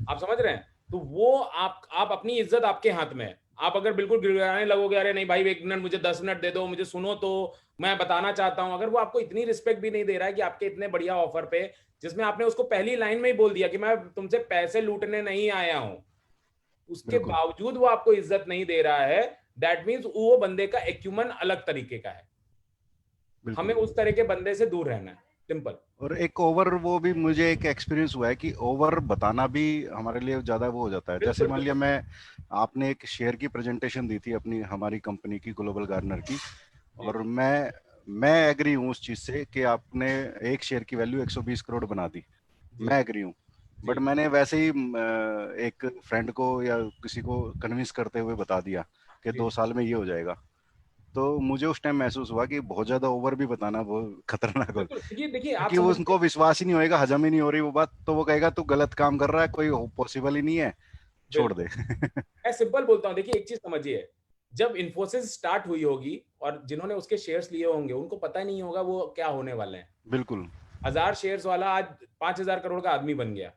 आप समझ रहे हैं? तो वो आप अपनी इज्जत आपके हाथ में है। आप अगर बिल्कुल गिड़गिड़ाने लगोगे, अरे नहीं भाई 1 मिनट मुझे 10 मिनट दे दो, मुझे सुनो तो मैं बताना चाहता हूं, अगर वो आपको इतनी रिस्पेक्ट भी नहीं दे रहा है कि आपके इतने बढ़िया ऑफर पे, जिसमें आपने उसको पहली लाइन में ही बोल दिया कि मैं तुमसे पैसे लूटने नहीं आया हूं, उसके बावजूद वो आपको इज्जत नहीं दे रहा है, दैट मीन्स वो बंदे का एक्यूमन अलग तरीके का है। हमें उस तरह के बंदे से दूर रहना है, सिंपल। और एक ओवर, वो भी मुझे एक एक्सपीरियंस हुआ है कि ओवर बताना भी हमारे लिए ज्यादा वो हो जाता है। जैसे मान लिया मैं, आपने एक शेयर की प्रेजेंटेशन दी थी अपनी, हमारी कंपनी की, ग्लोबल गार्नर की, और मैं एग्री हूँ उस चीज से कि आपने एक शेयर की वैल्यू 120 करोड़ बना दी, मैं एग्री हूँ। बट मैंने वैसे ही एक फ्रेंड को या किसी को कन्विंस करते हुए बता दिया कि 2 साल में ये हो जाएगा, तो मुझे उस टाइम महसूस हुआ कि बहुत ज्यादा ओवर भी बताना बहुत खतरनाक हो, देखिए क्योंकि उनको विश्वास ही नहीं होएगा, हजम ही नहीं हो रही वो बात, तो वो कहेगा तू गलत काम कर रहा है, कोई पॉसिबल ही नहीं है, छोड़ दे। मैं सिंपल बोलता हूँ, देखिए एक चीज समझिए, जब इन्फोसिस स्टार्ट हुई होगी और जिन्होंने उसके शेयर्स लिए होंगे उनको पता ही नहीं होगा वो क्या होने वाले हैं। बिल्कुल, 1000 शेयर्स वाला आज 5,000 करोड़ का आदमी बन गया।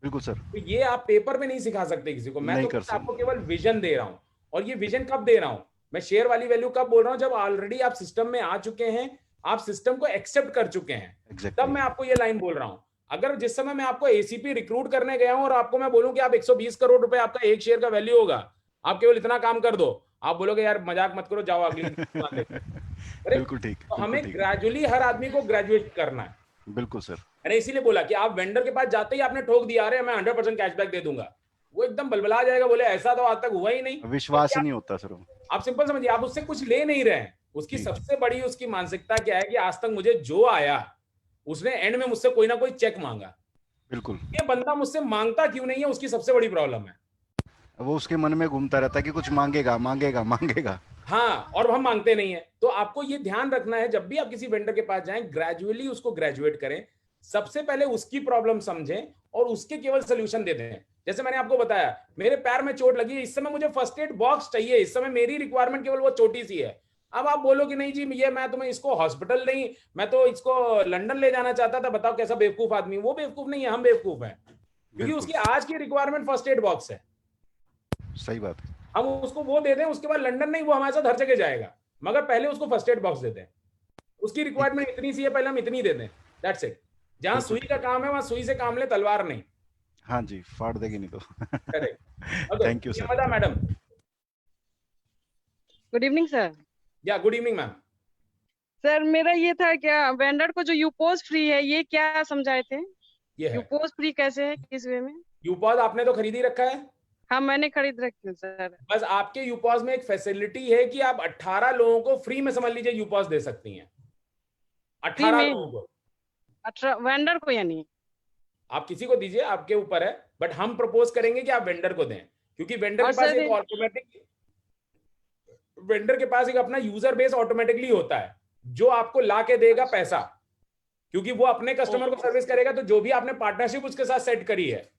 बिल्कुल सर। तो ये आप पेपर में नहीं सिखा सकते किसी को। मैं नहीं तो कर आपको केवल विजन दे रहा हूँ, और ये विजन कब दे रहा हूँ, मैं शेयर वाली वैल्यू कब बोल रहा हूँ, जब ऑलरेडी आप सिस्टम में आ चुके हैं, आप सिस्टम को एक्सेप्ट कर चुके हैं, तब मैं आपको ये लाइन बोल रहा हूँ। अगर जिस समय मैं आपको एसीपी रिक्रूट करने गया हूं और आपको मैं बोलूं कि आप 120 करोड़ रुपए आपका एक शेयर का वैल्यू होगा, आप केवल इतना काम कर दो, आप बोलोगे यार मजाक मत करो, जाओ अगली बिल्कुल ठीक। तो हमें ग्रेजुअली हर आदमी को ग्रेजुएट करना है। बिल्कुल सर। मैंने इसीलिए बोला कि आप वेंडर के पास जाते ही आपने ठोक दिया, अरे मैं 100% कैशबैक दे दूंगा, वो एकदम बलबला जाएगा, बोले ऐसा तो आज तक हुआ ही नहीं। विश्वास ही नहीं होता सर। आप सिंपल समझिए, आप उससे कुछ ले नहीं रहे हैं। उसकी सबसे बड़ी उसकी मानसिकता क्या है कि आज तक मुझे जो आया उसने एंड में मुझसे कोई ना कोई चेक मांगा। बिल्कुल। ये बंदा मुझसे मांगता क्यों नहीं है, उसकी सबसे बड़ी प्रॉब्लम है। वो उसके मन में घूमता रहता है कि कुछ मांगेगा मांगेगा मांगेगा। हाँ, और हम मांगते नहीं है। तो आपको ये ध्यान रखना है, जब भी आप किसी वेंडर के पास जाएं, ग्रेजुअली उसको ग्रेजुएट करें। सबसे पहले उसकी प्रॉब्लम समझें और उसके केवल सोल्यूशन देते हैं। जैसे मैंने आपको बताया, मेरे पैर में चोट लगी, इस समय मुझे फर्स्ट एड बॉक्स चाहिए, इस समय मेरी रिक्वायरमेंट केवल वो छोटी सी है। अब आप बोलो कि नहीं जी ये मैं तुम्हें इसको हॉस्पिटल नहीं, मैं तो इसको लंदन ले जाना चाहता था, बताओ कैसा बेवकूफ आदमी। वो बेवकूफ नहीं है, हम बेवकूफ हैं, क्योंकि उसकी आज की रिक्वायरमेंट फर्स्ट एड बॉक्स है। सही बात है। हम उसको वो दे दें, उसके बाद लंदन नहीं, वो हमारे साथ हर जगह जाएगा, मगर पहले उसको फर्स्ट एड बॉक्स दे दें। उसकी रिक्वायरमेंट इतनी सी है, पहले हम इतनी दे दें, दैट्स इट। जहां सुई का काम है वहां सुई से काम ले, तलवार नहीं। हाँ जी, फाड़ देगी नहीं तो। Correct. Thank you sir. Madam good evening sir. या गुड इवनिंग मैम। सर मेरा ये था, क्या वेंडर को जो यूपोज फ्री है ये क्या समझाए थे? ये यूपोज फ्री कैसे है, किस वे में? यूपॉज आपने तो खरीद ही रखा है। हाँ मैंने खरीद रखी है सर। बस आपके यूपॉज में एक फैसिलिटी है कि आप 18 लोगों को फ्री में समझ लीजिए यूपॉज दे सकती हैं। 18 लोगों को। 18 वेंडर को यानी? आप किसी को दीजिए, आपके ऊपर है, बट हम प्रपोज करेंगे कि आप वेंडर को दें, क्योंकि वेंडर के पास एक ऑटोमेटिक, वेंडर के पास एक अपना यूजर बेस ऑटोमेटिकली होता है जो आपको ला के देगा पैसा, क्योंकि वो अपने कस्टमर को सर्विस करेगा। तो जो भी आपने पार्टनरशिप उसके साथ सेट करी है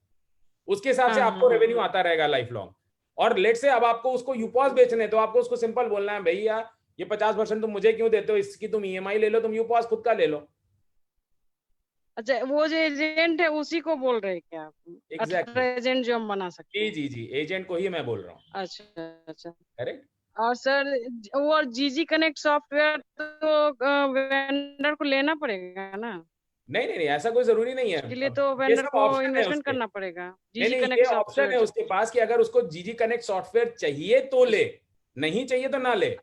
उसके हिसाब से आपको रेवेन्यू आता रहेगा लाइफ लॉन्ग। और लेट से अब आपको उसको यूपॉज बेचने, तो आपको उसको सिंपल बोलना है, भैया ये 50% तुम मुझे क्यों देते हो, इसकी तुम ईएमआई ले लो, तुम यूपॉज खुद का ले लो। अच्छा, वो जो एजेंट है उसी को बोल रहे हैं क्या आप? Exactly. एजेंट जो हम बना सकते हैं। जी जी जी, एजेंट को ही मैं बोल रहा हूँ। अच्छा अच्छा, करेक्ट। और सर वो जीजी कनेक्ट सॉफ्टवेयर तो वेंडर को लेना पड़ेगा ना? नहीं नहीं नहीं, ऐसा कोई जरूरी नहीं है। इसके लिए तो वेंडर को इन्वेस्टमेंट करना पड़ेगा। जीजी कनेक्ट ऑप्शन है उसके पास कि अगर उसको जीजी कनेक्ट सॉफ्टवेयर चाहिए तो ले, नहीं चाहिए तो ना ले।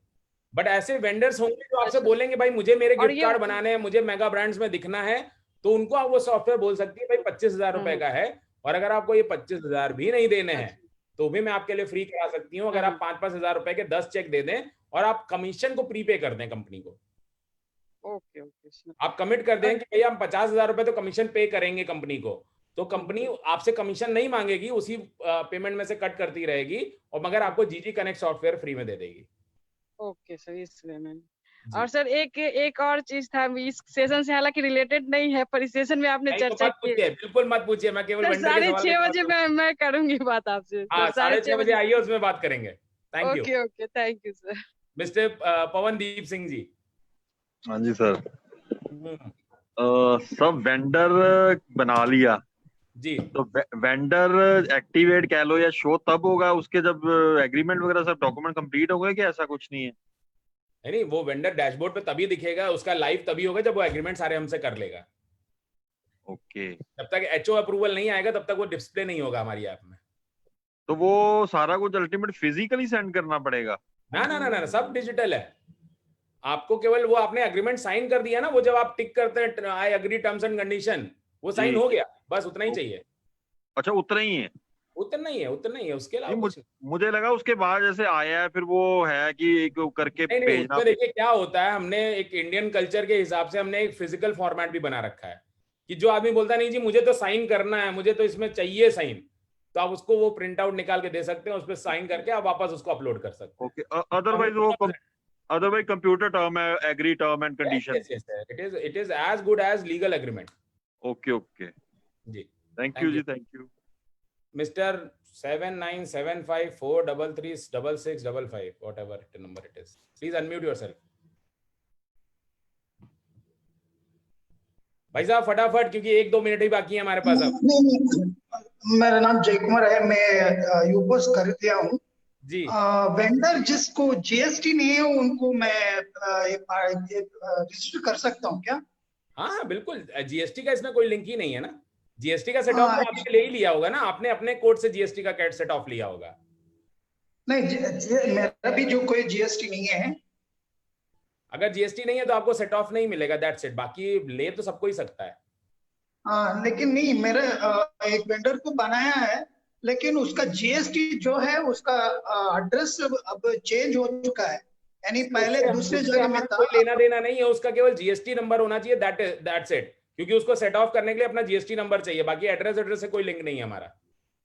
बट ऐसे वेंडर्स होंगे जो आपसे बोलेंगे भाई मुझे मेरे गिफ्ट कार्ड बनाने हैं, मुझे मेगा ब्रांड्स में दिखना है, तो उनको आप वो सॉफ्टवेयर बोल सकती है भाई 25,000 रुपए का है, और अगर आपको ये 25,000 भी नहीं देने हैं तो भी मैं आपके लिए फ्री करा सकती हूँ। अगर आप 5-5 हजार रुपए के 10 चेक दे दें और आप कमीशन को प्रीपे कर दें कंपनी को। ओके ओके, आप कमिट कर दें कि भैया हम 50,000 रुपए तो कमीशन पे करेंगे कंपनी को, तो कंपनी आपसे कमीशन नहीं मांगेगी, उसी पेमेंट में से कट करती रहेगी, और मगर आपको जीजी कनेक्ट सॉफ्टवेयर फ्री में दे देगी। ओके सर, इस वे में। और सर एक और चीज था, इस सेशन से हालांकि रिलेटेड नहीं है, पर इस सेशन में आपने चर्चा की है। बिल्कुल मत पूछिए, मैं केवल 6:30 बजे मैं करूंगी बात आपसे। 6:30 बजे आइए, उसमें बात करेंगे। Thank you. Okay okay, thank you sir. Mister Pavandeep Singh ji. हाँ जी सर। सब वेंडर बना लिया जी, तो वेंडर एक्टिवेट कह लो या शो तब होगा उसके जब एग्रीमेंट वगैरह सब डॉक्यूमेंट कंप्लीट हो गए, कि ऐसा कुछ नहीं है? नहीं, वो वेंडर डैशबोर्ड पे तभी दिखेगा, उसका लाइव तभी होगा जब वो एग्रीमेंट सारे हमसे कर लेगा। ओके। जब तक एचओ अप्रूवल नहीं आएगा तब तक वो डिस्प्ले नहीं होगा हमारी ऐप में। तो वो सारा कुछ अल्टीमेट फिजिकली सेंड करना पड़ेगा? ना ना ना ना, सब डिजिटल है। आपको केवल वो आपने एग्रीमेंट साइन कर दिया ना, वो जब आप टिक करते हैं I agree terms and condition, वो साइन हो गया, बस उतना ही चाहिए। अच्छा, उतना ही है? उतना ही है, उसके अलावा मुझे लगा उसके बाद जैसे आया है फिर वो है कि करके भेजना। तो देखिए क्या होता है, हमने एक इंडियन कल्चर के हिसाब से हमने एक फिजिकल फॉर्मेट भी बना रखा है कि जो आदमी बोलता नहीं जी मुझे तो साइन करना है, मुझे तो इसमें चाहिए साइन, तो आप उसको वो प्रिंट आउट निकाल के दे सकते हैं, उस पर साइन करके आप वापस उसको अपलोड कर सकते हैं। ओके। अदरवाइज कंप्यूटर टर्म है, agree term and condition. It is as good as legal agreement. Okay okay ji, thank you ji, thank you. Mister 797543366655, whatever number it is, please unmute yourself. भाई साहब फटाफट, क्योंकि 1-2 मिनट ही बाकी है हमारे पास। अब मेरा नाम जय कुमार है, मैं यूपोस खरीद लिया हूँ जी। वेंडर जिसको जीएसटी नहीं है उनको मैं रजिस्टर कर सकता हूँ क्या? हाँ बिल्कुल, जीएसटी का इसमें कोई लिंक ही नहीं है ना। जीएसटी का सेट ऑफ आपने ले ही लिया होगा ना, आपने अपने कोड से जीएसटी का कैट सेट ऑफ लिया होगा। नहीं, मेरा भी जो कोई जीएसटी नहीं है। अगर जीएसटी नहीं है तो आपको सेट ऑफ नहीं मिलेगा, दैट्स इट। बाकी ले तो सबको ही सकता है। हाँ, लेकिन नहीं, मेरे एक वेंडर को बनाया है, लेकिन उसका जीएसटी जो है, उसका एड्रेस अब चेंज हो चुका है, यानी पहले दूसरे जगह में था। कोई लेना देना नहीं है, उसका केवल जीएसटी नंबर होना चाहिए, दैट्स इट। क्योंकि उसको सेट ऑफ करने के लिए अपना जीएसटी नंबर चाहिए, बाकी एड्रेस से कोई लिंक नहीं है हमारा।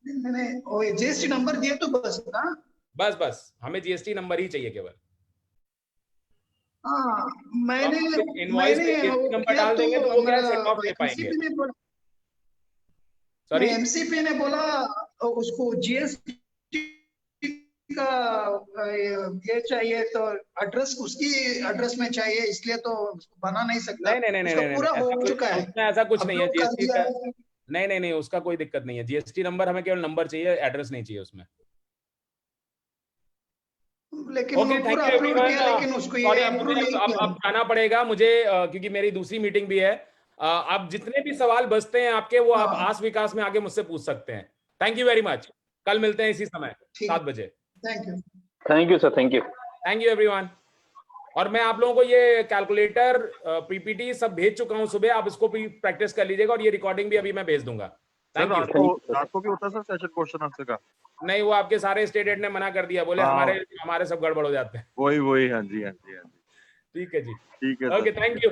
नहीं, जीएसटी नंबर दिए तो बस ना। बस हमें जीएसटी नंबर ही चाहिए केवल। हाँ, मैंने इनवॉइस पे जीएसटी नंबर डाल देंगे तो वो क्या सेट ऑफ ले पाएंगे। सॉरी, एमसीपी ने बोला उसको जीएसटी का ये चाहिए, तो एड्रेस उसकी एड्रेस में चाहिए, इसलिए तो बना नहीं सकता। नहीं, पूरा हो चुका है, ऐसा कुछ नहीं है अपलोड कर जीएसटी दिया का। है। नहीं, उसका कोई दिक्कत नहीं है। जीएसटी नंबर हमें केवल नंबर चाहिए, एड्रेस नहीं चाहिए उसमें। लेकिन ओके, थैंक यू एवरीवन। लेकिन उसको सॉरी, ये अब जाना पड़ेगा मुझे, क्योंकि मेरी दूसरी मीटिंग भी है। आप जितने भी सवाल बचते हैं आपके, वो आप आस विकास में आगे मुझसे पूछ सकते हैं। Thank you very much. कल मिलते हैं इसी समय 7 बजे। Thank you sir, thank you everyone. और मैं आप लोगों को ये कैलकुलेटर, पीपीटी सब भेज चुका हूं सुबह, आप इसको भी प्रैक्टिस कर लीजिएगा, और ये रिकॉर्डिंग भी अभी मैं भेज दूंगा। Thank you. रात को भी होता है सर सेशन क्वेश्चन आंसर का? नहीं, वो आपके सारे स्टेट हेड ने मना कर दिया, बोले हमारे सब गड़बड़ हो जाते हैं। वही, हाँ जी। ठीक है जी, ठीक है। Okay, thank you.